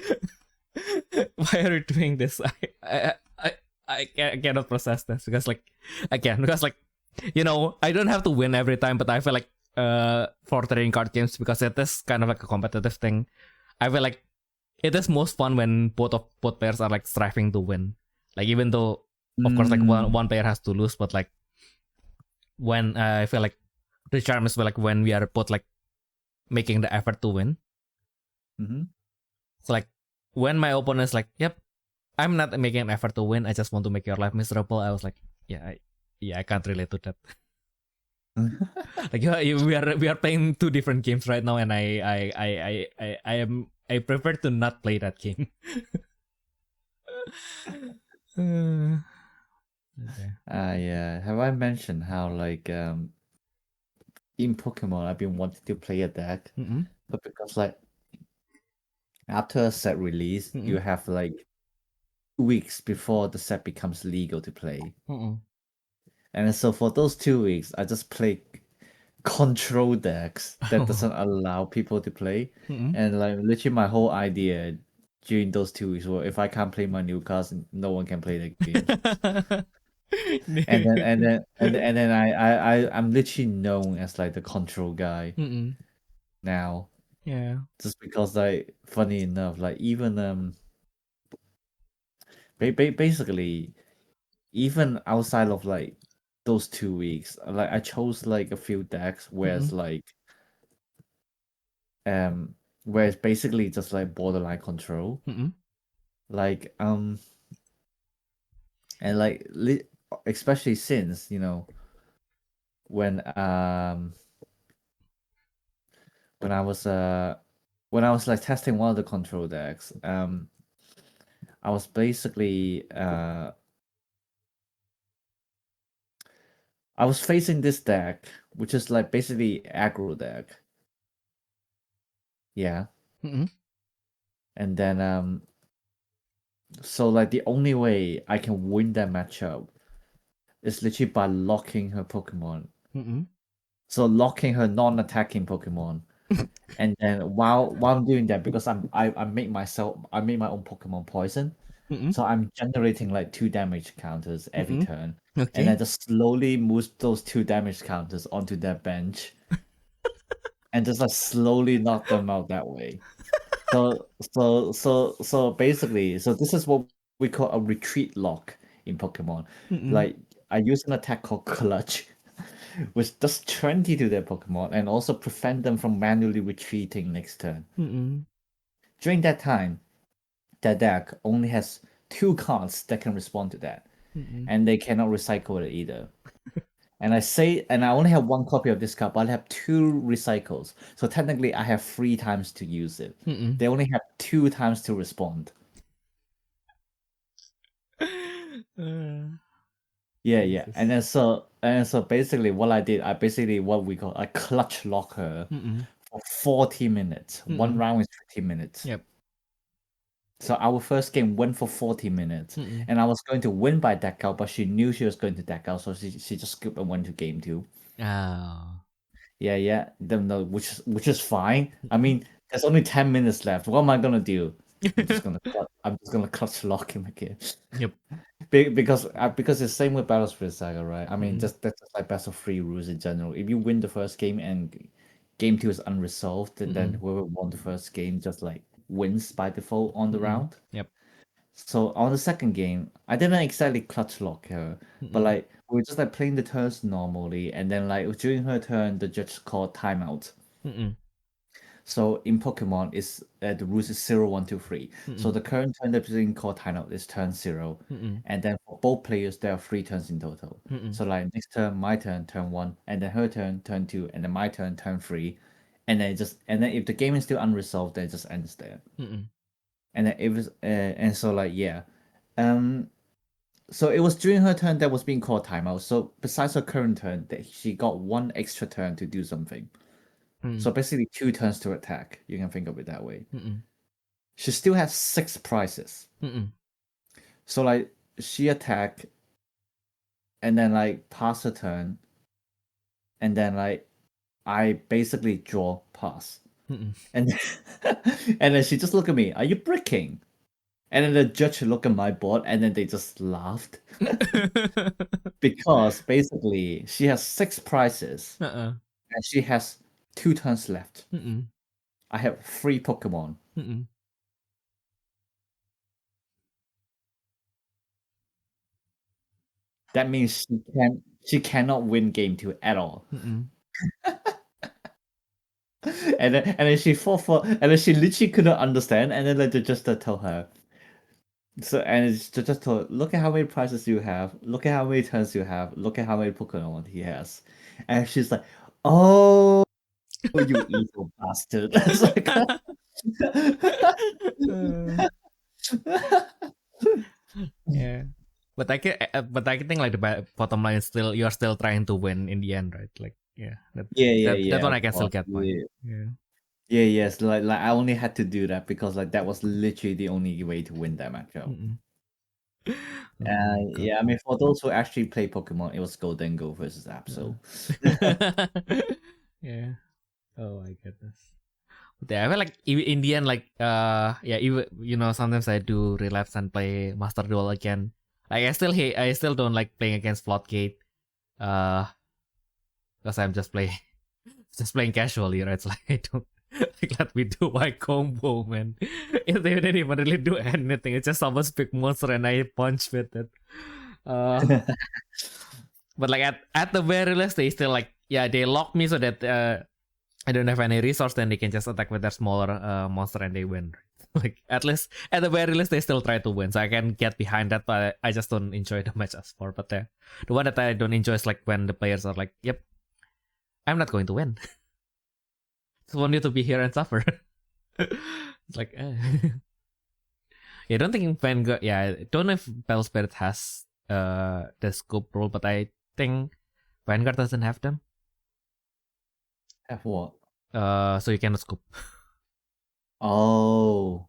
why are you doing this? I cannot process this because like I don't have to win every time, but I feel like for trading card games, because it is kind of like a competitive thing, I feel like it is most fun when both players are like striving to win. Like even though of course like one player has to lose, but like when I feel like the charm is like when we are both like making the effort to win. So like when my opponent is like, yep, I'm not making an effort to win, I just want to make your life miserable, I was like, I can't relate to that. Like we are playing two different games right now, and I prefer to not play that game. Okay. Yeah. Have I mentioned how like in Pokemon I've been wanting to play a deck, but because like after a set release, you have like weeks before the set becomes legal to play. And so for those 2 weeks, I just play control decks that doesn't allow people to play. And like literally my whole idea during those 2 weeks was if I can't play my new cards, no one can play the game. and then I'm literally known as like the control guy now. Yeah. Just because like funny enough, like even basically even outside of like those 2 weeks, like I chose like a few decks where it's like where it's basically just like borderline control. Like and like especially since, you know, when when I was like testing one of the control decks, I was basically I was facing this deck, which is like basically aggro deck. Yeah. And then so like the only way I can win that matchup is literally by locking her Pokemon. So locking her non-attacking Pokemon. And then while I'm doing that, because I made my own Pokemon poison. So I'm generating like 2 damage counters every turn. Okay. And I just slowly move those 2 damage counters onto their bench. And just like slowly knock them out that way. So basically, so this is what we call a retreat lock in Pokemon. Like I use an attack called Clutch, which does 20 to their Pokemon and also prevent them from manually retreating next turn. During that time, that deck only has 2 cards that can respond to that, and they cannot recycle it either. And I only have 1 copy of this card, but I have 2 recycles. So technically, I have 3 times to use it. They only have 2 times to respond. Yeah. And then so basically, what I did, I basically what we call a clutch lock her for 40 minutes. 1 round is 50 minutes. Yep. So our first game went for 40 minutes, and I was going to win by deck out, but she knew she was going to deck out, so she just skipped and went to game 2. Oh. Yeah. Then no, which is fine. I mean, there's only 10 minutes left. What am I gonna do? I'm just gonna clutch lock him again. Yep. Because it's the same with Battle Spirit Saga, right? I mean, that's just like best of 3 rules in general. If you win the first game and game 2 is unresolved, then whoever won the first game just like wins by default on the round. Yep. So on the second game, I didn't exactly clutch lock her, but like we were just like playing the turns normally, and then like during her turn, the judge called timeout. So in Pokemon, is the rules is 0, 1, 2, 3. So the current turn that's being called timeout is turn 0, and then for both players there are 3 turns in total. So like next turn, my turn, turn 1, and then her turn, turn 2, and then my turn, turn 3, and then if the game is still unresolved, then it just ends there. And then it was and so like yeah, so it was during her turn that was being called timeout. So besides her current turn, that she got 1 extra turn to do something. So basically 2 turns to attack. You can think of it that way. She still has 6 prizes. So like she attack, and then like pass her turn, and then like I basically draw pass, and and then she just look at me. Are you bricking? And then the judge look at my board, and then they just laughed because basically she has 6 prizes, and she has 2 turns left. I have 3 Pokemon. That means she cannot win game 2 at all. And then she fought for, and then she literally couldn't understand, and then like they just tell her. So and it's just told her, look at how many prizes you have, look at how many turns you have, look at how many Pokemon he has, and she's like, "Oh, you evil bastard!" It's like, yeah. But I think like the bottom line is still you're still trying to win in the end, right? Like yeah, that one I can still get by. Yeah. Yes. Like I only had to do that because like that was literally the only way to win that matchup. Oh Yeah, I mean, for those who actually play Pokemon, it was Golden Go versus Absol. Yeah. Oh my goodness. Yeah, I feel like in the end, like yeah, even sometimes I do relapse and play Master Duel again. Like I still don't like playing against Floodgate, because I'm just playing casually, right? It's like I don't like let me do my combo, man. They didn't even really do anything. It's just someone's big monster and I punch with it. But like at the very least, they still like they lock me so that I don't have any resource. Then they can just attack with their smaller monster and they win. Like at least at the very least, they still try to win. So I can get behind that, but I just don't enjoy the match as far. But the one that I don't enjoy is like when the players are like, "Yep, I'm not going to win. Just want you to be here and suffer." It's like, yeah, I don't think Vanguard. Yeah, I don't know if Battle Spirit has the scope rule, but I think Vanguard doesn't have them. Have what? So you cannot scoop. Oh.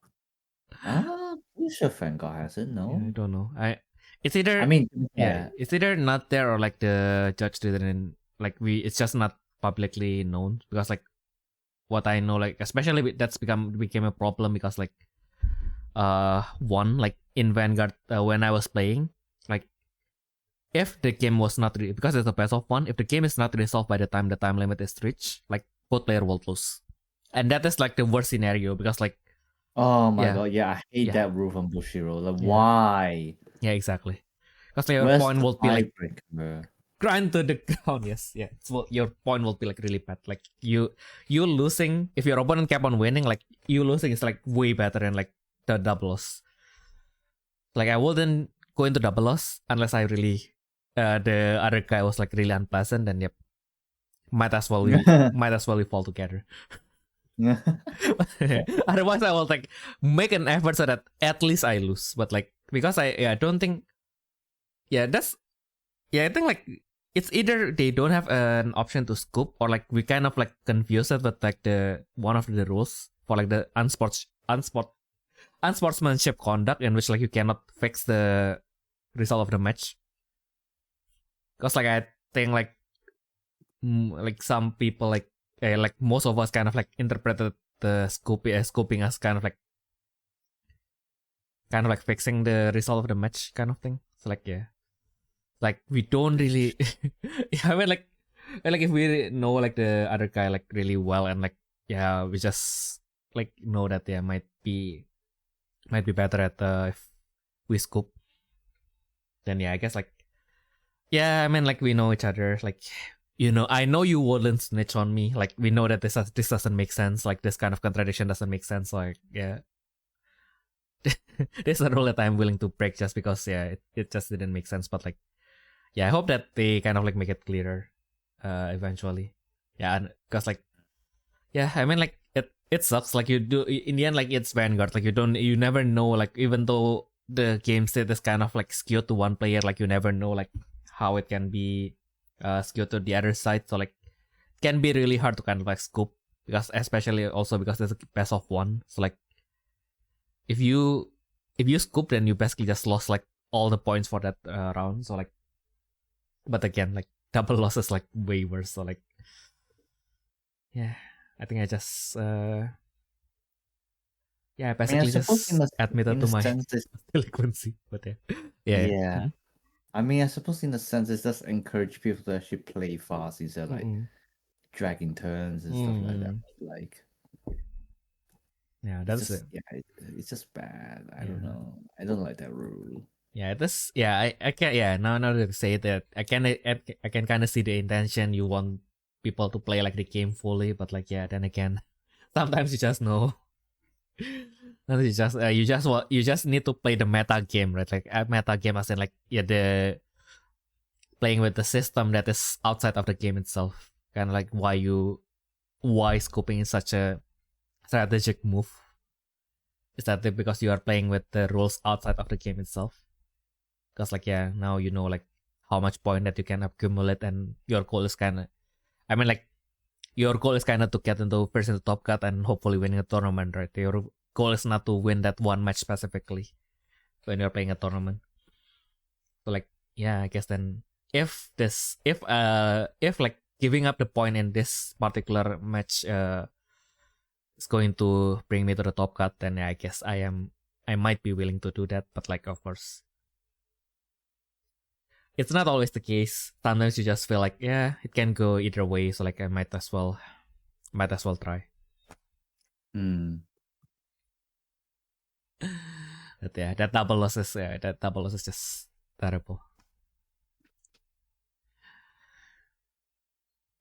Pretty sure Vanguard has it, no? Yeah, I don't know. It's either I mean, it's either not there or like the judge didn't like it's just not publicly known, because like what I know, like especially that's became a problem because like one like in Vanguard, when I was playing, like if the game was not because it's a best of one, if the game is not resolved by the time the time limit is reached, like both player will lose, and that is like the worst scenario because like oh my yeah, god, yeah, I hate yeah, that rule from Bushiro. Like, yeah, why? yeah, exactly. Because your Where's point the will be like tiebreaker? grind to the ground. Yes, yeah. So your point will be like really bad. Like you losing, if your opponent kept on winning, like you losing is like way better than like the double loss. Like I wouldn't go into double loss unless I really the other guy was like really unpleasant. Then yep, might as well we fall together. Otherwise, I will like make an effort so that at least I lose. But like because I don't think that's I think like it's either they don't have an option to scoop, or like we kind of like confuse it with like the one of the rules for like the unsportsmanship conduct, in which like you cannot fix the result of the match. Because like I think like some people like most of us kind of like interpreted the scoping as kind of like fixing the result of the match kind of thing. So like yeah, like we don't really I mean like if we know like the other guy like really well, and like yeah, we just like know that they might be better at if we scoop, then yeah, I guess like yeah, I mean like we know each other, like I know you wouldn't snitch on me, like we know that this doesn't make sense, like this kind of contradiction doesn't make sense, like yeah. There's a rule that I'm willing to break just because yeah, it just didn't make sense. But like yeah, I hope that they kind of like make it clearer eventually. Yeah, because like yeah, I mean like it sucks, like you do in the end, like it's Vanguard, like you never know, like even though the game state is kind of like skewed to one player, like you never know like how it can be skewed to the other side. So like it can be really hard to kind of like scoop, because especially also because there's a best of one. So like if you scoop, then you basically just lost like all the points for that round. So like, but again, like double loss is like way worse. So like yeah, I think I just basically just admitted to my delinquency. But yeah. I mean, I suppose in a sense it does encourage people to actually play fast instead of like dragging turns and stuff like that. Like yeah, that's just, it. Yeah, it's just bad. I don't know. I don't like that rule. Yeah, this. Yeah, I can. Yeah, now to say that, I can kind of see the intention. You want people to play like the game fully, but like, yeah, then again, sometimes you just know. You just need to play the meta game, right? Like a meta game, as in like, yeah, the playing with the system that is outside of the game itself. Kind of like why scoping is such a strategic move. Is that because you are playing with the rules outside of the game itself? Because like, yeah, now you know like how much point that you can accumulate, and your goal is kind of, I mean, like, your goal is kind of to get into first into top cut and hopefully winning a tournament, right? Your goal is not to win that one match specifically when you're playing a tournament. So like, yeah, I guess then if like giving up the point in this particular match is going to bring me to the top cut, then yeah, I guess I might be willing to do that. But like, of course, it's not always the case. Sometimes you just feel like, yeah, it can go either way. So like, I might as well try. But yeah, that double loss is just terrible.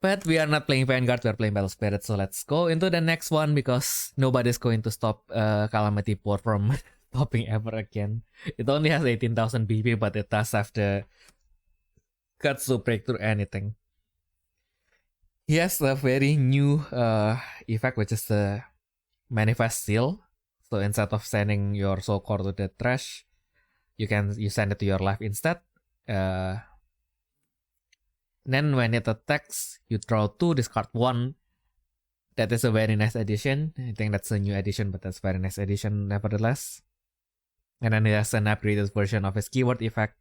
But we are not playing Vanguard, we are playing Battle Spirit. So let's go into the next one, because nobody's going to stop Calamity Port from popping ever again. It only has 18,000 BP, but it does have the guts to break through anything. He has a very new effect, which is the Manifest Seal. So instead of sending your soul core to the trash, you send it to your life instead. Then when it attacks, you draw 2, discard 1. That is a very nice addition. I think that's a new addition, but that's a very nice addition nevertheless. And then it has an upgraded version of his keyword effect.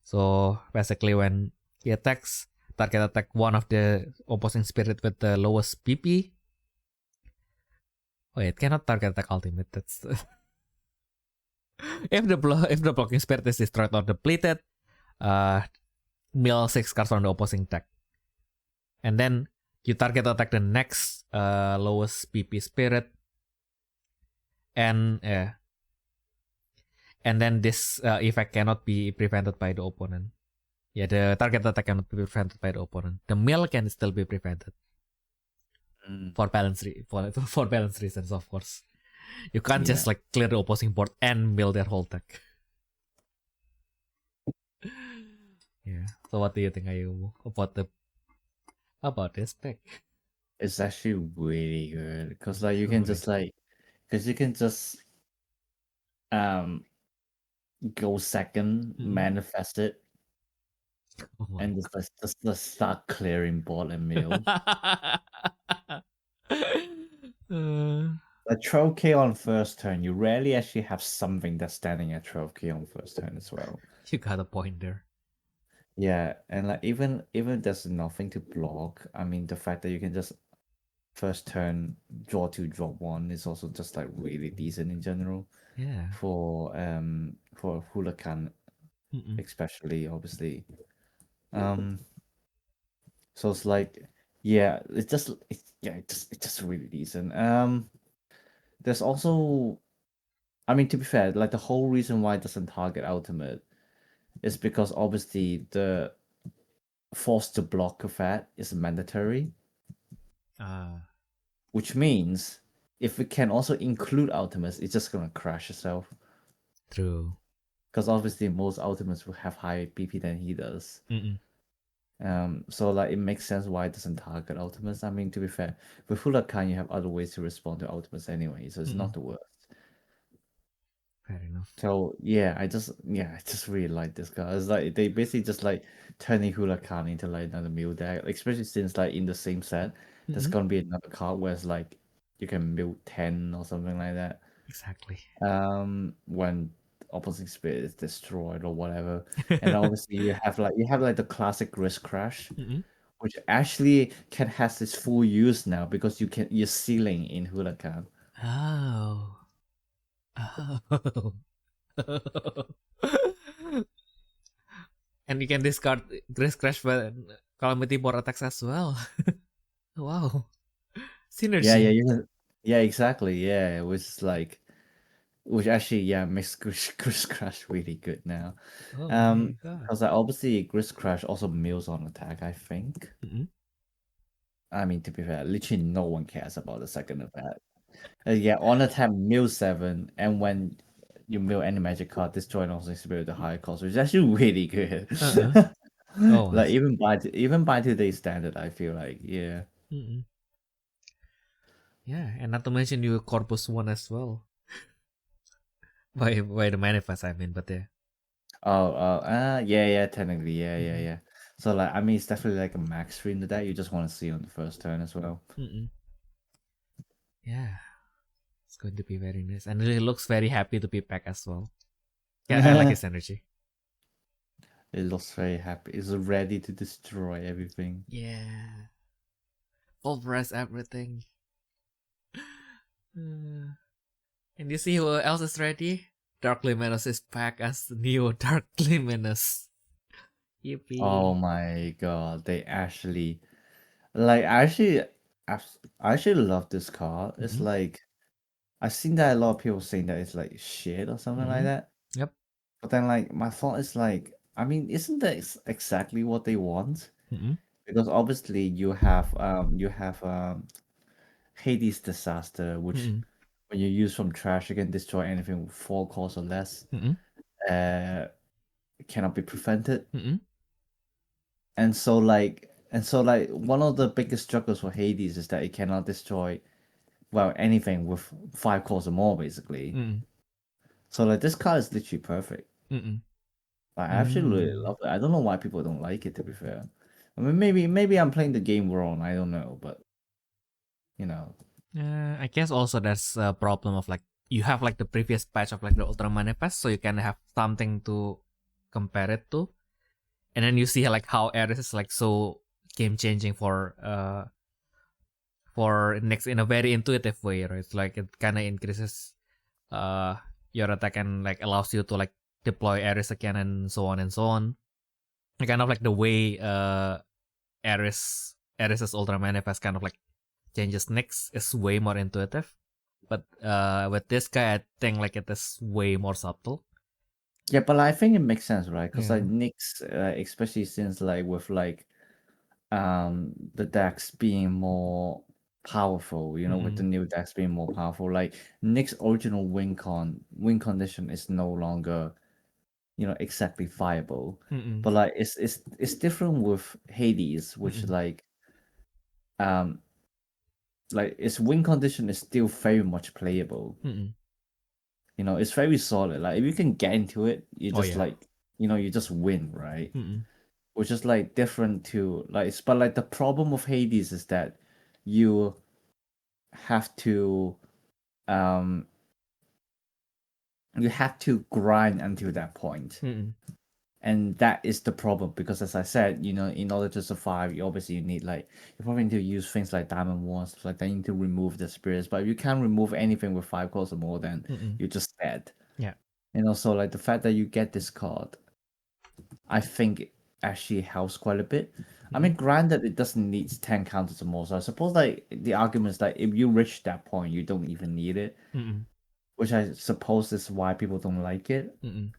So basically, when he attacks, target attack one of the opposing spirit with the lowest PP. Wait, it cannot target attack ultimate. That's if the blocking spirit is destroyed or depleted, mill 6 cards from the opposing deck. And then you target attack the next lowest PP spirit, and then this effect cannot be prevented by the opponent. Yeah, the target attack cannot be prevented by the opponent. The mill can still be prevented for balance reasons, of course. You can't just like clear the opposing board and mill their whole deck. Yeah. So what do you think, Ayumu, about this deck? It's actually really good, because like you can just go second, manifest it, and just start clearing board and mill. A 12k on first turn, you rarely actually have something that's standing at 12k on first turn as well. You got a point there. Yeah, and like even if there's nothing to block, I mean, the fact that you can just first turn draw 2, drop 1 is also just like really decent in general. Yeah. For Huracan, especially, obviously. So it's like, yeah, it's just really decent. There's also, I mean, to be fair, like the whole reason why it doesn't target ultimate is because obviously the force to block effect is mandatory. Which means if we can also include ultimates, it's just gonna crash itself. True. Because obviously most ultimates will have higher BP than he does. So like it makes sense why it doesn't target ultimates. I mean, to be fair, with Huracan you have other ways to respond to ultimates anyway, so it's not the worst. Fair enough. So yeah, I just really like this guy. It's like they basically just like turning Huracan into like another mill deck, especially since like in the same set, there's gonna be another card where it's like you can build 10 or something like that. Exactly. When opposing spirit is destroyed or whatever, and obviously you have like the classic wrist crash, which actually can has its full use now because you're sealing in Huracan. Oh. And you can discard Grace Crash when Calamity Board attacks as well. Wow. Synergy. Yeah, exactly. Yeah, it was like which actually makes Gris Crash really good now. Oh my god. Because obviously Gris Crash also mills on attack, I think. Mm-mm. I mean, to be fair, literally no one cares about the second attack. On attack mill 7, and when you mill any magic card, destroy and also spirit the higher cost, which is actually really good. Uh-uh. Oh. Like even by today's standard, I feel like Mm-mm. Yeah, and not to mention you Corpus 1 as well. by the manifest, I mean, but yeah. Technically, yeah. So like, I mean, it's definitely like a max stream to that. You just want to see on the first turn as well. Mm-mm. Yeah, it's going to be very nice, and he looks very happy to be back as well. Yeah, I like his energy. It looks very happy. It's ready to destroy everything. Yeah, pulverize everything. And you see who else is ready? Dark Luminous is back as Neo Dark Luminous. Yippee! Oh my god, they actually like I actually love this card. It's Mm-hmm. like I've seen that a lot of people saying that it's like shit or something like that. Yep. But then like my thought is like, I mean, isn't that exactly what they want? Mm-hmm. Because obviously you have Hades Disaster, which Mm-hmm. when you use from trash, you can destroy anything with 4 costs or less. Mm-hmm. It cannot be prevented. Mm-hmm. And so like one of the biggest struggles for Hades is that it cannot destroy anything with 5 cores or more basically. Mm-hmm. So like this card is literally perfect. Mm-hmm. I absolutely love it. I don't know why people don't like it, to be fair. I mean, maybe I'm playing the game wrong. I don't know, but you know. I guess also there's a problem of like you have like the previous patch of like the Ultra Manifest, so you can have something to compare it to, and then you see like how Ares is like so game changing for next in a very intuitive way, right? It's like it kind of increases your attack and like allows you to like deploy Ares again and so on and so on. And kind of like the way Ares's Ultra Manifest kind of like changes next is way more intuitive, but with this guy I think like it is way more subtle. Yeah, but I think it makes sense, right? Because Yeah. like Nyx, especially since like with like the decks being more powerful, with the new decks being more powerful, like Nyx's original win condition is no longer exactly viable. Mm-mm. But like it's different with Hades, which um like its win condition is still very much playable. Mm-mm. It's very solid. Like if you can get into it, you Oh just yeah. like you just win, right? Mm-mm. Which is like different to like but like the problem of Hades is that you have to um grind until that point. Mm-mm. And that is the problem because as I said, in order to survive, you need like you probably need to use things like diamond wands, like that. You need to remove the spirits. But if you can't remove anything with 5 cores or more, then you're just dead. Yeah. And also like the fact that you get this card, I think it actually helps quite a bit. I mean, granted, it doesn't need 10 counters or more. So I suppose like the argument is like if you reach that point, you don't even need it, Mm-mm. which I suppose is why people don't like it. Mm-mm.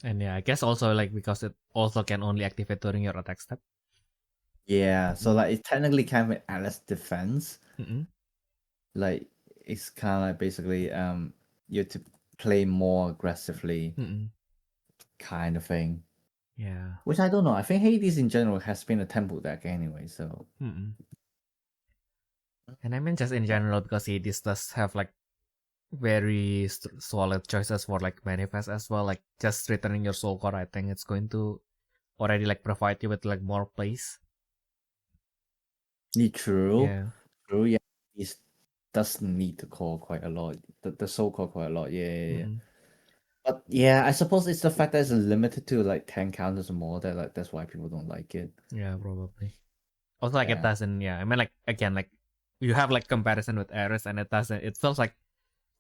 And yeah, I guess also like because it also can only activate during your attack step. Yeah, so like it's technically kind of an Alice defense. Mm-mm. Like it's kind of like basically you have to play more aggressively, Mm-mm. kind of thing. Yeah. Which I don't know. I think Hades in general has been a temple deck anyway, so. Mm-mm. And I mean just in general because Hades does have like very solid choices for like manifest as well. Like just returning your soul core, I think it's going to already like provide you with like more plays. True. Yeah. True, yeah. It does need to call quite a lot. The soul call quite a lot, yeah. Mm-mm. But yeah, I suppose it's the fact that it's limited to like 10 counters or more that like that's why people don't like it. Yeah, probably. Also, like it Yeah. doesn't. Yeah, I mean, like again, like you have like comparison with Ares, and it doesn't. It feels like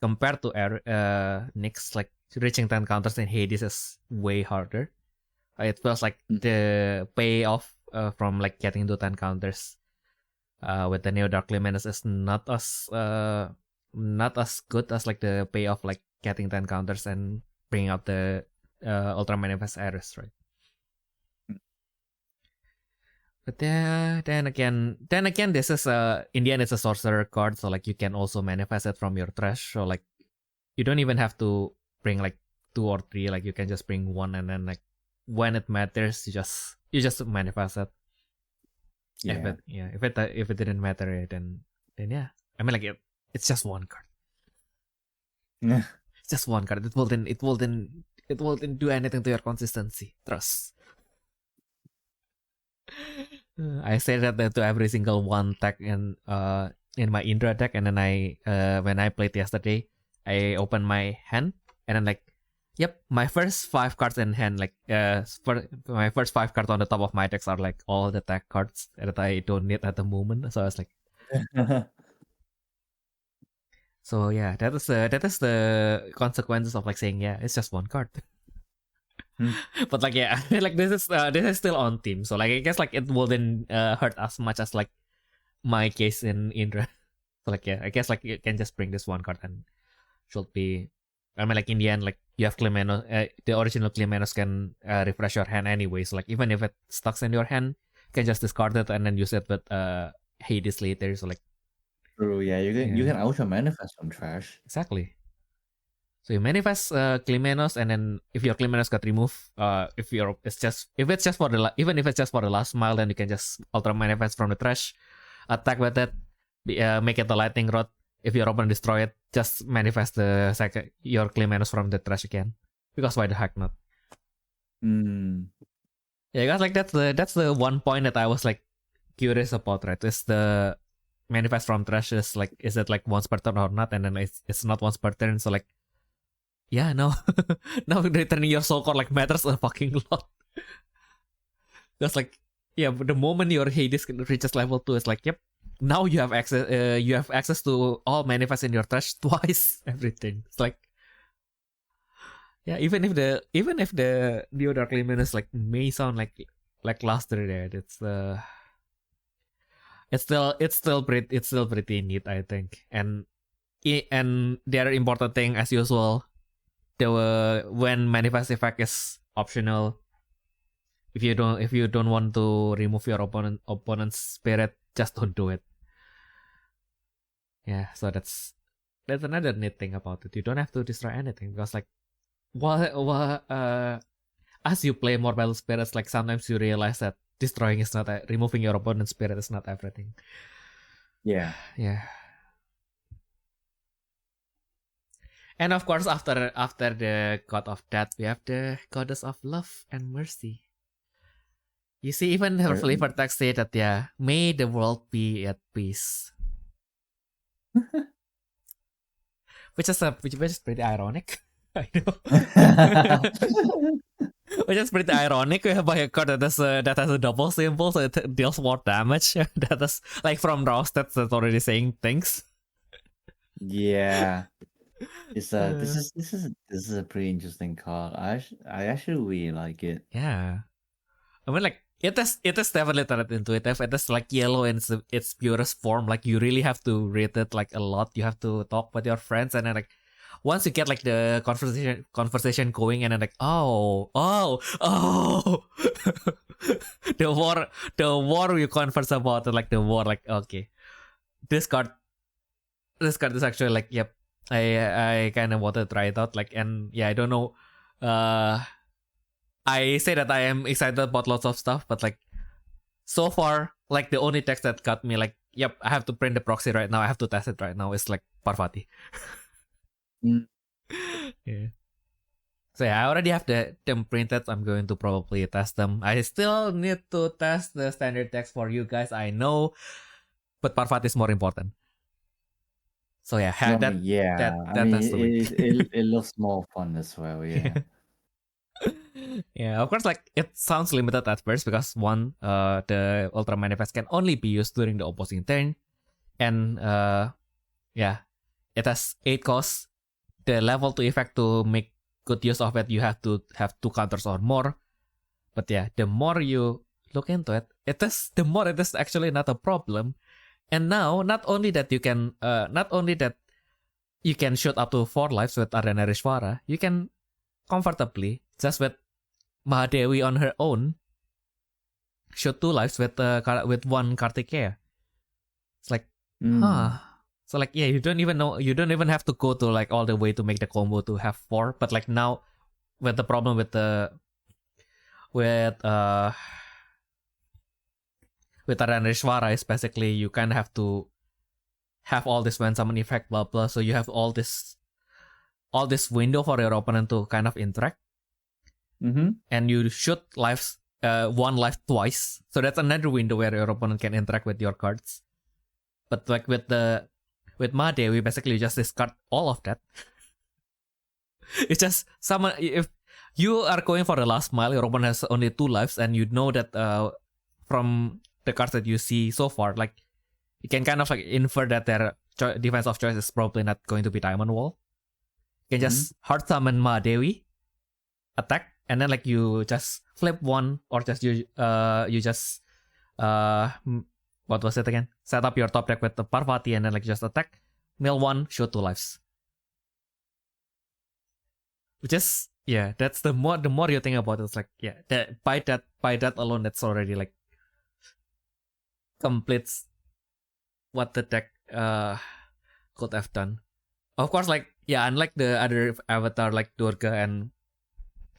compared to Nyx, like reaching 10 counters in Hades is way harder. It feels like the payoff from like getting to 10 counters with the Neo Dark Luminous is not as not as good as like the payoff like getting 10 counters and bringing out the Ultra Manifest Ares, right? But then again, this is in the end it's a sorcerer card, so like you can also manifest it from your trash. So like you don't even have to bring like 2 or 3. Like you can just bring 1, and then like when it matters, you just manifest it. Yeah. If it didn't matter, then yeah. I mean like it's just 1 card. Yeah. It's just 1 card. It wouldn't do anything to your consistency. Trust. I say that to every single one tag in my Indra deck, and then when I played yesterday, I opened my hand, and then like, yep, my first 5 cards in hand, like my first 5 cards on the top of my decks are like all the tag cards that I don't need at the moment. So I was like, so yeah, that is the consequences of like saying yeah, it's just 1 card. But like yeah, like this is still on team, so like I guess like it wouldn't hurt as much as like my case in Indra. So like yeah, I guess like you can just bring this 1 card and should be. I mean like in the end like you have Clemenos, the original Clemenos can refresh your hand anyway. So like even if it stuck in your hand, you can just discard it and then use it with Hades later. So like True, yeah, you can auto manifest from trash. Exactly. So you manifest Clemenos, and then if your Clemenos got removed, if it's just for the last mile, then you can just ultra manifest from the trash, attack with it, make it a lightning rod. If your opponent destroy it, just manifest your Clemenos from the trash again. Because why the heck not? Yeah, guys, like that's the one point that I was like curious about, right? Is the manifest from trash is it like once per turn or not? And then it's not once per turn, so like. Yeah, no. Now returning your soul core like matters a fucking lot. That's like, yeah, the moment your Hades reaches level 2, it's like, yep, now you have access to all manifest in your trash twice, everything. It's like, yeah, even if the Neo Dark Luminous like may sound like lackluster there, it's still pretty neat, I think. And the other important thing as usual, when manifest effect is optional, if you don't want to remove your opponent's spirit, just don't do it. Yeah, so that's another neat thing about it. You don't have to destroy anything, because like as you play more battle spirits, like sometimes you realize that removing your opponent's spirit is not everything. Yeah. And of course, after the god of death, we have the goddess of love and mercy. You see, even her flavor text say that, yeah, may the world be at peace. which is pretty ironic. I know. Which is pretty ironic. We have a card that has a double symbol, so it deals more damage. That is like from raw stats that's already saying things. Yeah. This is a pretty interesting card. I actually really like it. Yeah, I mean like it is definitely turned intuitive. It is like yellow in its purest form. Like you really have to read it like a lot. You have to talk with your friends, and then like once you get like the conversation going, and then like oh the war you converse about it, like the war, like okay, this card is actually like yep. I kind of want to try it out, like, and yeah, I don't know. I say that I am excited about lots of stuff, but like so far, like the only text that got me like, yep, I have to print the proxy right now. I have to test it right now. Is like Parvati. Yeah. So yeah, I already have them printed. I'm going to probably test them. I still need to test the standard text for you guys. I know, but Parvati is more important. So yeah, it looks more fun as well. Yeah. Yeah, of course, like it sounds limited at first because one, the Ultra Manifest can only be used during the opposing turn, and yeah, it has 8 costs. The level 2 effect to make good use of it, you have to have 2 counters or more. But yeah, the more you look into it, the more it is actually not a problem. And now, not only that you can shoot up to 4 lives with Aryanarishvara. You can comfortably, just with Mahadevi on her own, shoot 2 lives with 1 Kartikeya. It's like, So like, yeah, you don't even have to go to like all the way to make the combo to have 4. But like now, with the problem with Aryanarishvara is basically you kind of have to have all this when summon effect, blah blah. So you have all this window for your opponent to kind of interact, and you shoot lives 1 life twice. So that's another window where your opponent can interact with your cards. But like with Mahadevi, basically you just discard all of that. It's just summon. If you are going for the last mile, your opponent has only 2 lives, and you know that from the cards that you see so far, like you can kind of like infer that their defense of choice is probably not going to be Diamond Wall. You can just hard summon Mahadevi, attack, and then like you just flip 1, or just you just what was it again? Set up your top deck with the Parvati, and then like just attack, mill 1, shoot 2 lives. Which is, yeah, that's the more you think about it, it's like, yeah, by that alone, that's already like completes what the deck could have done. Of course, like, yeah, unlike the other avatar like Durga and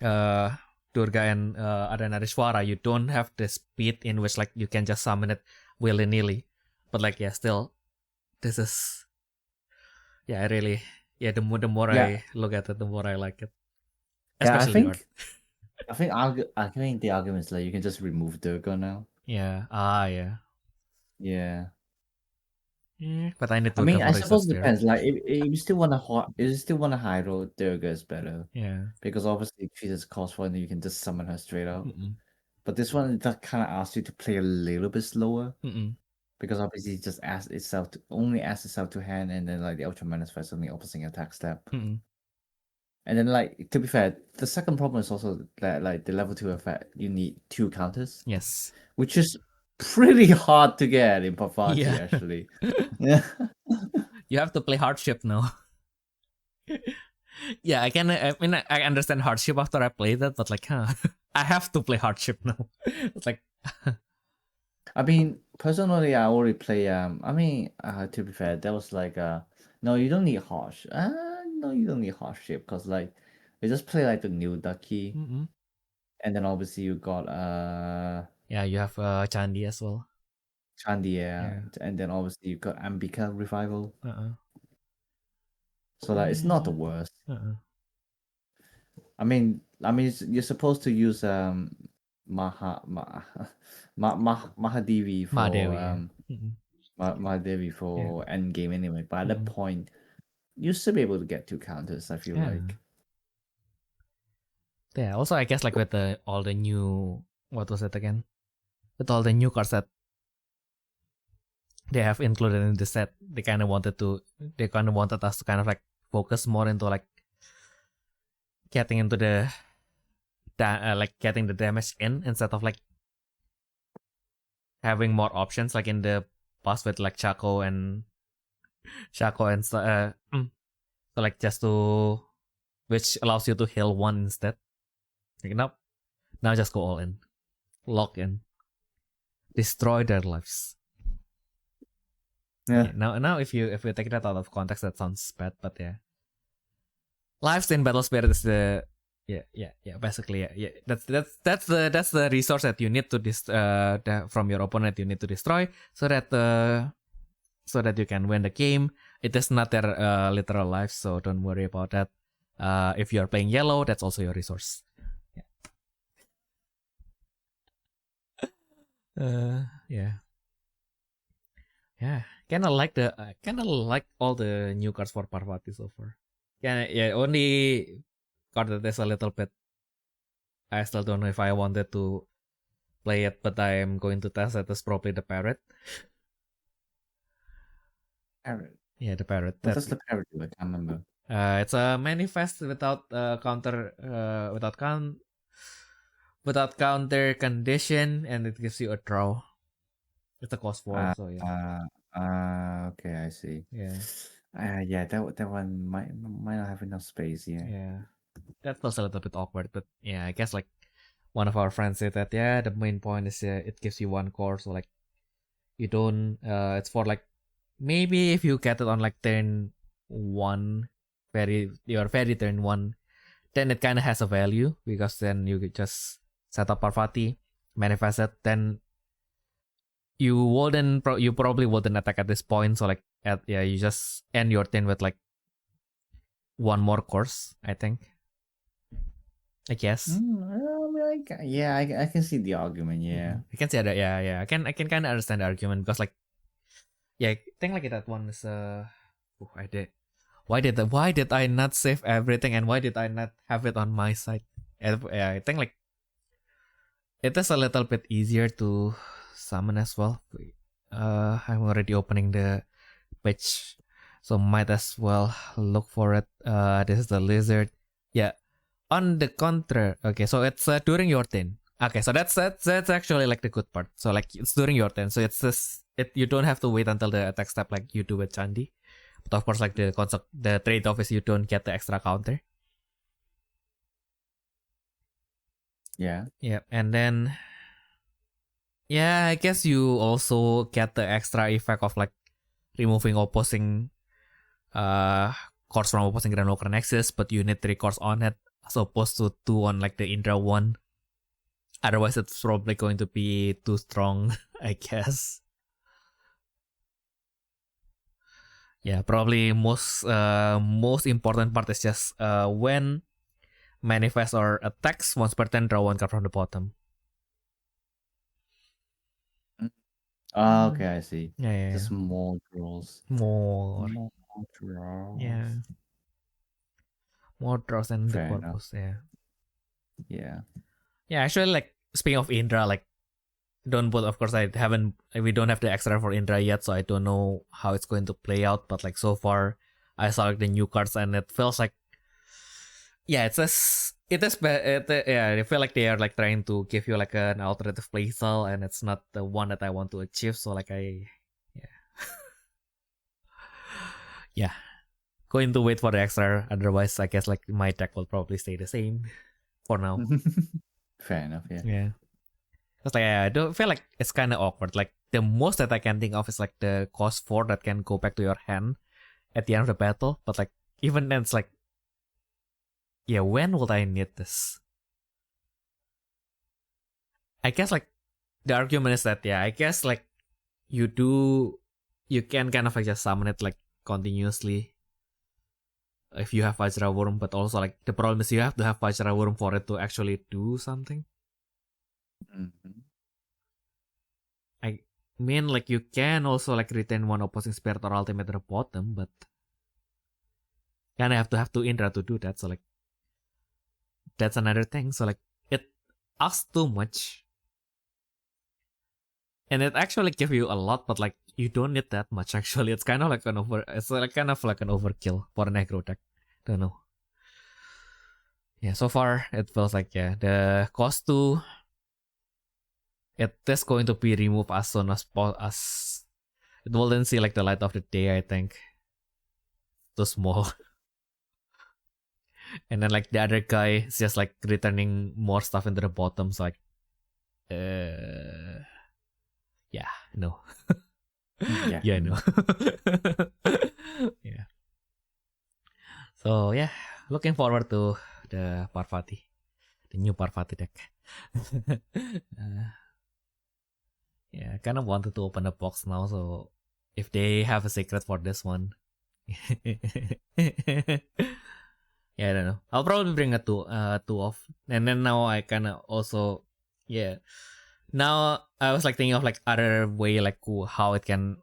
Aryanarishvara, you don't have the speed in which like you can just summon it willy-nilly. But like, yeah, still, this is, yeah, I really, yeah, the more I look at it, the more I like it. Especially art. I think the argument is like you can just remove Durga now. Yeah. Yeah. But I need to. I mean, I suppose it depends. Like, if you still want to hydro, Durga is better. Yeah. Because obviously, if she's cost for, and you can just summon her straight out. But this one, that kind of asks you to play a little bit slower. Because obviously, it just asks itself to hand, and then like the Ultra Manifest only opposing attack step. And then, like, to be fair, the second problem is also that like the level 2 effect, you need 2 counters. Yes. Which is pretty hard to get in Parvati, actually. Yeah. You have to play hardship now. Yeah, I understand hardship after I played that, but like, I have to play hardship now. It's like, I mean, personally, I already play. To be fair, that was like, no, you don't need harsh. No, you don't need hardship because like, you just play like the new Ducky, and then obviously you got yeah, you have Chandi as well. Chandi, and then obviously you got Ambika Revival. So like, it's not the worst. I mean, you're supposed to use Mahadevi for Mahadevi for end game anyway. But at that point, you should be able to get 2 counters. I feel like. Yeah. Also, I guess like with all the new, what was it again? With all the new cards that they have included in the set, they kind of wanted us to kind of like focus more into like getting into the getting the damage in, instead of like having more options like in the past with like Shaco and stuff. So like just to, which allows you to heal 1 instead. Like now just go all in, lock in, destroy their lives. Yeah. Now if you take that out of context, that sounds bad, but yeah. Lives in Battle Spirit is the basically that's the resource that you need to from your opponent, you need to destroy so that you can win the game. It is not their literal life, so don't worry about that. If you are playing yellow, that's also your resource. Kind of like all the new cards for Parvati so far. Only card that is a little bit, I still don't know if I wanted to play it, but I am going to test it, is probably the Parrot. Parrot? Yeah, the Parrot. What does the Parrot do? I can't remember. It's a manifest without counter condition, and it gives you a draw. It's a cost 4, so yeah. Okay, I see. Yeah. Yeah, that one might not have enough space. Yeah. Yeah, that was a little bit awkward, but yeah, I guess like one of our friends said that the main point is it gives you one core, so like you don't. It's for like maybe if you get it on like turn one, your very turn one, then it kind of has a value because then you could just set up Parvati, manifest it, then you probably wouldn't attack at this point, so like you just end your turn with like one more course, I think. I guess. I can see the argument. Yeah, I can see that. Yeah. I can kind of understand the argument because like, I think like that one is I did. Why did I not save everything and why did I not have it on my side? Yeah, I think like it is a little bit easier to summon as well. I'm already opening the page, so might as well look for it. This is the lizard. Yeah. On the contrary, okay, so it's during your turn. Okay, so that's actually like the good part. So like it's during your turn, so it's this. You don't have to wait until the attack step like you do with Chandi. But of course, like the trade-off is you don't get the extra counter. Yeah. Yeah, and then I guess you also get the extra effect of like removing opposing cores from opposing Grand Local Nexus, but you need 3 cores on it as opposed to 2 on like the Indra one. Otherwise, it's probably going to be too strong, I guess. Yeah, probably most important part is just when manifest or attacks once per turn, draw 1 card from the bottom. Okay, I see. Yeah. Just more draws. More draws. Yeah. More draws than the Fair purpose. enough. Yeah. Yeah, actually, like speaking of Indra, like don't put. Of course, we don't have the extra for Indra yet, so I don't know how it's going to play out. But like so far, I saw like the new cards, and it feels like, I feel like they are like trying to give you like an alternative playstyle, and it's not the one that I want to achieve. So like yeah, going to wait for the extra. Otherwise, I guess like my deck will probably stay the same for now. Fair enough. Yeah. Yeah. Because like I don't feel like it's kind of awkward. Like the most that I can think of is like the cost 4 that can go back to your hand at the end of the battle. But like even then, it's like, when would I need this? I guess like the argument is that I guess like you can kind of like just summon it like continuously if you have Vajra Worm, but also like the problem is you have to have Vajra Worm for it to actually do something. Mm-hmm. I mean, like you can also like retain one opposing spirit or ultimate at the bottom, but kind of have to Indra to do that. So like that's another thing. So like it asks too much, and it actually gives you a lot, but like you don't need that much. Actually, it's kind of like an overkill for an aggro deck. Don't know. Yeah, so far it feels like the cost 2. It is going to be removed as soon as it wouldn't see like the light of the day. I think too small. And then like the other guy is just like returning more stuff into the bottom. So like, no. No. Yeah. So looking forward to the Parvati, the new Parvati deck. I kind of wanted to open the box now, so if they have a secret for this one, I don't know. I'll probably bring a two off, and then now I kind of also, Now I was like thinking of like other way like how it can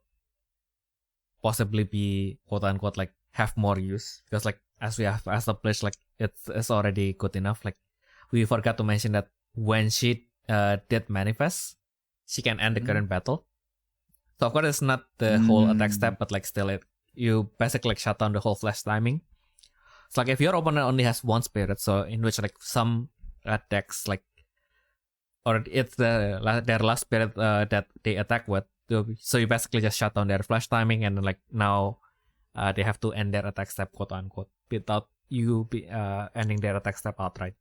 possibly be quote unquote like have more use, because like as we have established, like it's already good enough. Like we forgot to mention that when she did manifest, she can end the current battle. So of course it's not the whole attack step, but like still you basically like shut down the whole flash timing. It's like if your opponent only has one spirit, so in which like some decks like, or it's their last spirit that they attack with, so you basically just shut down their flash timing, and then like now they have to end their attack step, quote unquote, without you ending their attack step outright.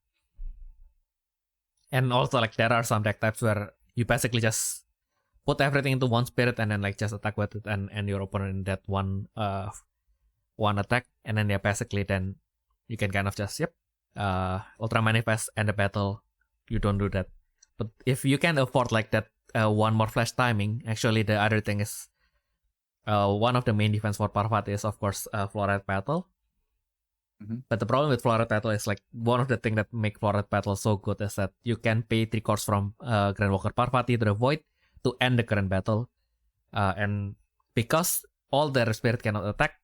And also, like, there are some deck types where you basically just put everything into one spirit and then like just attack with it and end your opponent in that one attack, and then basically then you can kind of just Ultra Manifest end the battle. You don't do that. But if you can afford like that one more flash timing, actually the other thing is one of the main defense for Parvati is of course Floret Battle. Mm-hmm. But the problem with Floret Battle is like one of the things that make Floret Battle so good is that you can pay 3 cores from Grand Walker Parvati to the Void to end the current battle, and because all their spirit cannot attack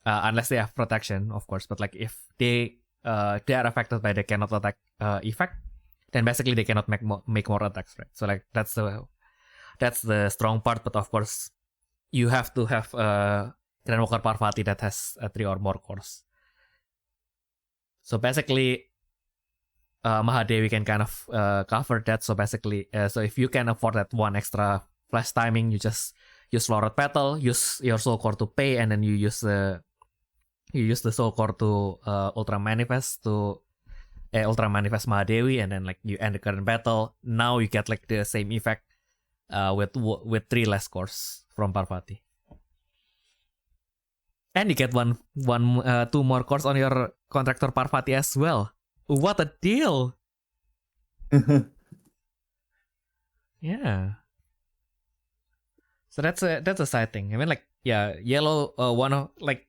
unless they have protection, of course. But like if they are affected by the cannot attack effect, then basically they cannot make more attacks, right? So like that's the strong part. But of course, you have to have Grand Walker Parvati that has 3 or more cores. So basically, Mahadevi can kind of cover that. So basically, so if you can afford that one extra flash timing, you just use Floret Battle, use your Soul Core to pay, and then you use the Soul Core to Ultra Manifest Mahadevi, and then like you end the current battle. Now you get like the same effect with 3 less cores from Parvati, and you get 2 more cores on your Contractor Parvati as well. What a deal! Yeah. So that's a side thing. I mean, like, yeah, yellow. One of like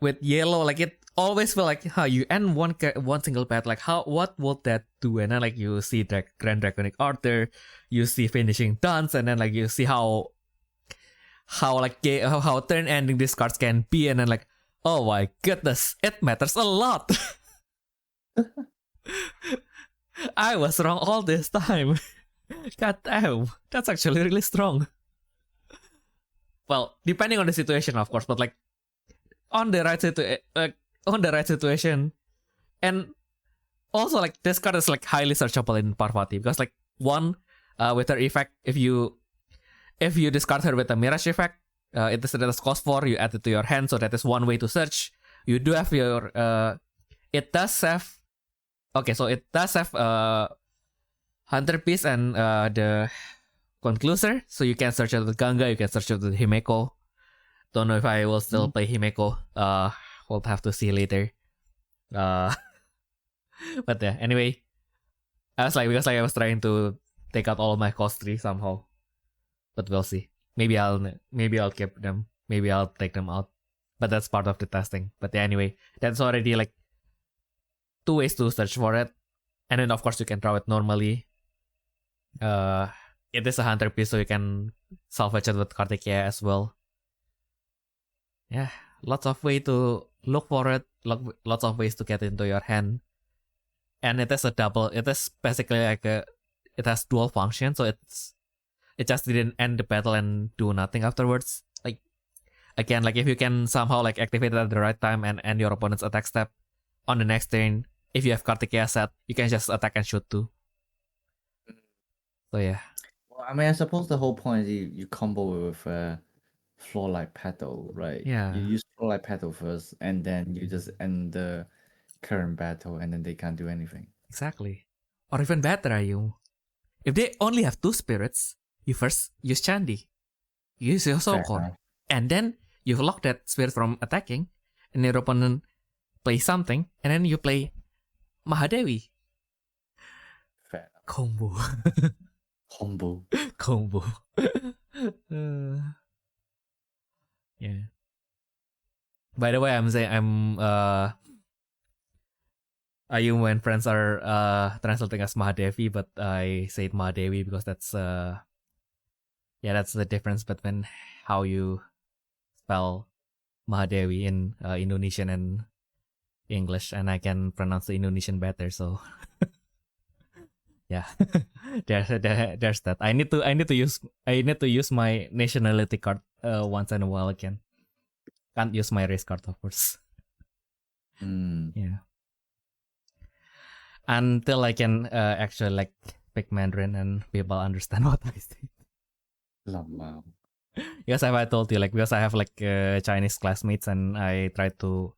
with yellow, like it always feel like how you end one single battle. Like what would that do? And then like you see Grand Draconic Arthur, you see finishing dance, and then like you see how turn ending these cards can be, and then like, oh my goodness, it matters a lot. I was wrong all this time. God damn, that's actually really strong. Well, depending on the situation, of course, but like on the right situation, and also like this card is like highly searchable in Parvati because like one with her effect, if you discard her with a Mirage effect, it is cost 4, you add it to your hand, so that is one way to search. You do have your it does have Hunter Piece and the Concluser, so you can search it with Ganga, you can search it with Himeko. Don't know if I will still play Himeko. We'll have to see later. But yeah, anyway, I was trying to take out all my cost 3 somehow, but we'll see. Maybe I'll keep them. Maybe I'll take them out. But that's part of the testing. But yeah, anyway, that's already like 2 ways to search for it, and then of course you can draw it normally. It is a Hunter Piece, so you can salvage it with Kartikeya as well. Yeah, lots of ways to look for it. Lots of ways to get into your hand, and it is basically like it has dual function, so it just didn't end the battle and do nothing afterwards. Like again, like if you can somehow like activate it at the right time and end your opponent's attack step on the next turn, if you have Kartikeya set, you can just attack and shoot too. So yeah. Well, I mean, I suppose the whole point is you combo with Floorlight Petal, right? Yeah. You use Floorlight Petal first, and then you just end the current battle, and then they can't do anything. Exactly. Or even better, Ayumu. If they only have 2 spirits, you first use Chandi. You use your Soul Core. And then you lock that spirit from attacking, and your opponent plays something, and then you play Mahadevi. Fair. Combo. Combo. Yeah. By the way, I'm Ayumu and friends are translating as Mahadevi, but I say it Mahadevi because that's the difference between how you spell Mahadevi in Indonesian and English, and I can pronounce the Indonesian better, so yeah. there's that. I need to use my nationality card once in a while again. Can't use my race card, of course. Yeah. Until I can actually like speak Mandarin and people understand what I say. Lama. Because I told you, like, because I have like Chinese classmates, and I try to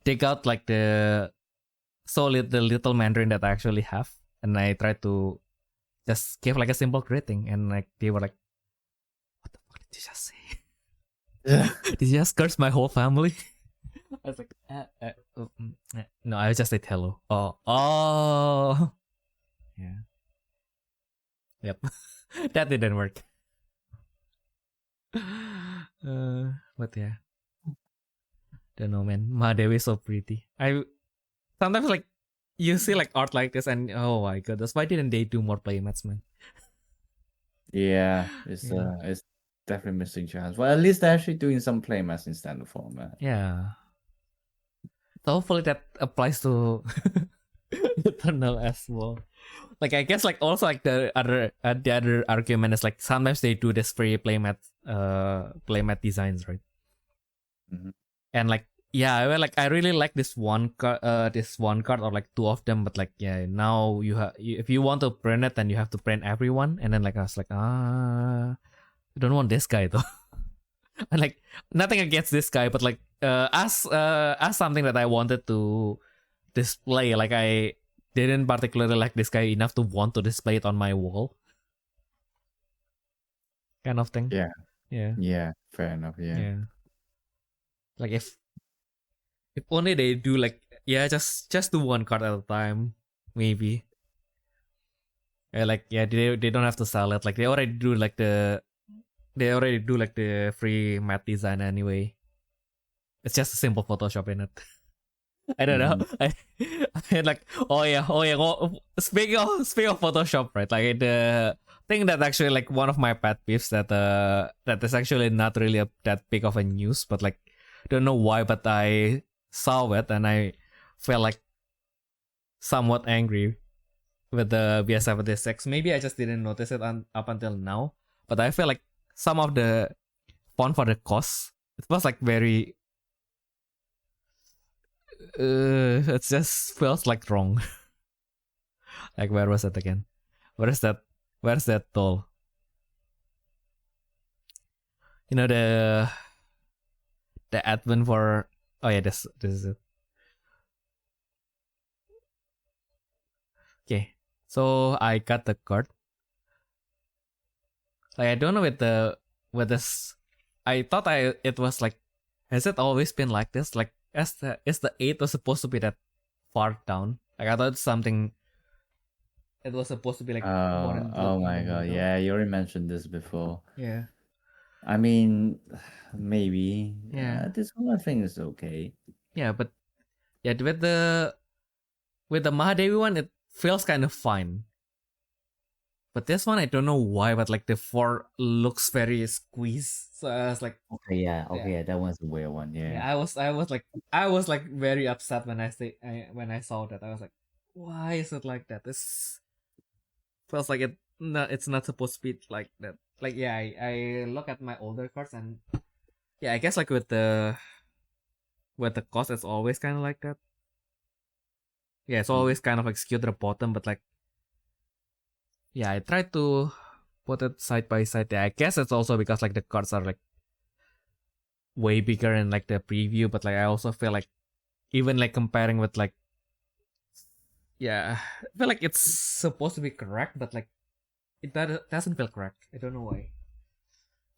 take out like the little Mandarin that I actually have, and I try to just give like a simple greeting, and like they were like, "What the fuck did you just say? Did you just curse my whole family?" I was like, no, I just said hello. Oh, yeah, yep, that didn't work. But yeah, don't know, man. Mahadewi is so pretty. I sometimes like you see like art like this, and oh my goodness, why didn't they do more playmats, man? Yeah, it's definitely missing chance. Well, at least they're actually doing some playmats in standard format. Yeah. So hopefully that applies to Eternal as well. Like I guess like also like the other argument is like sometimes they do this free playmat designs, right? Mhm. And like yeah, well, like I really like this one card or like two of them, but like yeah, now if you want to print it, then you have to print everyone, and then like I was like I don't want this guy though. And like nothing against this guy, but like as something that I wanted to display, like I didn't particularly like this guy enough to want to display it on my wall, kind of thing. Yeah, fair enough. Yeah. Like if only they do like just do one card at a time, maybe. Like yeah, they don't have to sell it. Like they already do like the free mat design anyway. It's just a simple Photoshop in it. I don't know. I like speaking of Photoshop, right? Like the thing that actually like one of my pet peeves that is actually not really that big of a news, but like don't know why, but I saw it and I felt like somewhat angry with the BS76. Maybe I just didn't notice it up until now, but I feel like some of the font for the cost, it was like very it just feels like wrong. Like where was it again? Where's that toll? You know the admin for this is it. Okay. So I got the card. Like I don't know with this I thought it was like, has it always been like this? Like is the 8 was supposed to be that far down? Like I thought something it was supposed to be like more in Oh my god, middle. yeah, you already mentioned this before. Yeah. I mean, maybe. Yeah. This one I think is okay. Yeah, but yeah, with the Mahadevi one, it feels kind of fine. But this one, I don't know why, but like the 4 looks very squeezed. So I was like, Okay, yeah, that one's a weird one. Yeah. I was like very upset when I saw that. I was like, why is it like that? This feels like it's not supposed to be like that. Like yeah, I look at my older cards and yeah, I guess like with the cost, it's always kind of like that. Yeah, it's always kind of like skewed to the bottom, but like yeah, I tried to put it side by side. Yeah, I guess it's also because like the cards are like way bigger in like the preview, but like I also feel like even like comparing with like I feel like it's supposed to be correct, but like it doesn't feel correct. I don't know why. It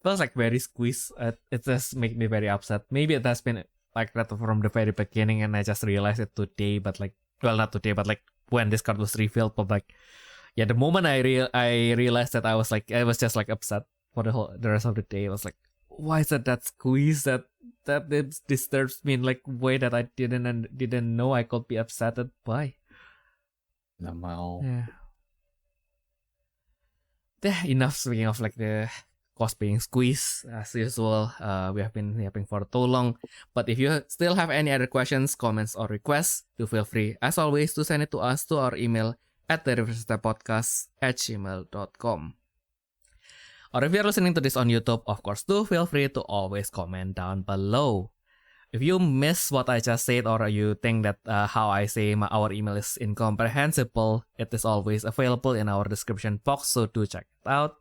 feels like very squeezed. It just make me very upset. Maybe it has been like that from the very beginning, and I just realized it today. But like, well, not today, but like when this card was revealed. But like, yeah, the moment I realized that, I was just like upset for the rest of the day. I was like, why is that squeeze that disturbs me in like way that I didn't know I could be upset by. Yeah. Enough speaking of like the cost being squeezed as usual. We have been yapping for too long. But if you still have any other questions, comments, or requests, do feel free, as always, to send it to us to our email at therefreshsteppodcast@gmail.com. Or if you're listening to this on YouTube, of course, do feel free to always comment down below. If you miss what I just said, or you think that how I say our email is incomprehensible, it is always available in our description box, so do check it out.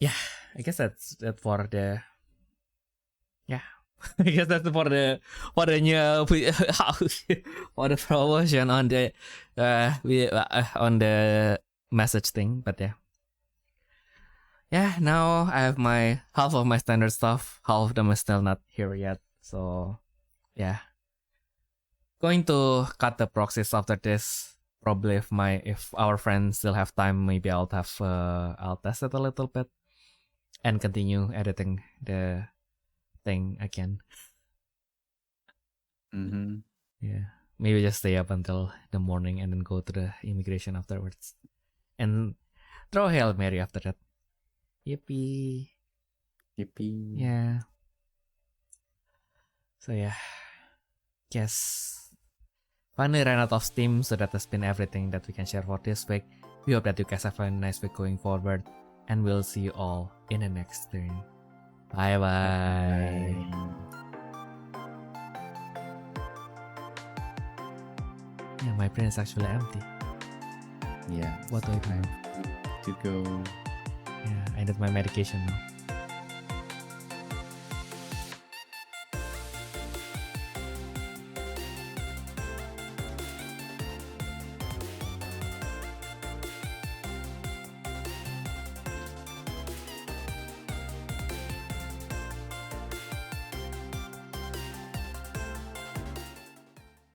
yeah, I guess that's that for the yeah. I guess that's for the new for the promotion on the on the message thing, but yeah, now I have my half of my standard stuff, half of them is still not here yet, so yeah, going to cut the proxies after this. Probably if our friends still have time, maybe I'll test it a little bit and continue editing the thing again. Yeah, maybe just stay up until the morning and then go to the immigration afterwards and throw Hail Mary after that. Yippee. Yeah. So yeah, guess finally ran out of steam, so that has been everything that we can share for this week. We hope that you guys have a nice week going forward, and we'll see you all in the next turn. Bye bye. Yeah, my brain is actually empty. Yeah. What do I do? To go. Yeah, I need my medication now.